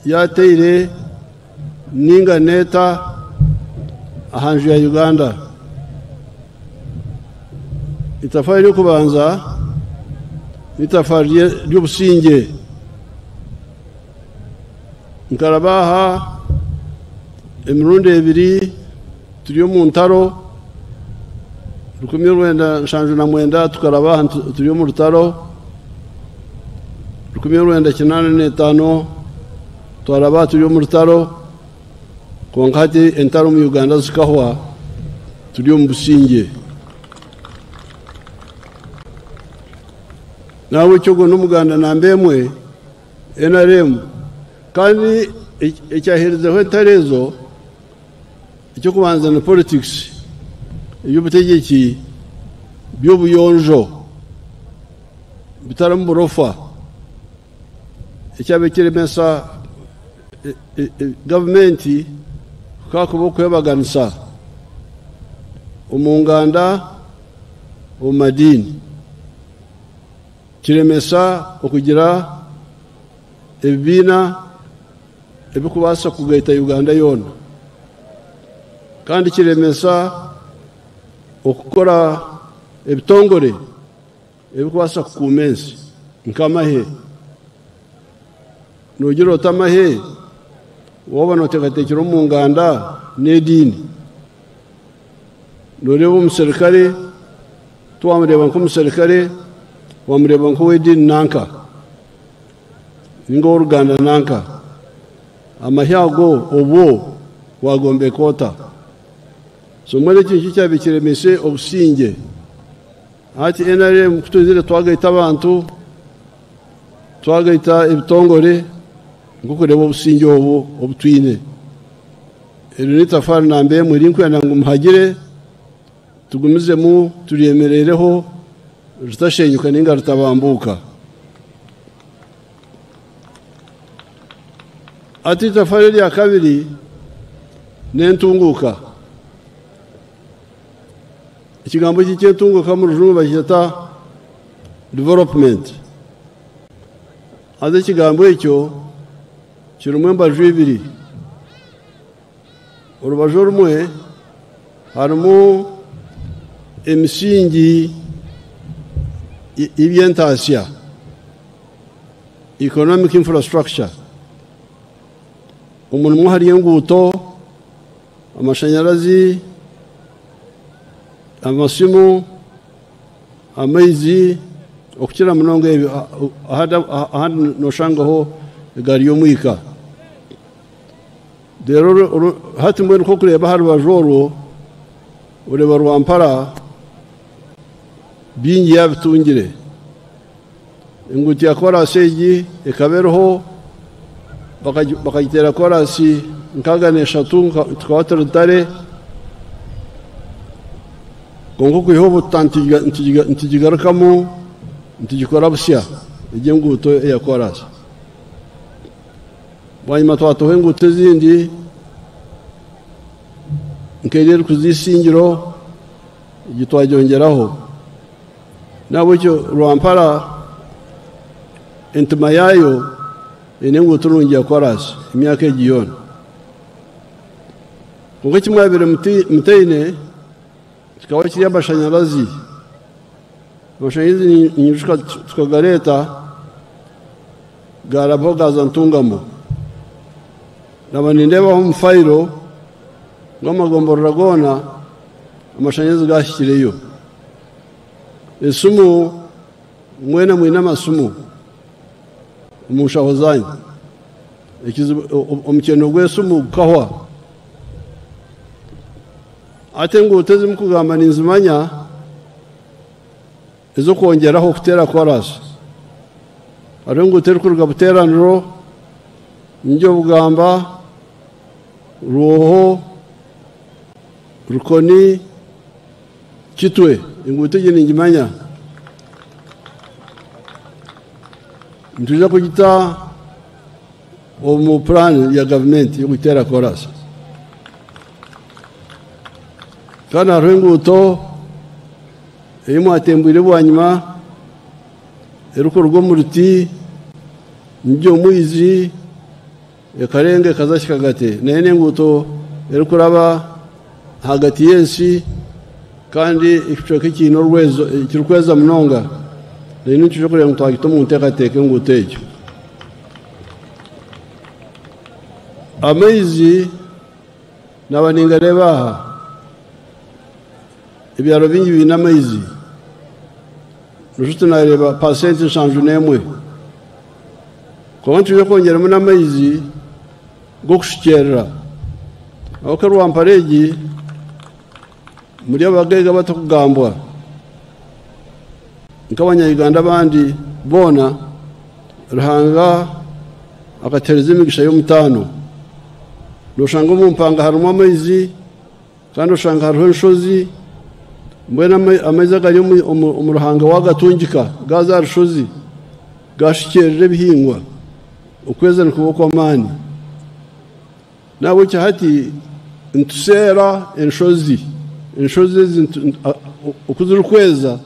yateire ninga neta ahanju ya Uganda. Itafari y'okubanza itafari ry'obusinge nkarabaha emirundi ebiri turi omu ntaro 1979 tukarabaha turi omu rutaro 1985 twarabaha turi omu rutaro konka hati entaro mu Uganda zikahwa turi omu businge nawe cyogo n'umuganda nambemwe NRM kandi icyaherezeho entarezo icyo kubanza na politics y'ubutegeki by'obuyonjo bitaramu burofa icyabekiremesa government kakubo kwebaganisa umunganda umadini kiremesa okugira ebina ebikubasa kugaita Uganda yona kandi kiremesa okukora ebitongore ebikubasa kukumensi nkamahe nogira otamahe woba noteekateekera omu nganda n'ediini noreeba omuserikale twamureeba nk'omuserikale wamureeba nk'ow'ediini nanka ninga ow'oruganda nanka amahya ago obwo wagombe koota so mwene ekintu kyabe kiremese obusinge hati NRM kutuzire twagaita abantu twagaita ebitongore nkukureba obusinge obwo obutwine eri nitafari nambe muri nkwenda ngo muhagire tugumizemu turyemerereho rutashenyuka ninga rutabambuka ati tafari ya kabiri n'entunguka ikigambo cy'entunguka mu rujungu bakita development ade ikigambo icyo kirumwe mbaju ibiri urubajo rumwe harimo emisingi ibyentasiya economic infrastructure umuntu umwe hariyo nguto amashanyarazi amasimu amaizi okukira munonga ahandi noshangaho egari y'omwika rero hati mbwenu ko kureba hari bajoro ureba Rwampara bingi yabitungire inguti ya korasi egi ekabereho bakagitera korasi nkagane eshatu tukaba turutare kongo kuiho ntigigarukamo ntigikora busya ijye nguto ya korasi wanyuma twatohe nguto zindi nkerere kuzisingiro igitwagyongeraho nabo cyo Rwampara entuma yayo ine nguto rungiye korasi imyaka egiyona kongo kimwabire muteyine kikaba kiri amashanyarazi nyinshi tukagareta garabo gaza ntungamo nabanindeba mu fayiro ng'amagombo ragona amashanyarazi gashikireyo esumu mwena mwina masumu umushaho zanyu omukeno gw'esumu kahwa ate nguteze mukugamba ninzimanya ezo kwongeraho kutera korasi ari ngutera kuruga buteraniro njyo bugamba roho rukoni kitwe ingutege ningimanya ntuja kugita omu plan ya government yo gutera korasi kana rwenguto imo atembwire bwanyuma eruko rwo muruti njyo muizi ekarenge kazashikagate nene nguto eruko raba hagati yensi kandi ikicoke kino rwezo kirukweza munonga nene cyo kurya mutwagito mu ntekateke ngutejo amaizi nabaningareba ibyaro bingi binamaizi nujutu nareba pasenti shanju nemwe kontu yo kongera mu namaizi go kushikera aho Rwamparegi muri abagega batakugambwa nk'abanyayuganda bandi bona ruhanga akatereza imigisha y'umutano noshanga mu mpanga harimo amaizi kandi ushanga hariho inshozi mbwena amaizi agari mu ruhanga wagatungika gaza rushozi gashikerere bihingwa ukweza nikuboko amani nabo cyahati ntusera inshozi ukuzura ukweza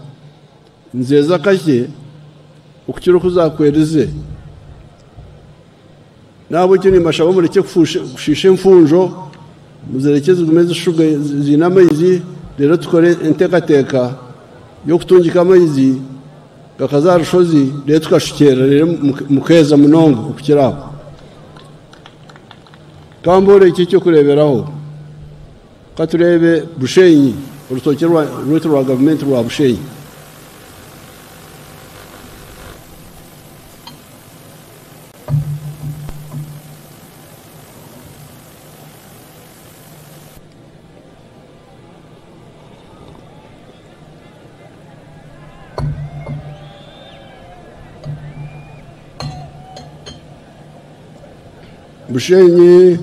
nzeza kashye ukukira kuzakwereze nabo cyo nimashabo mureke gushisha imfunjo muzerekeze gumeze shuga zinamaizi rero tukore entekateka yo kutungika amaizi kakazarushozi rero tukashikera rero mukeza munongo ukukiraho kambore iki cyo kureberaho katurebe Bushenyi urutoki rwa government rwa Bushenyi Bushenyi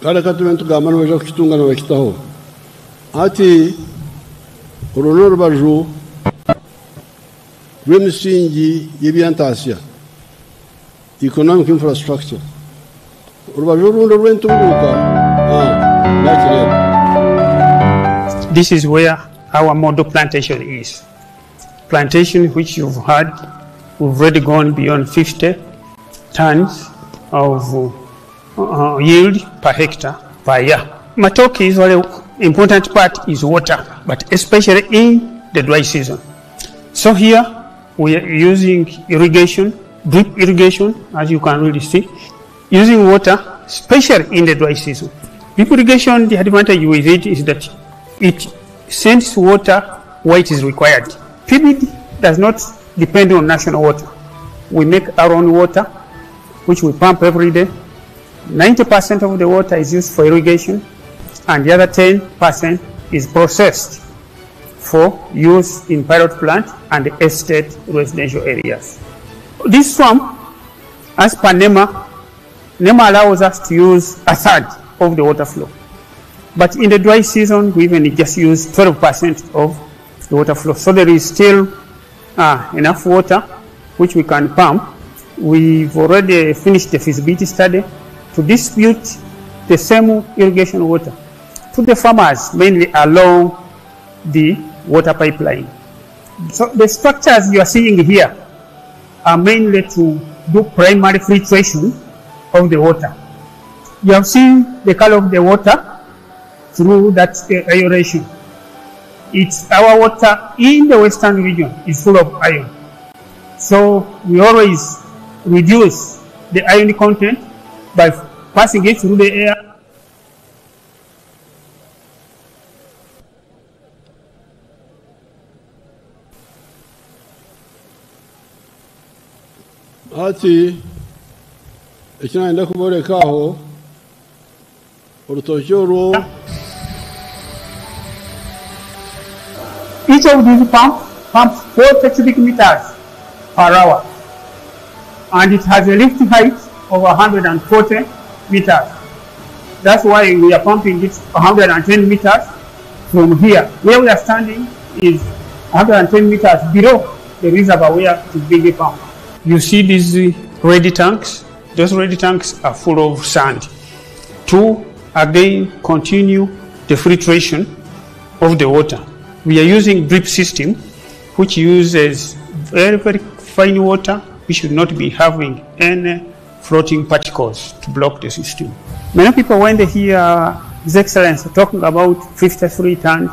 kale katumentu gamano wejo kitungana wakitaho ati uruno rubaju rw'emisingi y'ebyantashya economic infrastructure urubaju rundo rw'entunguka This is where our model plantation is. Plantation which you've heard, we've already gone beyond 50 tons of yield per hectare per year. Matoke is very important part is water, but especially in the dry season. So here we are using irrigation, drip irrigation, as you can really see, using water, especially in the dry season. Drip irrigation, the advantage with it is that it sends water where it is required. PBD does not depend on national water. We make our own water, which we pump every day. 90% of the water is used for irrigation, and the other 10% is processed for use in pilot plant and estate residential areas. This swamp, as per NEMA allows us to use a third of the water flow. But in the dry season, we even just use 12% of the water flow. So there is still enough water which we can pump. We've already finished the feasibility study to distribute the same irrigation water to the farmers, mainly along the water pipeline. So the structures you are seeing here are mainly to do primary filtration of the water. You have seen the color of the water through that aeration. It's our water in the western region is full of iron. So we always reduce the iron content by passing it through the air. ati ekinaenda kuborekaho urutoki orwo. Each of these pumps 4 cubic meters per hour, and it has a lift height of 140 meters. That's why we are pumping it 110 meters from here. Where we are standing is 110 meters below the reservoir where it is being pumped. You see these ready tanks? Those ready tanks are full of sand. To again continue the filtration of the water. We are using drip system, which uses very, very fine water. We should not be having any floating particles to block the system. Many people, when they hear His Excellency talking about 53 tons,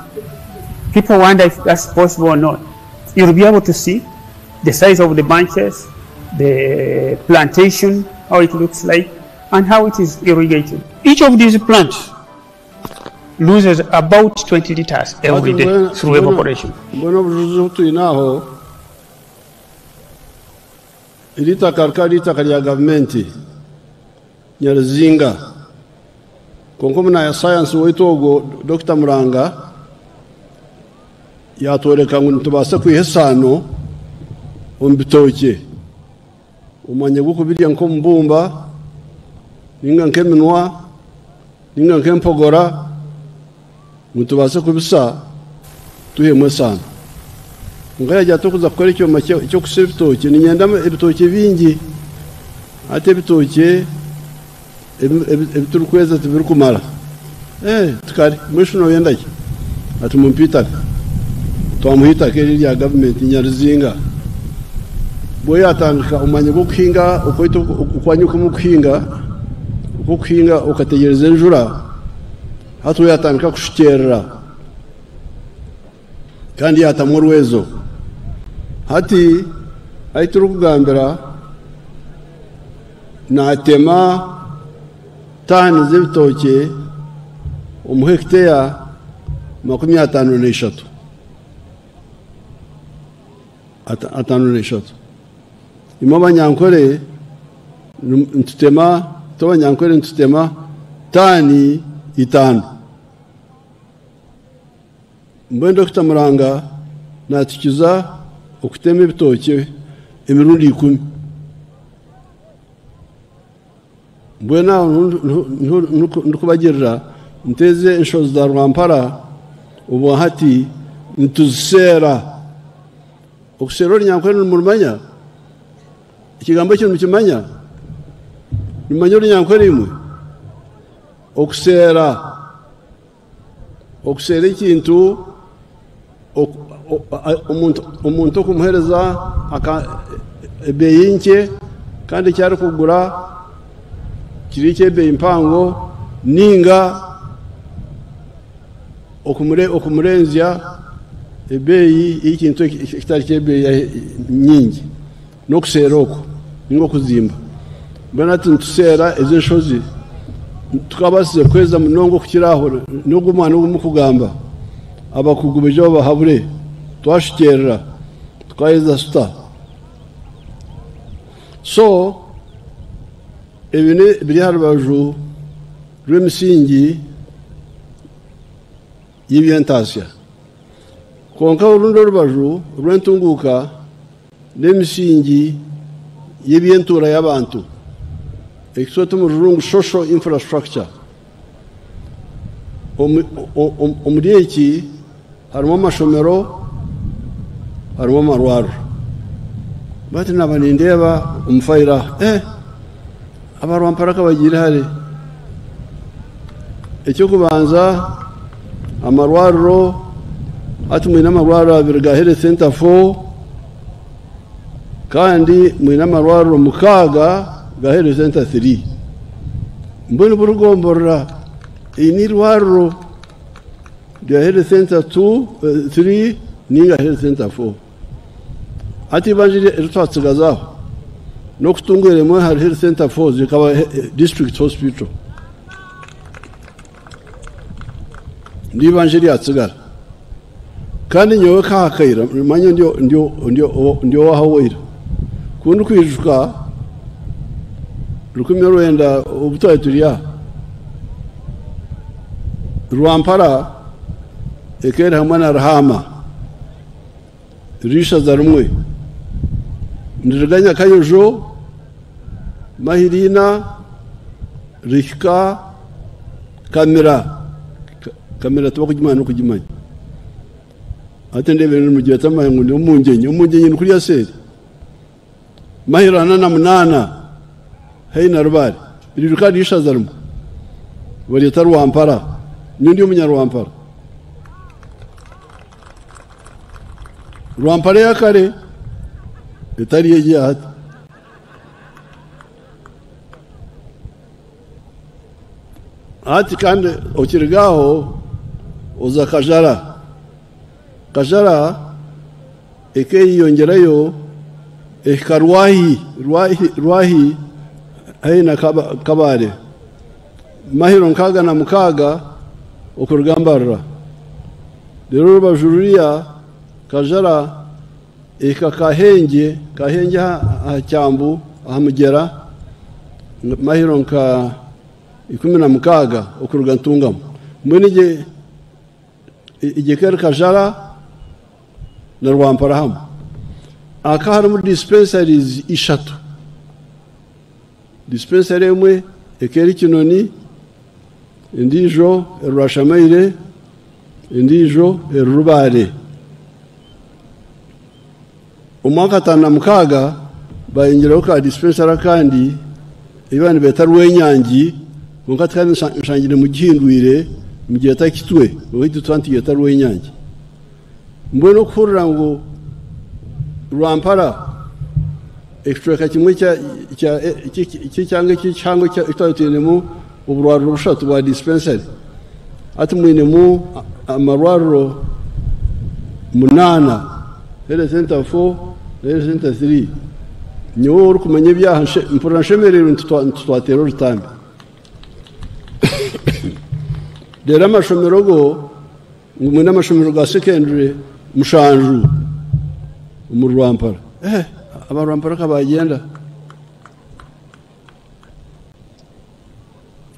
people wonder if that's possible or not. You'll be able to see the size of the bunches, the plantation, how it looks like, and how it is irrigated. Each of these plants loses about 20 liters every day through evaporation. Mbona bujuzu tuinaho ilita karika lya government Nyaruzinga konkomuna ya science wetogo Dr. Muranga yatwereka ngo tubase kwihesano ombitoke umanye gukubirya nko mbumba ninga nkeminwa ninga nkempogora mutubase kubisa tuhemwe sana ngaya jatukuza kukora icyo make cyo kusebitoke ni nyenda ibitoke bingi ate bitoke ebiturukweza tubirukumara tukari mwishuno yendaki atumumpita twamuhita keri ya government Nyaruzinga bwe yatandika umanye gukinga ukoito ukwanyuka mu kukinga ukategereza enjura hatu yatandika kushikerera kandi yatamwe rwezo hati aituru kugambira natema tani z'ibitoke umuhekteya 53 53 imaba nyankore ntutema tobanyankore ntutema tani 5 mbendo kutamuranga natikiza okutema ibitoke emirundi 10 mbwena nukubagirira nteze inshozi za Rwampara ubu hati ntuzisera okusera nyankore n'umurmanya ikigambo cyo mukimanya nimanyo nyankore imwe okusera ikintu umuntu kumuhereza ebeyinke kandi cyari kugura kiri cyebe impango ninga okumurenzya ebeyi ikintu kitari cyebe nyingi no kuseroko ningo kuzimba bana tuntusera ezo nshozi tukabasize kweza munongo kukiraho no gumwana umukugamba abakugubeje bahabure twashikerera tukayeza sta so ebine biri harubaju rw'emisingi y'ibyentasya konka urundo rubaju rwentunguka n'emisingi y'ibyentura y'abantu ekisota mu rurungu social infrastructure omurieki harimo amashomero harimo amarwaro bati nabanindeba umufayira abarwampara kabagira hari icyo kubanza amarwaro ati mwina amarwaro abirga health center 4 kandi mwina amarwaro mukaga ga health center 3 mbona burugomborra ini rwaro ga health center 3 ninga health center 4 ati banjire rutwatsigazaho no kutungere mwe hari health center 4 zikaba district hospital ndi banjire atsigara kandi nyowe kakayira manye ndio wahawira kundi kwijuka rukumero wenda ubutaye turiya Rwampara ekera hamwe na Rahama risha za rumwe ndiriganya kayojo mahirina rishka kamera tuba kujimana kujimanya atende bene mu gihe tamaye ngo umungenye kuri yaseri mahirana na munana heina rubari iriruka risha za rumwe bari Rwampara n'undi umunyarwampara Rwampara ya kare itari yegiye hati kandi ukirigaho uza Kajara eke yiyongerayo ekarwahi haina kabare mahiro nkaga na mukaga okurugambarra rero bajuriya Kajara eka kahenge cyambu ahamugera mahiro nka 16 okurugantungamo mbone igekera Kajara na Rwampara hamwe akahari muri dispensaries 3 dispensary imwe ekeri Kinoni indijo Rwashamayire indijo Rubare umwaka tana mukaga bayingiraho ka dispensary kandi ibani betarwenyangi ngo kandi nshangire mu gihindwire mu gihe takitwe wihita twantiye tarwenyangi mbone kurira ngo Rwampara ekicweka kimwe cyangwa itatinemu uburwariro bushatu bwa dispensary ati mwinemu amarwariro 8 health center 4 health center 3 nyo uri kumenya ibyaha mpura nshemerero ntitwatera urutambi rero amashomero go ngumwe n'amashomero ga secondary mushanju mu Rwampara abarwampara kabagenda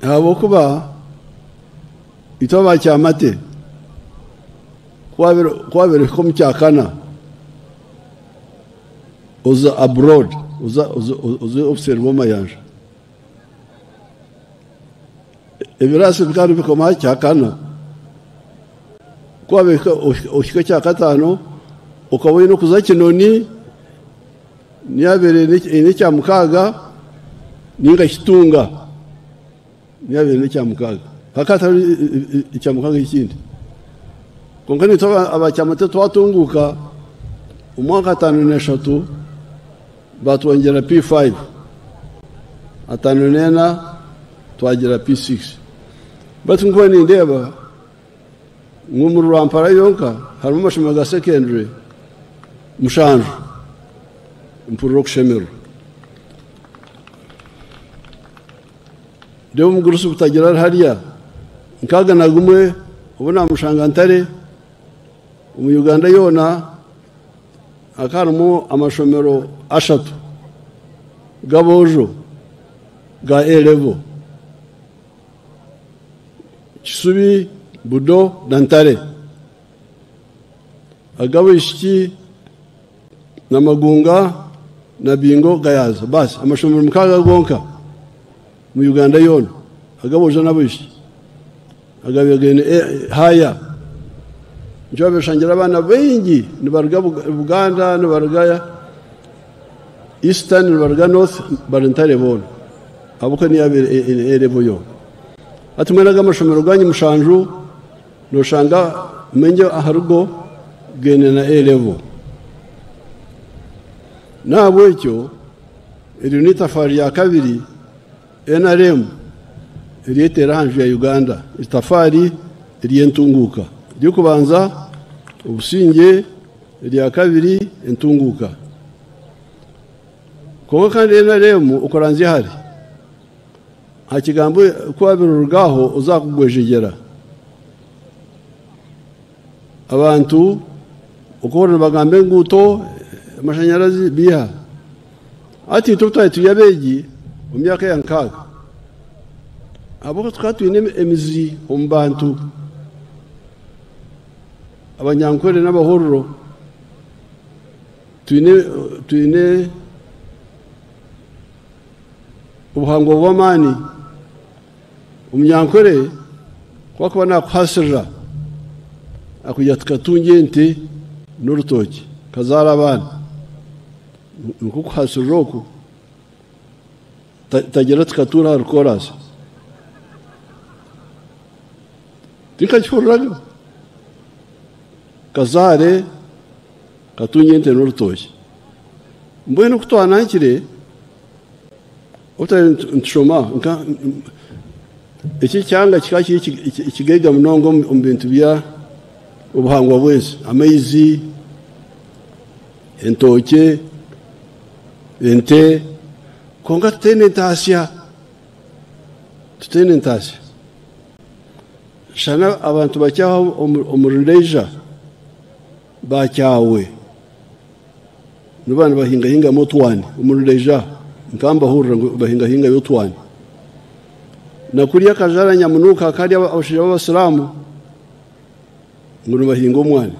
abo kuba itoba cyamate kwabere ko mucyakana uza abroad uza observe mayanja ebirasi bikari bikoma cyakana kwabeka ushika cyakatano ukabona no kuza kinoni niyabere ni cyamukaga ninga kitunga niyabere ni cyamukaga hakata cyamukaga ikindi kongani toba abacyamate twatunguka umwaka 5 batwongera P5 atanonena twagira P6 batungwani ndeba mu Rwampara yonka harimo amashami ga secondary mushanju mpuro kushemero Deo mugurusu butagira hariya nkaga nagumwe ubona mushangantare mu Uganda yona akarimo amashomero 3 gabojo ga elevo Kisubi Budo Dantare agabishiki na Magunga na Bingo Gayaza basi amashomero mukaga gonka mu Uganda yona agaboje nabishi agabegene haya njobe shangira abana bengi nibaruga Buganda nibaruga Eastern nibaruga North barantare bona abuko ni erebo yo atumeraga amashomero ganyi mushanju no shanga menje aharugo gene na elevo nabo icyo iri tafari ya kabiri NRM iri teranje ya Uganda itafari iri ntunguka ryo kubanza ubusinge iri ya kabiri ntunguka ko kandi NRM ukoranze hari hakigambo kwabirugaho uzakugwejegera abantu ukubona bagambe nguto amashanyarazi biha ati tutwaye tuyabegi mu myaka ya nkaga abo twatwine emizi umbantu abanyankore n'abahororo twine ubuhango bw'amani umunyankore kwa kuba nakwasira akujya tukatungente n'urutoki kazara abana nuko kwasiroko tagera tukatura rukorasa tikachuraga kazare katungente n'urutoki mbwe no kutwanakire utashoma iki cyanga kikashi ikigega munongo mu bintu bya ubuhangwa bwese amaizi entoke ente konga tenentasya shana abantu bacyaho umurundeja bacyawe nubana bahinga motwani umurundeja nkamba hurra bahinga yotwani na kuriya kajara nyamunuka kari abashije b'abasilamu nguru bahinga umwana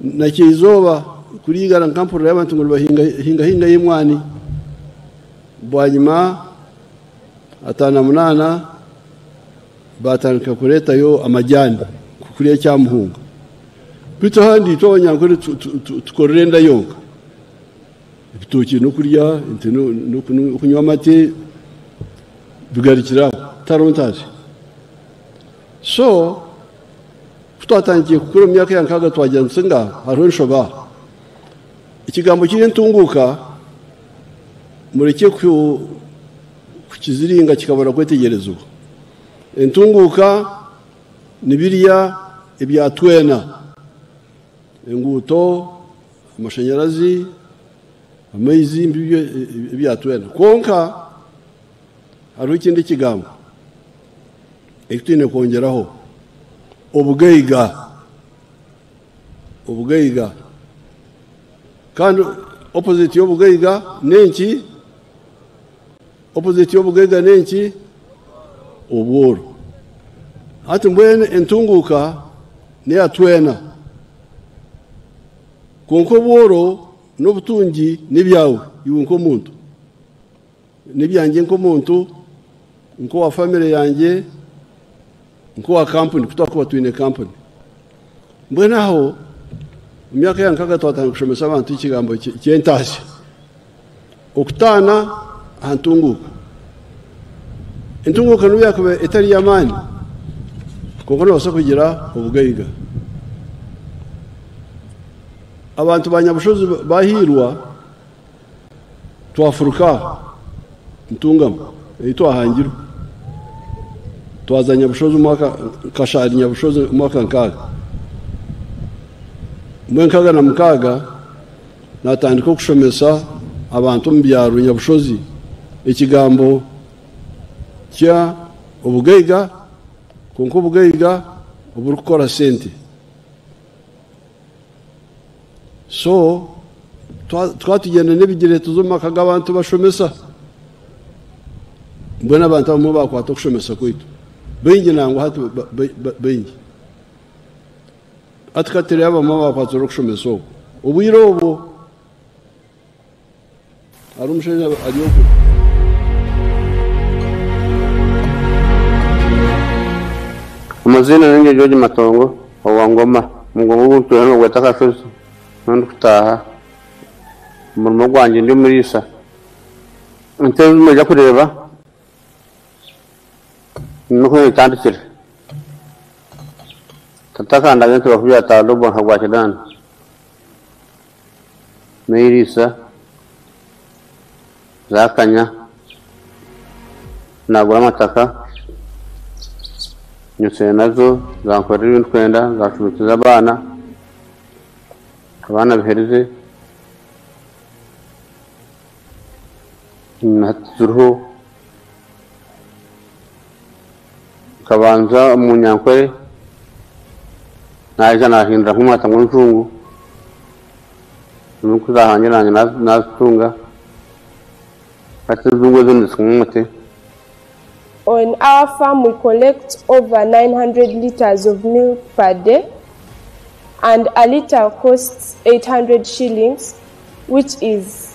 na kizoba kurigara nkampura y'abantu nguru bahinga y'imwani bwanyuma atana munana batanka kureta yo amajyani kuriya cyamuhunga bito handi tobanya tukorenda yonka bitoki no kurya no kunywa amate bigarikira tarontaje so twatangiye kuri myaka ya nkaga twajya nsenga haro nshoba ikigambo kiri ntunguka mureke kukiziringa kikabona kwetegerezwa. Entunguka nibiriya ibyatwena enguto amashanyarazi amaizi ibyatwena konka hariho ikindi kigambo ekitine kongeraho ubugaiga kandi opposite y'obugaiga nenki obworo hati mbwene entunguka neyatwena konko bworo n'obutungi n'ibyawe iwe nk'omuntu n'ibyanjye nk'omuntu nko wa family yanjye nko wa company kutaka batwine company mbwene aho myaka yankaga twatanga kushomesa abantu ikigambo cyentashye okutana ahantunguka entunguka n'uyakuba etari yamani konko nose kugira ubugaiga abantu banyabushozi bahirwa twafuruka ntungamo itwahangiro twazanya bushozi umwaka kashari nyabushozi umwaka nkaga mwenkaga na mukaga natandika kushomesa abantu mbyaro nyabushozi ikigambo kya ubugaiga konko ubugaiga oburukora sente so twatugenda n'ebigere tuzomaka g'abantu bashomesa mbona abantu bamwe bakwata kushomesa kwitu bengi nango hati bengi atkatire abamwe bakwata kushomesa obwire obwo ari umushaija aliyoko amazina ninge George Matongo owangoma mungongo gutwera gwetaka fesi nandi kutaha umurimo gwanjye ndi muri isa nteze mujya kureba nuko yitandikira tatakanda gento bakuya talobo nkagwa kidana meirisa zakanya nagura amataka nyuse nazo zankorera ibintu kwenda zacubitiza abana bihereze naturuhu kabanza umunyankore naje nahindura nk'umwata ngo njungu nuko zahangiranye nazitunga atizungu zindisumute. On our farm, we collect over 900 liters of milk per day, and a liter costs 800 shillings, which is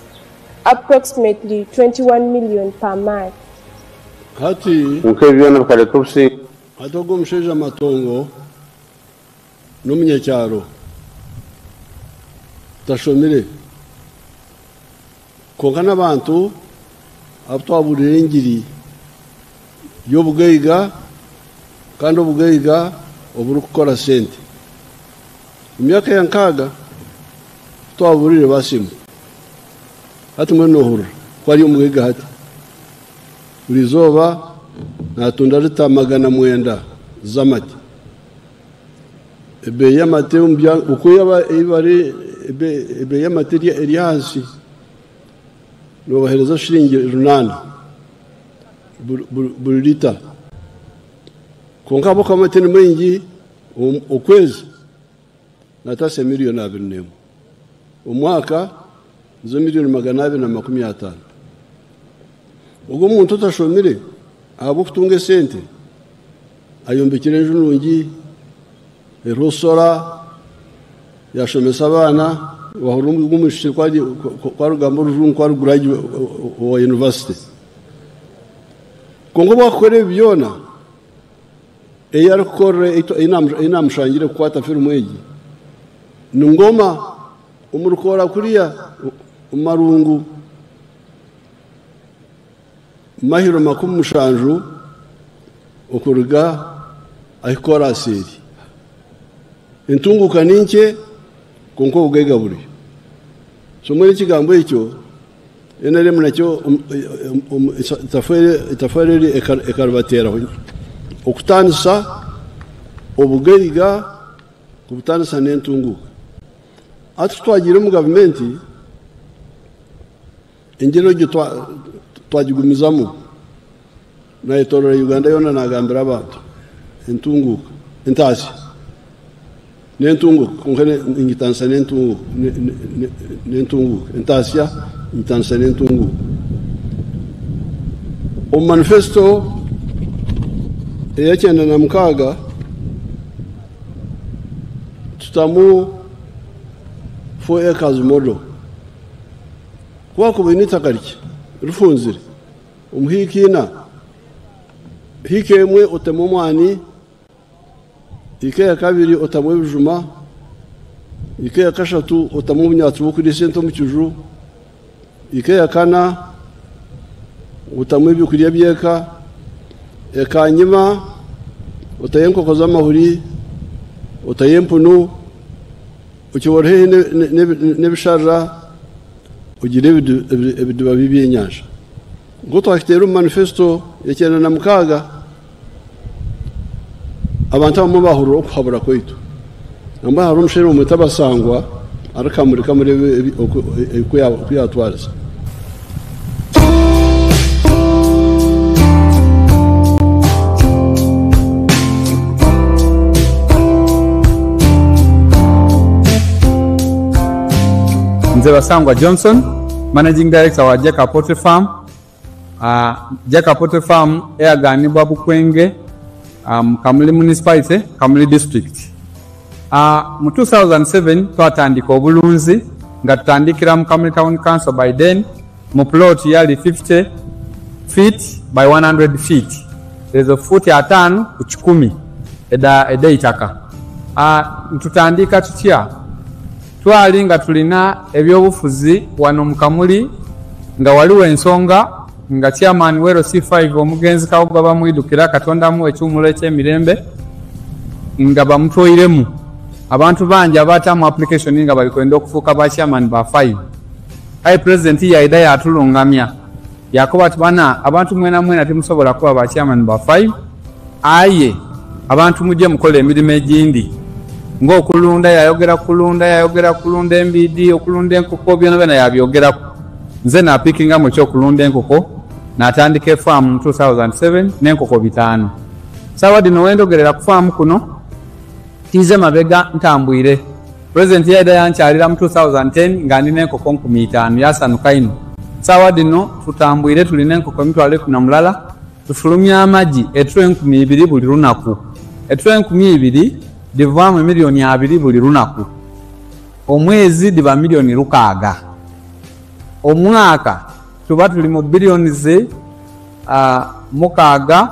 approximately 21 million per month. Hati hatogo msheja Matongo n'umunyacyaro tashomire konka n'abantu abtwaburengiri y'obugaiga kandi obugaiga oburi gukora sente imyaka yankaga twaburire basimu hati mwe nohura kwari umugaiga hati buri zoba natunda rita 900 z'amati ebe y'amate uko yaba ibari ebe y'amate iri hasi nobahereza shilingi 8 buri lita konka boka amateni mengi ukwezi natase miliyoni 2 umwaka zo miliyoni 250 ubwo umuntu utashomire abo kutunga sente ayombekire njunungi erosora yashomesa abana wahurumwe gumushye kwa rugambo rujungu kwa graduate wa university kongo bakore byona eyarukore inamushangire kwata firumweji ningoma umurukora kuriya umarungu mahiro makumushanju okuruga ayikora asiri entunguka ninke konko ugega buri so muri kigambo icyo enere munacyo itafere ekarbatera okutanisa obugeriga kubutanisa n'entunguka ati twagira mu gavumenti ingero gyo twagigumizamu na itorero Uganda yona nagambira abantu entunguka entasi n'entunguka konkene ingitansa n'entunguka entasya ingitansa n'entunguka manifesto eyakyenda na mukaga tutamu 4 acres model kwako binita kariki rufunzire umuhikina hikemwe otemu mwani ike ya kabiri otamu bijuma ike ya kashatu otamu bunyatsi bukuri sento mu kiju ike ya kana otamu ibikuriya byeka ekanyima otayenko koza mahuri otayempunu ukiborhe nebishara ugire ebiduba bibyenyanja ngo twakitera manifesto yecyana na mukaga abantu bamwe bahurura okuhabura kwitu namba hari umushere mu mutabasangwa arakamurika muri kuyatwariza Nze Basangwa Johnson, Managing Director wa Jeka Poultry Farm. Jeka Poultry Farm eyaganibwa Bukwenge, Kamuli Municipality, Kamuli District. Mu 2007 twatandika obulunzi nga tutandikira mu Kamuli Town Council by then mu plot yali 50 feet by 100 feet. Ezo futi 5 ku 10 eda itaka. Tutandika tutya twali nga tulina ebyobufuzi wano mu Kamuli nga waliwo ensonga nga chairman wero C5 omugenzi Kawuga bamwidukira Katonda mu ekyumulo ekyemirembe nga bamutoyiremu abantu bangi abatamu application nga balikwenda okufuuka ba chairman ba 5 ai president yaida yatulungamya yakoba tubana abantu mwena temusobola kuba ba chairman ba 5 aye abantu mujje mukola emirimu egindi ng'okulunda yayogera kulunda embidi okulunda enkoko byona yabyogera nze napikinga mu kyokulunda enkoko natandika farm mu 2007 n'enkoko 5 sawa dino wendogerera ku farm kuno tize mabega ntambwire president yaida yankyalira mu 2010 nga ndina enkoko 5,000 yasanuka ino sawa dino tutambwire tulina enkoko 1,000 tufulumya amagi etro 2,000 buli lunaku etro 2,000 divamu milioni 2 buli lunaku omwezi diva milioni 6 omwaka tuba tuli mu bilioni ze mukaaga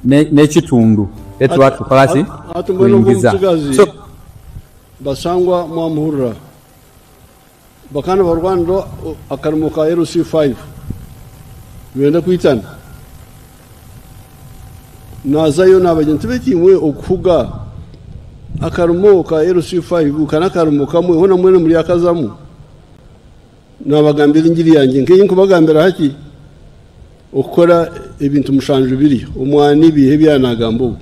n'ekitundu etuba tukolaki kuyingiza Basangwa mwamuhurra bakana barwando akarumuka RC5 wenda kwitana nazayo n'abagenzi bekimwe okuvuga akarumo ka RC5 kana karumo kamwe hona mwene muri akazamu nabagambira ingiri yanjye ngiye kubagambira haki okora ibintu mushanje biri umwani bihe byanagambo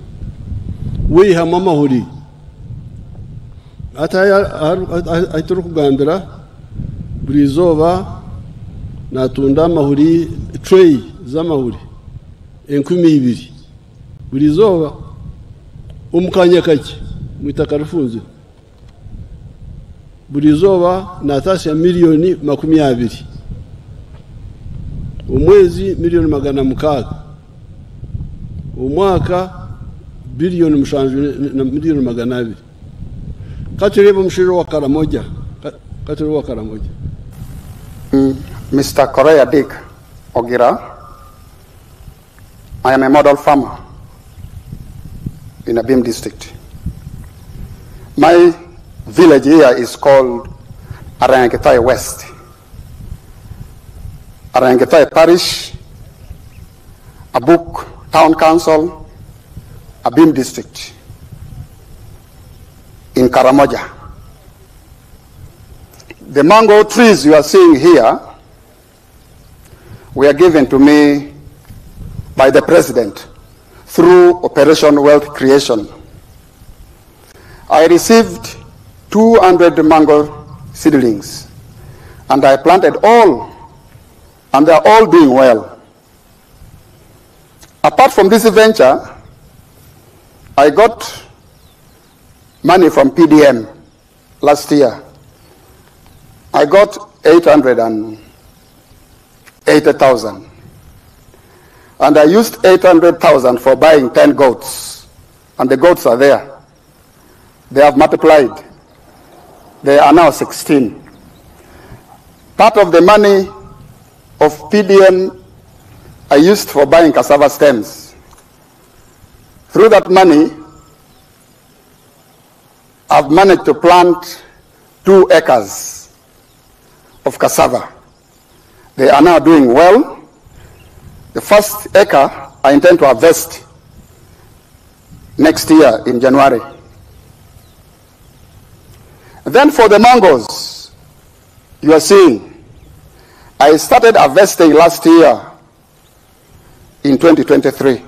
we hama mahuri aturu kugambira buri zoba natunda mahuri tray z'amahuri 2,000 buri zoba umukanya kake mwitaka rufunze buri zoba natasya milioni 20 umwezi milioni 600 umwaka bilioni mshanje na milioni 200 katirebo mshiro wa Karamoja katirebo wa Karamoja Mr. Korea Dick Ogira, I am a model farmer in Abim district. My village here is called Arangetai West. Arangetai Parish, Abuk Town Council, Abim district in Karamoja. The mango trees you are seeing here were given to me by the President through Operation Wealth Creation. I received 200 mango seedlings, and I planted all, and they are all doing well. Apart from this venture, I got money from PDM last year. I got 880,000. And I used 800,000 for buying 10 goats. And the goats are there. They have multiplied. They are now 16. Part of the money of PDM I used for buying cassava stems. Through that money, I've managed to plant 2 acres of cassava. They are now doing well. The first acre I intend to harvest next year in January. Then for the mangoes, you are seeing, I started harvesting last year in 2023.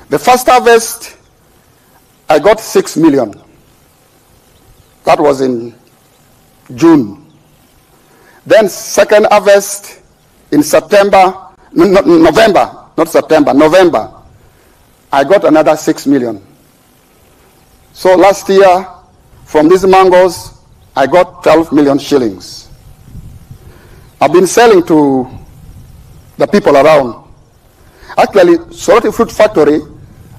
The first harvest, I got 6 million. That was in June. Then second harvest in November, I got another 6 million. So last year, from these mangoes, I got 12 million shillings. I've been selling to the people around. Actually, Soroti Fruit Factory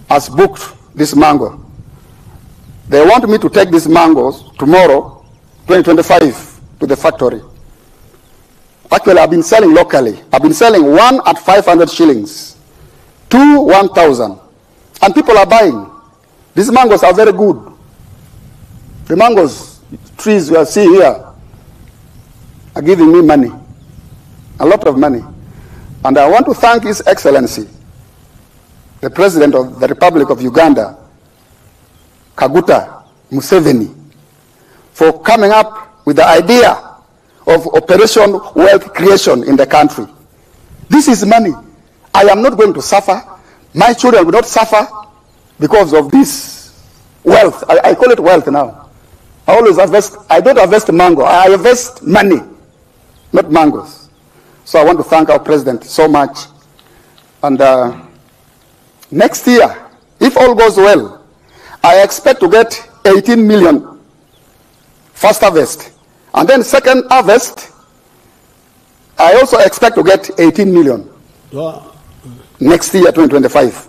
has booked this mango. They want me to take these mangoes tomorrow, 2025, to the factory. Actually, I've been selling locally. I've been selling 1 at 500 shillings, 2 1,000. And people are buying. These mangoes are very good. The mangoes, trees we are seeing here, are giving me money, a lot of money. And I want to thank His Excellency, the President of the Republic of Uganda, Kaguta Museveni, for coming up with the idea of Operation Wealth Creation in the country. This is money. I am not going to suffer. My children will not suffer because of this wealth. I call it wealth now. I always harvest. I don't harvest mango. I harvest money, not mangoes. So I want to thank our president so much. And next year, if all goes well, I expect to get 18 million first harvest. And then second harvest, I also expect to get 18 million next year, 2025.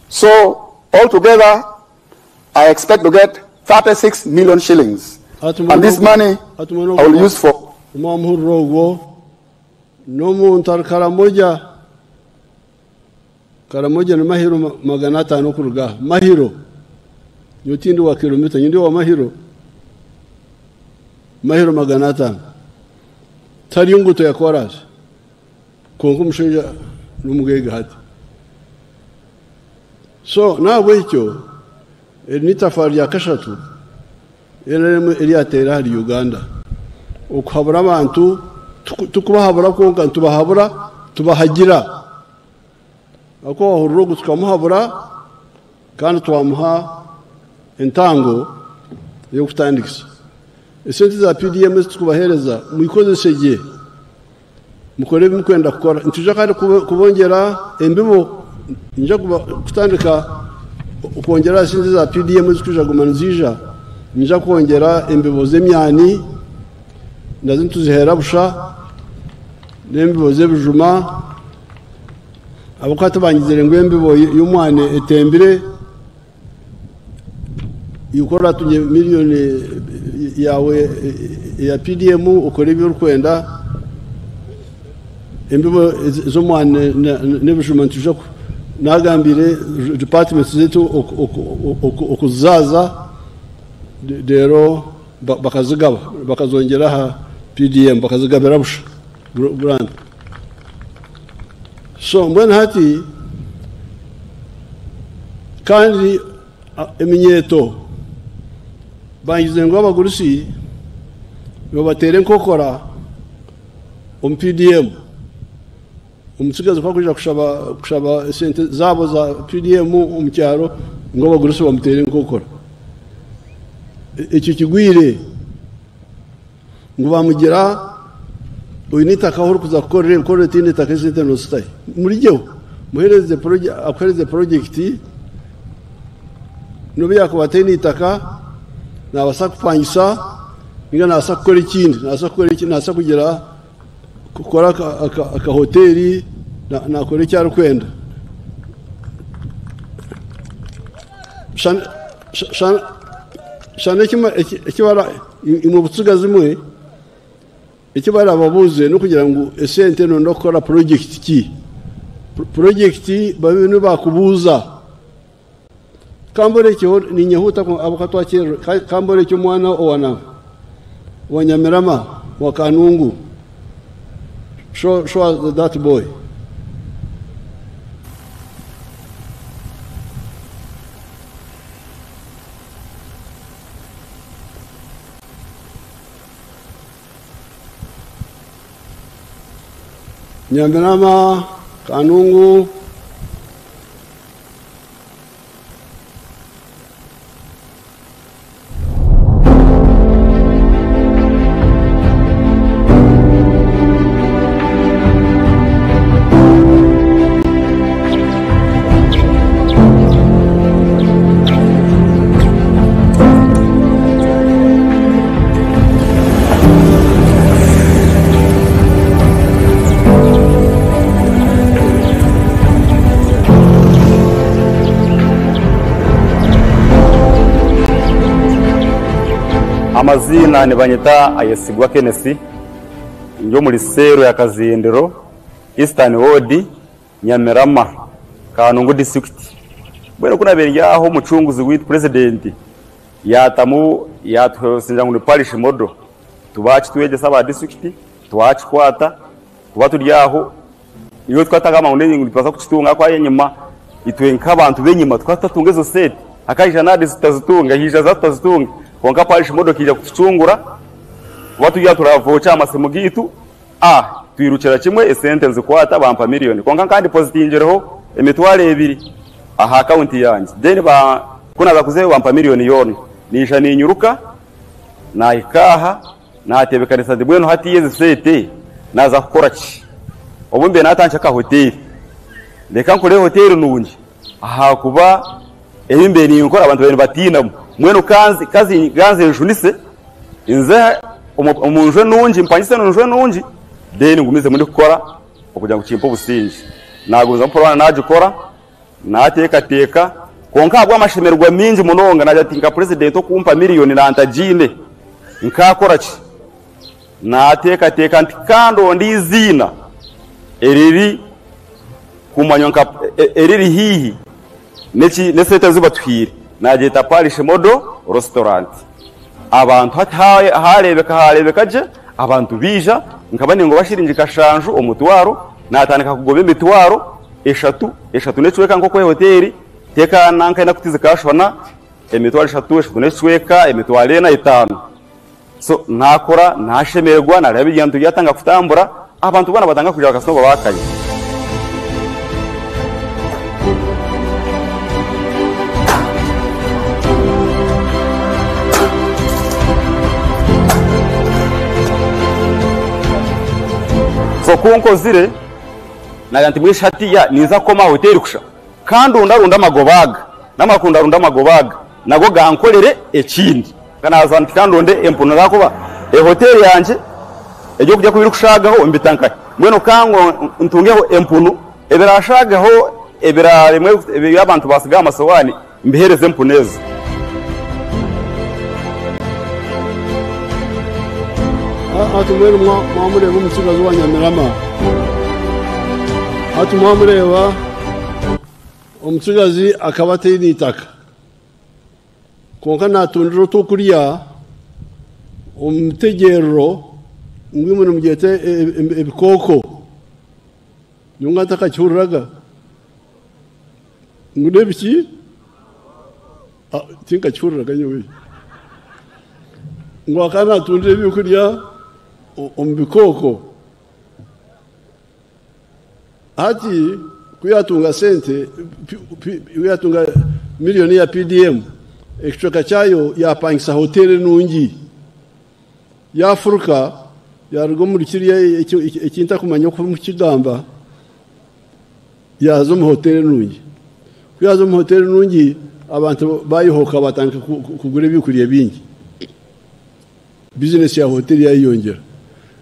So altogether, I expect to get 36 million shillings. And this money I will use for Karamoja na Mahiro maganata anokuruga. Mahiro. Nyotindi wa kilomita. Nyindi wa Mahiro. Mahiro maganata. Tariungu to ya koras. Konkumushinja numugega hati. So, na wecho, nitafari ya kashatu, eliatera hali Uganda. Ukuhabura abantu, tukubahabura konka, tubahagira. Ako wahurugu tukamuhabura, kandi twamuha entango yo kutandikisa. Esente za PDM tukubahereza, muyikozesheje. Mukore bimukwenda kukora. Ntuje kandi kubongera embibo nja kutandika ukongera esente za PDM zikuja gumanzija. Nja kongera embibo zemyani ndazi tuzihera busha n'embibo zebijuma. Abukata bangizere ngo embibo y'umwane etembere yukora tunye miliyoni yawe ya PDM ukora ibyo rukwenda embibo z'umwane n'ebijuma ntujako nagambire department zetu okuzaza dero bakazigaba bakazongera ha PDM bakazigabira busha brand. So mbona hati kandi eminyeto bangize ngo abagurusi babatere nkokora PDM umutsigazi kwa kuja kushaba sente zabo za PDM mu cyaro ngo baguruse bamutere nkokora icyo kigwire ngo bamugira uyinitaka aho kuza gukorera tindi takesite no stay muri jyewe muhereze project akoreze project no biya ko bateni itaka nabasa kupanyisa inga nasa gukora ikindi nasa kugira gukora aka hoteli nakora icyaro kwenda shane ikibara mu butsugazi mwe ikibara ababuze no kugira ngo esente no ndokora project babinu bakubuza kambore cyo ni nyehuta ko abakatwa cyero kambore cyo mwana owana wanyamerama wa Kanungu show that boy Nyamerama Kanungu amazina ni banyita Ayesigwa Kenesi njo muri sero ya Kazindero Eastern Ward Nyamerama Kanungu district bwero kuna beryaho mucunguzi with president yatamu yatsinja ngo parish model tubachi tweje saba district twachi kwata kuba turyaho iyo twataga amawundi ngo twaza kucitunga kwa yenyuma itwenka abantu benyuma twatatunga zo set akajana nadi zitazitunga hija zatazitunga konka parish model kija kucungura watu ya turavocha amasemu gitu twirukira kimwe esente nzikwata bampa miliyoni konka kandi positingereho emitwale 2 aha account yanjye then kuna za kuzeho bampa miliyoni yone nisha ninyuruka na ikaha na tebekanisa dibweno hati yeze sete naza gukora ki obumbe natancha ka hotel leka nkore hotel nungi aha kuba eyimbe ni nkora abantu bene batina mweno kazi ganze njunise inze umunjwe nungi mpanyise nunjwe nungi then ngumize muri gukora okugira ngo kimpo businji naguza mporana naje gukora nateka konka abwa amashemerwa mingi munonga najatinga president okumpa miliyoni na antajine nkakora ki nateka ntikando ndizina eriri kumanyonka eriri hihi neki nesete zubatwire najeta parish model restaurant abantu harebeka je abantu bija nkabane ngo bashirinje kashanju omutwaro natandika kugobe mitwaro eshatu necweka nko kwa hoteli teka nanka nakutize kashona emitwaro eshatu necweka emitwaro 5 so nakora nashemerwa narabi yantu yatanga kutambura abantu bana batanga kuja kasobo bakaye so kunkozire naganti muri shati ya niza koma hoteli kusha kandi undarunda magobaga namakunda runda magobaga nago gankorere ekindi kana azanti kandi onde empuno zakuba hoteli yanje ejo kujya kubirukushagaho mbitankaye mweno kango ntungeho empuno ebirashagaho ebiraremwe y'abantu basiga amasowani mbihereze empuneza atumwere mwamure umusigazi wa Nyamerama atumwamureba umusigazi akabate n'itaka konka natundiro to kuriya umutegero ngwimwe mugete ebikoko nyunga takacyuraga ngudebiki tinka cyuraga nyowe ngo akana tundire bikuriya umbikoko hati kuyatunga sente kuyatunga milioni ya PDM ekitoka chayo yapangisa hoteli nungi ya Afrika yarugo muri kiriya ikinta kumanya ko mu kigamba yazo mu hoteli nungi kuyazo mu hoteli nungi abantu bayihoka batanka kugura bikuriye bingi business ya hoteli yayongera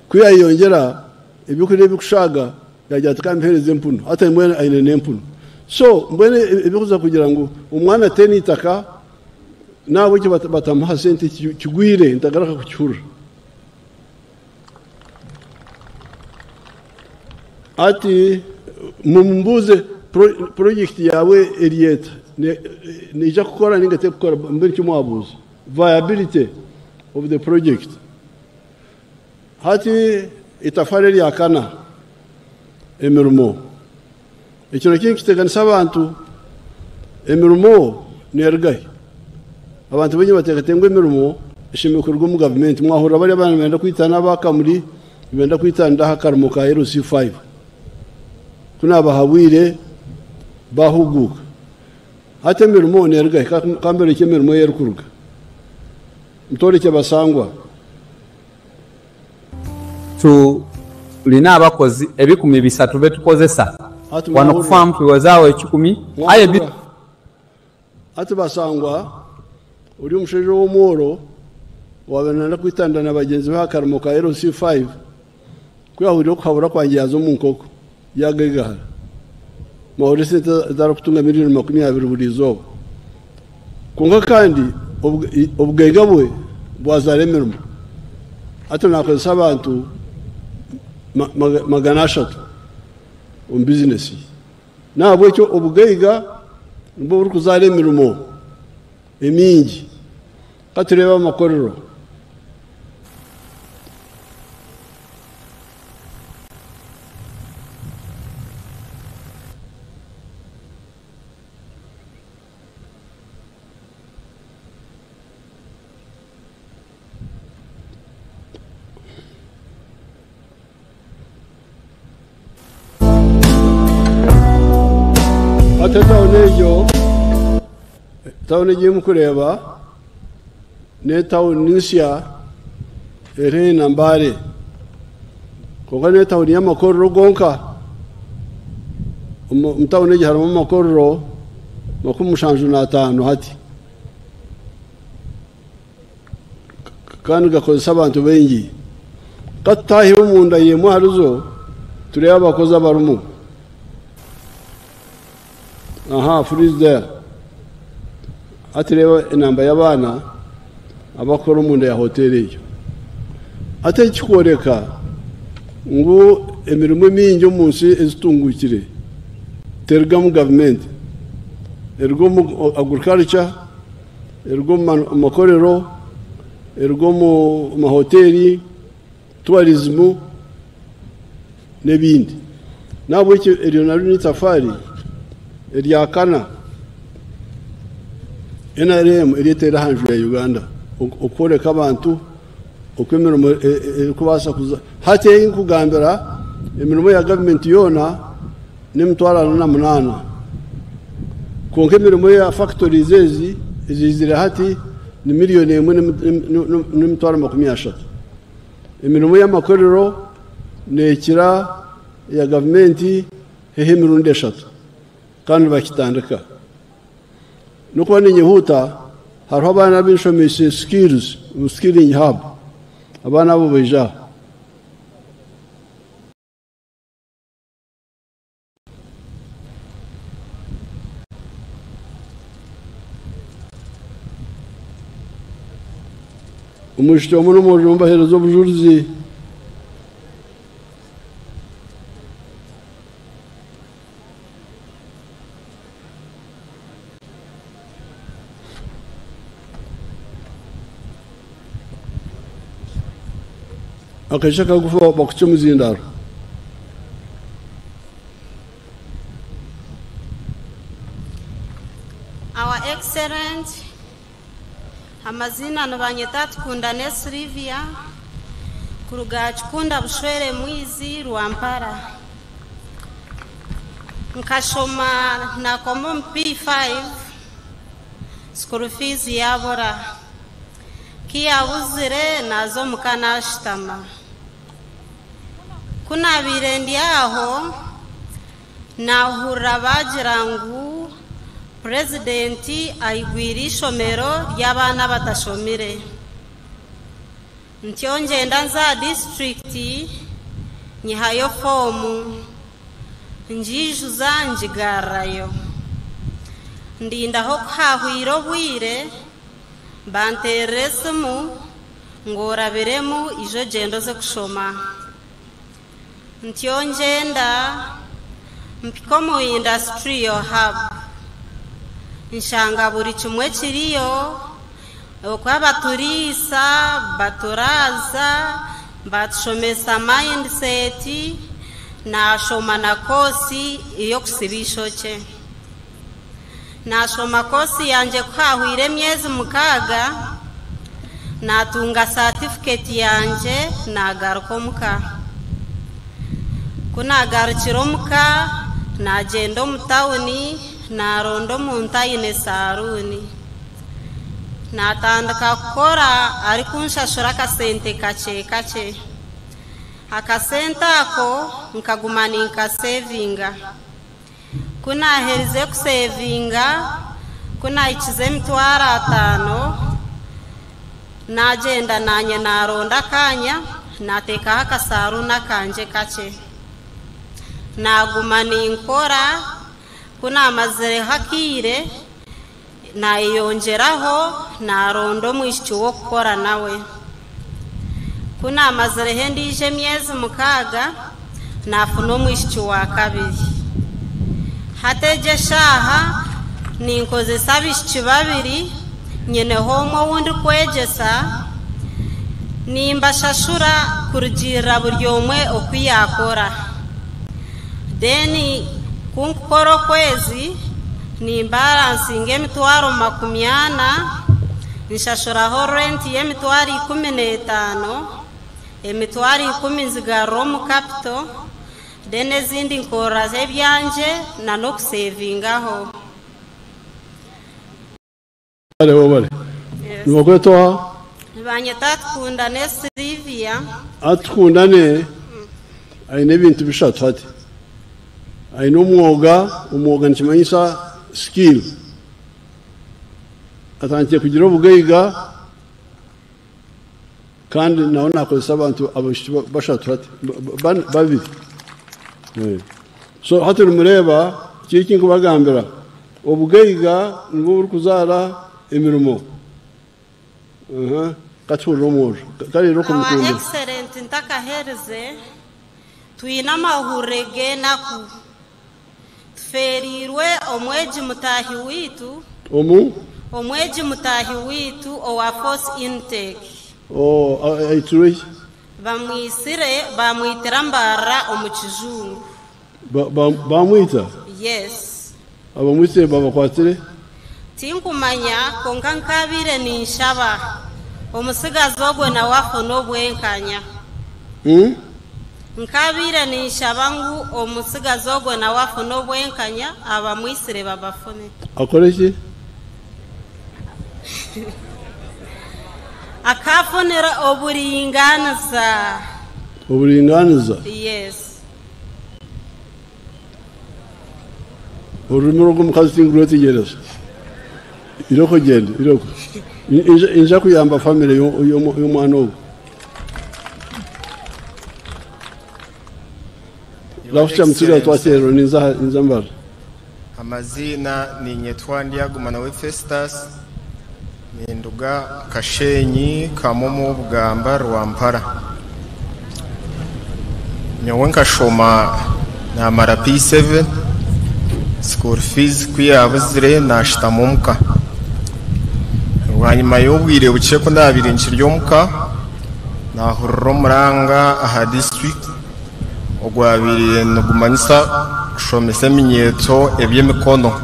kuyayongera ibikuriye bikushaga yajya tukampereze mpuno hata mwene aine mpuno so mwene ibikuza kugira ngo umwana teni itaka nawe cyo batamuha sente kigwire ndagaraka kucyura ati mumbuze project yawe Elieta nija gukora ningate gukora mbere cyo mwabuze viability of the project hati itafari ya kana emirimo ikintu kingi kiteganisa abantu emirimo nergaye abantu benye batekatengwe emirimo ishimikurwa mu government mwahura bari abantu benda kwitana bakamuri benda kwitana hakarmo ka RC5 kuna bahawire bahuguka hata emirimo nergaye kambere kemirimo yerkuruga mtore cye basangwa tu lina abakozi ebikumi bisatu betukozesa wano kufamu tuwazaawo ekikumi aye ati basangwa uri umusheje w'umworo wabanana kwitanda na bagenzi bakarmo ka RC5 kwahurira kuhabura kwangiyazo mu nkoko yagegahara mahore sente dara kutunga miliyoni 20 buri zoba kunga kandi ubwegabwe bwazaremermo ati nakozesa abantu magana 3 business nabwo cyo ubugeiga mbo uri kuzaremermo emingi katureba amakorero taone je mukureba ne taonisha ere nambare ko ne taoni ya makorro gonka mtaone je haramo makorro makumushanju na 5 hati kandi gakoze abantu bengi katahi umunda yemu haruzo tureba bakoza barumu aha freeze there atireba inamba y'abana abakora umunda ya hoteli yo ate kikoreka ngo emirimo mingi umunsi ezitungukire terga mu government ergo mu agriculture ergo mu makorero ergo mu mahoteli tourism nebindi nabo iki erionari ni safari Eliakana NRM iritera hanju ya Uganda ukoreka abantu ukwemeramo kubasa kuza hate inkugambira emirimo ya government yona nimtwarana na munana konke emirimo ya factories ezizira hati ni miliyoni emwe nimtwara 30 emirimo ya makorero nekira ya government hehe mirundi 3 kandi bakitandika nuko ninyihuta hariho abana b'inshomeshe skilling hub abana bo beja umushitomo n'umujumba herezo bujuruzi akashaka kufa bakuchumuzindaro Our Excellent amazina nabanyeta tukundane Silvia kuruga chikunda bushwere mwizi Rwampara nkashoma na common P5 school fees yabora kiyabuzire nazo mukanashitama kuna birendi aho nahura bagirangu presidenti ayigwira ishomero ry'abana batashomire ntyonje ndanza district nyihayo fomu njijuza njigarayo ndindaho kahwiro bwire banteresemu ngorabiremu ijo gendo zo kushoma ntyonje nda mpikomo industrial hub nshanga buri kimwe kiriyo okwa baturisa baturaza batushomesa mindset na shoma na kosi iyo kusibisho cye na shoma kosi yanje kwahwire myezi mukaga natunga certificate yanje nagaruko muka kuna garukiro muka nagenda mu tawuni narondo mu ntayine saruni natandika kukora ari kunshashura akasente kace akasente ako nkagumana nkasevinga kuna herize kusevinga kuna ikize mitwara 5 nagenda nanye naronda kanya nateka akasaruna kanje kace nagumana nkora kuna amazere hakire nayongeraho narondo mwishyo wo gukora nawe kuna amazere hendije myezi mukaga nafuno mwishyo wa kabiri hateje shaha ninkoze sabishyo babiri nyene homo wundi kwegesa nimba shashura kurugira buryomwe okwiyakora deni kunkoro kwezi ni balance nge mitwaro 80 nshashura ho rent ye mitwari 15 emitwari 10 zigaro mu capital dene zindi nkora zebyanje na no kusevingaho bale nuko to banyeta tukundane Silvia atukundane ayine bintu bishatu hati ayine umwuga nchimanyisa skill atangiye kugira ubugaiga kandi naona akozesa abantu bashatu hati babiri so hati rumureba kiki nkubagambira ubugaiga ngo uri kuzara imirimo katuro mur kari roko mukunda excellent ntaka herze tuina mahurege naku ferirwe omweji mutahi witu omweji mutahi witu owa force intake aituri bamwisire bamwitira mbara omukizungu bamwita yes abamwisire babakwatire tinkumanya konka nkabire ninshaba omusigazi ogwe na wafo nobwenkanya nkabire nishabangu omusigazi ogwe na wafo nobwenkanya abamwisire babafune akoreshi akafunira oburinganiza yes urumiro rw'umukazi tinguro tigereza iroko genda iroko inja kuyamba family y'umwana ubu lafucha mtira twatero ninzambara amazina ni nyetwa ndiyagumana we Festus ninduga kashenyi kamomo bugamba rwampara nyowe nkashoma na mara P7 school fees kwiyabuzire nashitamuka wanyuma y'ubwire buce ko ndabirinshiryo muka nahurro muranga aha district ogwabiriye nugumanyisa kushomesa minyeto ebyemikono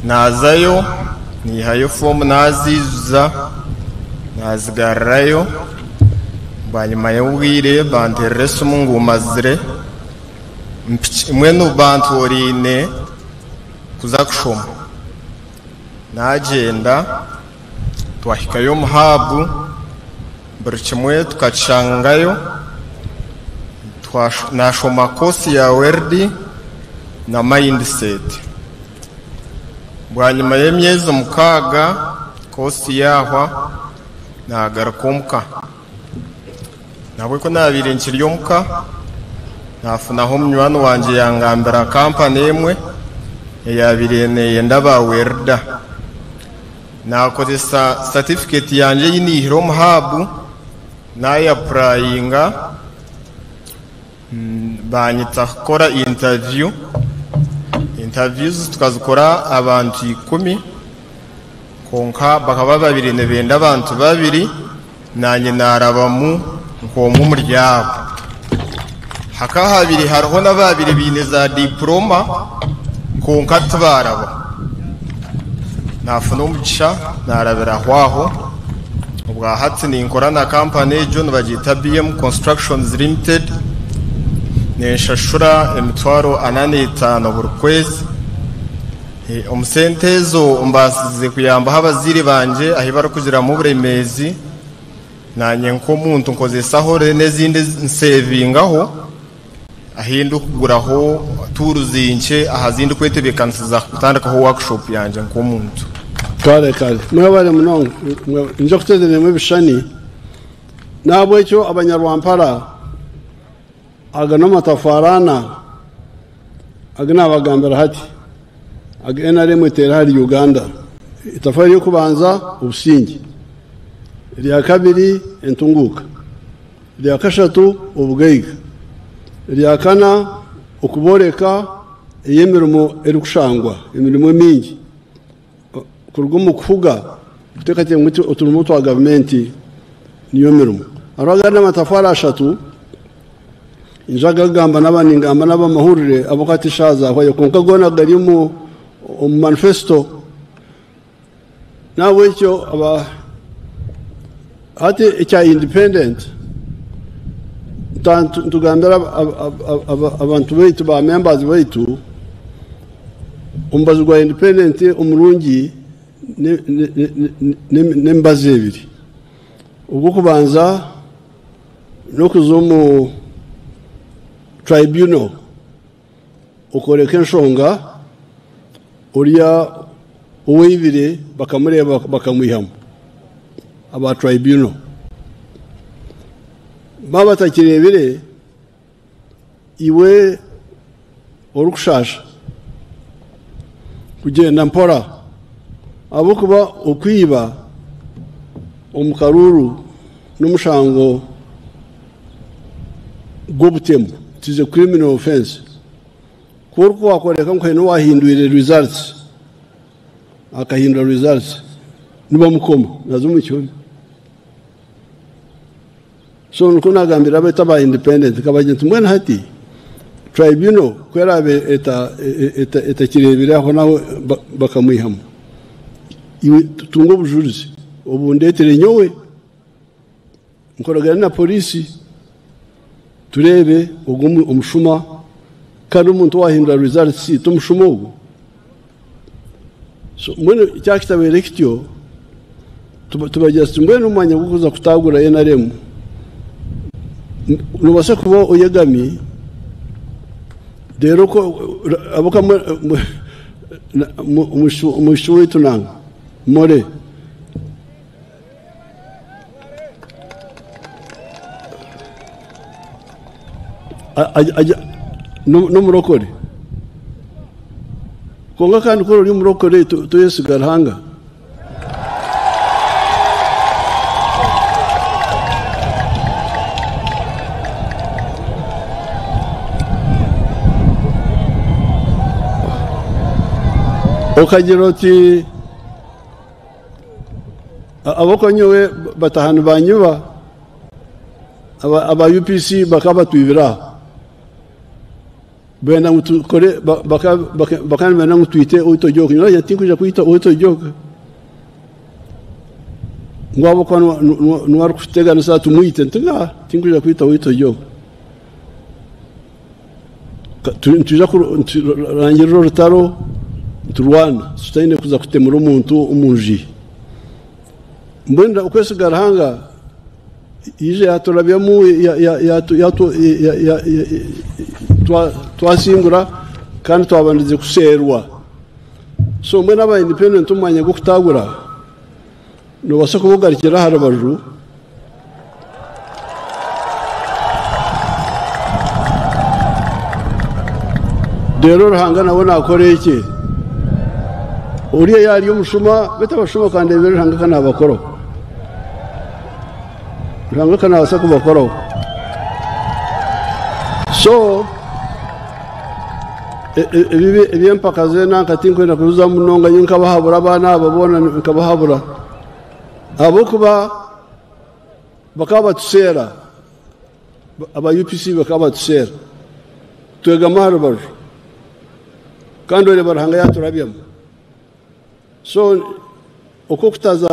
nazayo nihayo form naziza nazigarayo banyuma y'ubwire banterese umungumazire mwenu bantu orine kuza kushoma nagenda twahikayo muhabu buri kimwe tukacangayo nashoma kosi ya werdi na mindset bwanyuma y'emyezi mukaga kosi yahwa nagaruka nabwo ko nabire nkiryo muka nafunaho munywano wanje yangambira company emwe yabirene ndaba werda nakozesa certificate yanje yinihiro muhabu naye applyinga banyita kora interviews tukazikora abantu 10 konka bakaba babiri ne benda abantu babiri nanye narabamu nkomu muryabo haka habiri hariho nababiri bine za diploma konka tubaraba nafuna umugisha narabira hwaho ubwa hatsi ni inkorana company John bagita BM Constructions Limited neshashura emitwaro 85 buri kwezi umusentezo umbasize kuyamba habaziri banje ahibara kugira mu buremezi nanye nko muntu nkozesaho n'ezindi nsevingaho ahindu kuguraho turuzinche ahazindi kwetebekansiza kutandikaho workshop yanje nko muntu kare mwabale munongo nje kutezene mu bishani nabo icyo abanyarwampara agana matafarana agana abagambira hati agena remo terari Uganda itafari yo kubanza ubusingi rya kabiri entunguka rya kashatu ubugaiga rya kana ukuboreka yemirimo erukushangwa imirimo mingi kurgumu kuvuga gutekate muti uturimo twa government niyo mirimo aragana matafara ashatu injaga gamba n'abaningamba n'abamahurire abokati shaza aho konka gona gari mu manifesto nawe cyo aba ati icya independent tugambira abantu baitu ba members baitu umbazwa independent umurungi nembaze ebiri ubwo kubanza no kuzomu tribunal ukoreka enshonga uriya uwibire bakamureba bakamwihamo aba tribunal baba takirebere iwe orukushasha kugenda mpora abo kuba ukwiba umukaruru n'umushango gobutemo it is a criminal offense kurko wakoreka nk'eno wahinduire results akahindura results niba mukoma nazo mucyone so nuko nagambira beta ba independent kabagenti mwene hati tribunal kwerabe eta kirebira aho naho bakamwihamo iwe tungo bujuruzi obundetere nyowe nkoragana na polisi turebe ugumu umushuma kandi umuntu wahindura results tumushuma ugo so mwene cyakitabe kityo tubagira mwene umanya gukuza kutagura NRM nubase kuba uyegami rero ko aboka umushuwe tunanga more no murokore konga kandi ko uri murokore to yesigara hanga okagira oti aboko nyowe batahana banyuba aba UPC bakaba twibira benda mutukore bakana benda mutwite utojoka nyo yatinkuja kuita utojoka ngwabo kwa nwari kutega nasa tumuite ntinga tinkuja kuita utojoka tuja kurangira urutaro turwana tutaine kuza kutemura umuntu umunji mbenda ukwesigara hanga ije yaturabyamo twasingura kandi twabandize kuserwa so mwe n'aba independent umwanya go kutagura no basa kubugarikira harabaju rero ruhanga nabona akore iki uriya yari umushuma beta bashuma kandi rero ruhanga kana bakoro ruhanga kana basa kubakoro so ebi mpakaze nankatinko na kuruza munonga yinka bahabura abana babona nkabahabura abo kuba bakaba tusera aba UPC bakaba tusera twega marubaru kandi ore barahanga yaturabiyamo so uko kutaza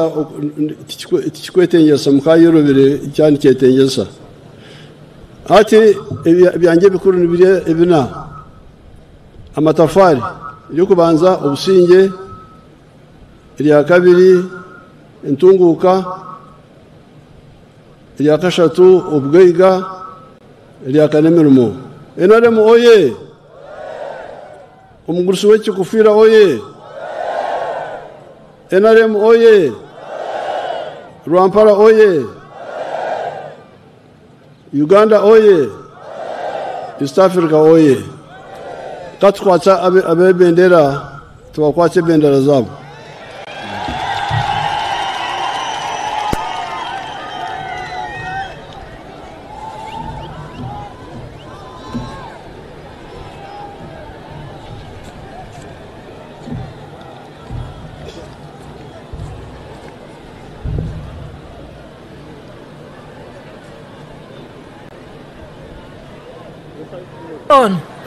tikikwetengesa mukayorobere cyane cyetengesa ati byanjye bikuru nibire ebina amatafari yo kubanza ubusinge iriya kabiri intunguka iriya kashatu ubweiga iriya kanemirimo enaremo oye umugurusi w'ikikufira oye enaremo oye Rwampara oye Uganda oye East Africa oye katwatsa abe bendera twakwatse bendera zabo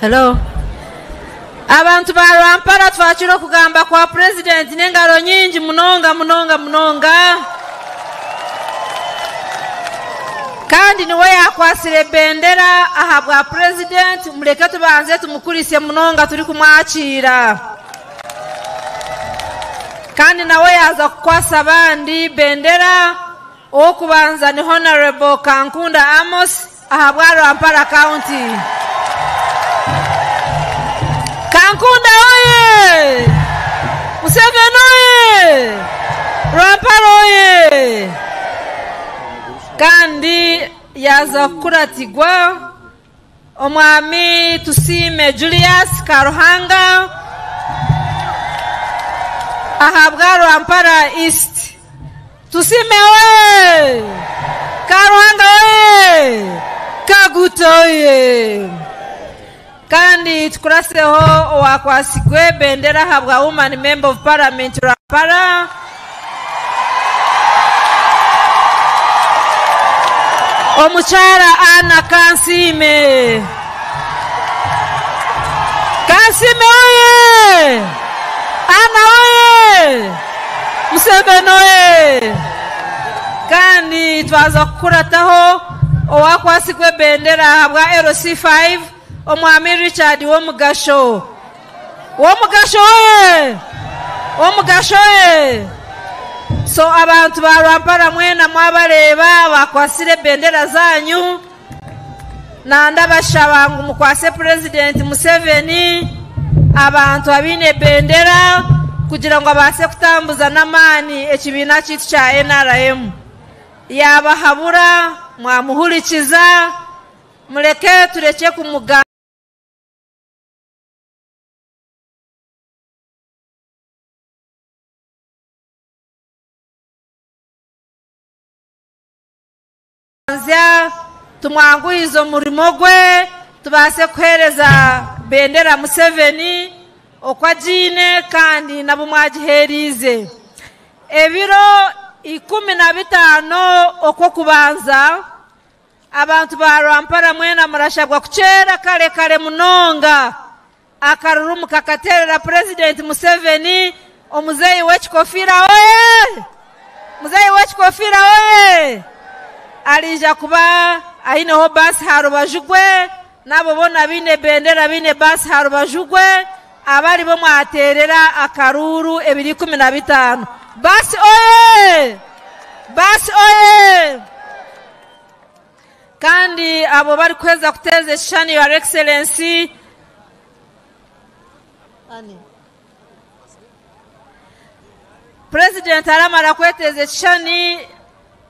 Hello. Abantu ba Rwampara twachiro kugamba kwa president n'engaro nyingi munonga kandi niwe yakwasire bendera ahabwa president mureke tubanze tumukurise munonga turi kumwakira kandi nawe yaza kukwasa abandi bendera o kubanza ni Honorable Kankunda Amos ahabwa Rwampara County. Kankunda oye! Museveni oye! Rwampara oye! Kandi yaza kuratigwa omwami Tusime Julius Karuhanga ahabwa Rwampara East. Tusime oye! Karuhanga oye! Kaguta oye! Kandi tukuraseho wakwasigwe bendera habwa woman member of parliament Rwampara omuchara Ana Kansime oye Ana oye Museveni oye kandi twaza kukurataho owakwasigwe bendera habwa LC5 omwami Richard womugasho oye so abantu ba Rwampara mwena mwabareba bakwasire bendera zanyu nanda bashabangu mukwase president Museveni abantu abine bendera kugira ngo abase kutambuza namani ekibina kitu cha NRM yabahabura mwamuhurikiza mureke tureke kumuga tumwanguizo murimo gwe tubase kuhereza bendera Museveni okwa jine kandi nabo mwagiherize ebiro 15 okwo kubanza abantu ba Rwampara mwena murashagwa kuchera kale munonga akarurumu kakaterera president Museveni omuzeyi w'ekikofira oye alija kuba aineho basi harubajugwe nabo bona bine bendera bine basi harubajugwe abari bo mwaterera akaruru 2015 basi oye basi oye kandi abo bari kweza kuteze shani your excellency President aramara kweteze shani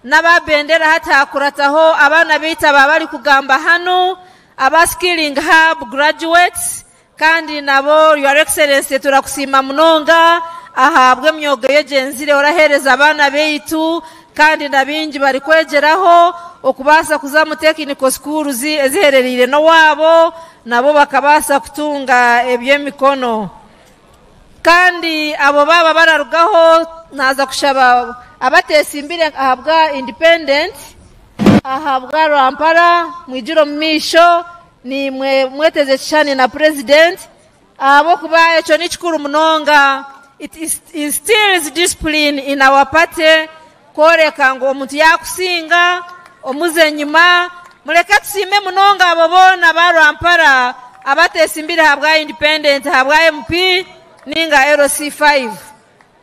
n'ababendera hatakurataho abana bita babari kugamba hano aba skilling hub graduates kandi nabo your excellency turakusima munonga ahabwe myogo yegenzire orahereza abana beitu kandi nabingi bari kwegeraho okubasa kuzamu technical schools ezihererire no wabo nabo bakabasa kutunga ebyemikono kandi abo baba bararugaho naza kushaba abatesi imbire ahabwa independent ahabwa Rwampara mwijiro mmisho ni mweteze chani na president abo kuba echo ni chikuru munonga. It instills discipline in our party koreka ngo omuntu yakusinga omuze nyuma muleka tusime munonga abo bona ba Rwampara abatesi imbire ahabwa independent ahabwa MP ninga LC5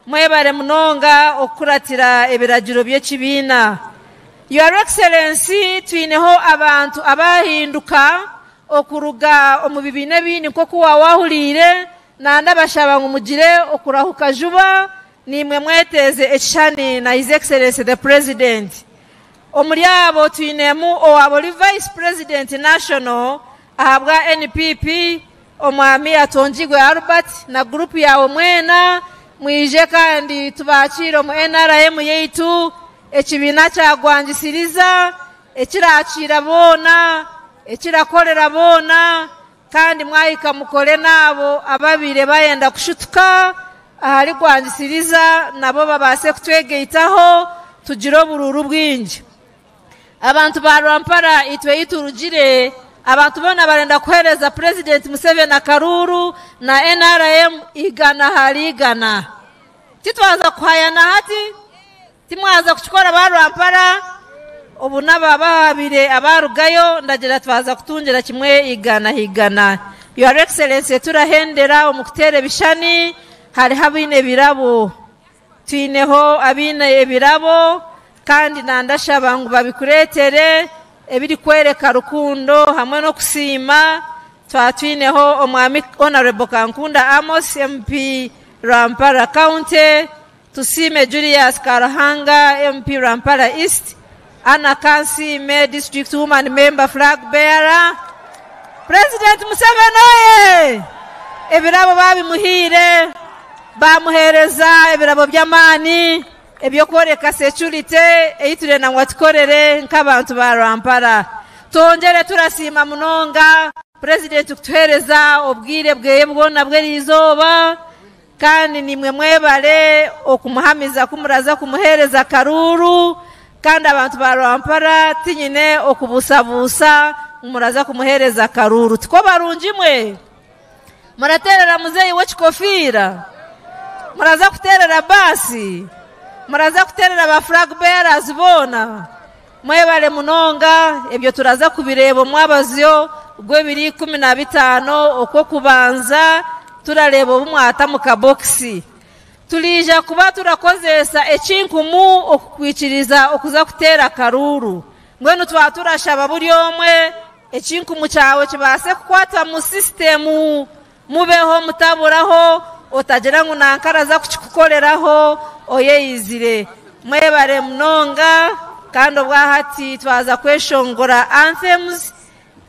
mwebare munonga okuratira ebiragiro by'ekibina. Your excellency twineho abantu abahinduka okuruga omubibine bini nko kuwa wahulire nanda bashaba ngumugire okurahuka juba nimwe mweteze ekishani na his excellency the president. Omuryabo twinemu owabo vice president national ahabwa NPP omwami atonjigwe Albert na group yawo mwena mwije kandi tubakira mu NRM yeitu ekibina kyagwangisiriza ekiracira bona ekirakorera bona kandi mwayika mukore nabo ababire bayenda kushutuka ahari gwangisiriza nabo babase kutwegeitaho tugiro bururu bwingi. Abantu ba Rwampara itwe iturugire abantu bona barenda kuhereza president Museveni akaruru na NRM igana harigana titwaza kuhayana hati timwaza kuchikora ba Rwampara ubu nabababire abarugayo ndagira twaza kutungira kimwe igana higana. Your excellency turahendera omukutere bishani hari habine birabo twineho abine ebirabo kandi nandashaba ngo babikuretere ebiri kwereka rukundo hamwe no kusima twatwineho omwami honorable Kankunda Amos MP Rwampara County tusime Julius Karahanga MP Rwampara East Anna Kansime District Woman Member Flag Bearer President Museveni ebirabo babimuhire bamuhereza ebirabo by'amani ebyo koreka security eiture na ngwatikorere nk'abantu ba Rwampara tongere turasima munonga president kutuhereza obwire bweye bwona bwerizoba kandi nimwe mwebale okumuhamiza kumuraza kumuhereza karuru kandi abantu ba Rwampara tinyine okubusabusa muraza kumuhereza karuru tiko barunjimwe muraterera muzeyi w'ekikofira muraza kuterera basi muraza kuterera ba flag bearers bona mwebale munonga ebyo turaza kubirebo mwabazyo gwe 2015 okwo kubanza turareba umwata mu kaboxi tulija kuba turakozesa ekinkumu okukwikiriza okuza kutera karuru ngwenu turashaba buri omwe ekinkumu cyawe kibase kukwata mu systemu mubeho mutaburaho otagira ngo nankaraza kukikukoleraho oyeyizire mwebare munonga kandi obwahati twaza kweshongora anthems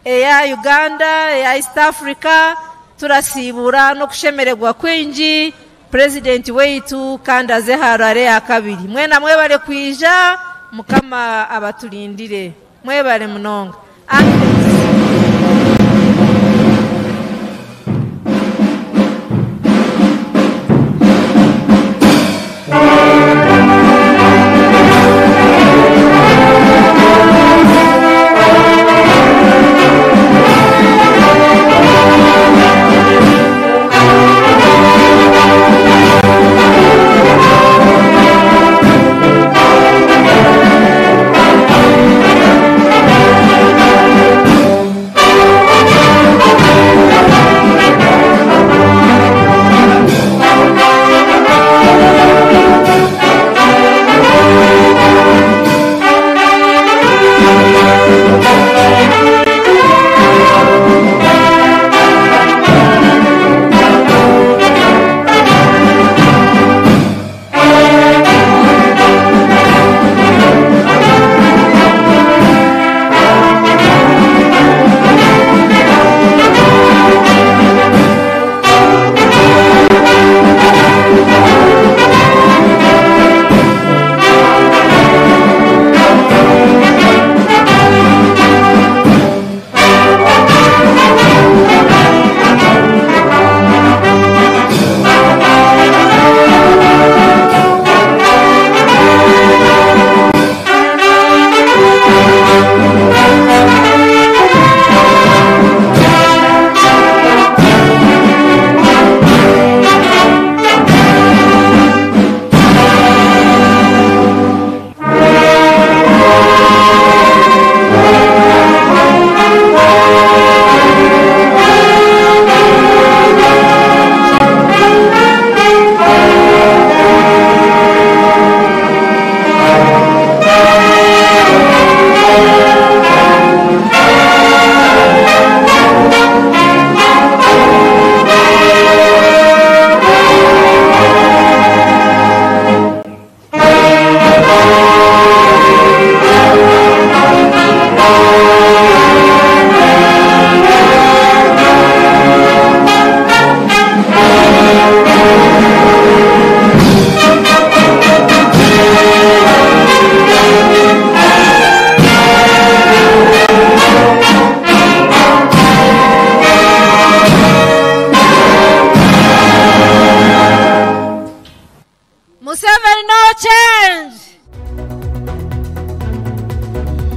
eya Uganda eya East Africa turasibura no kushemererwa kwinji president weitu kandi aze harare akabiri mwena mwebare kwija mukama abatulindire mwebare munonga anthems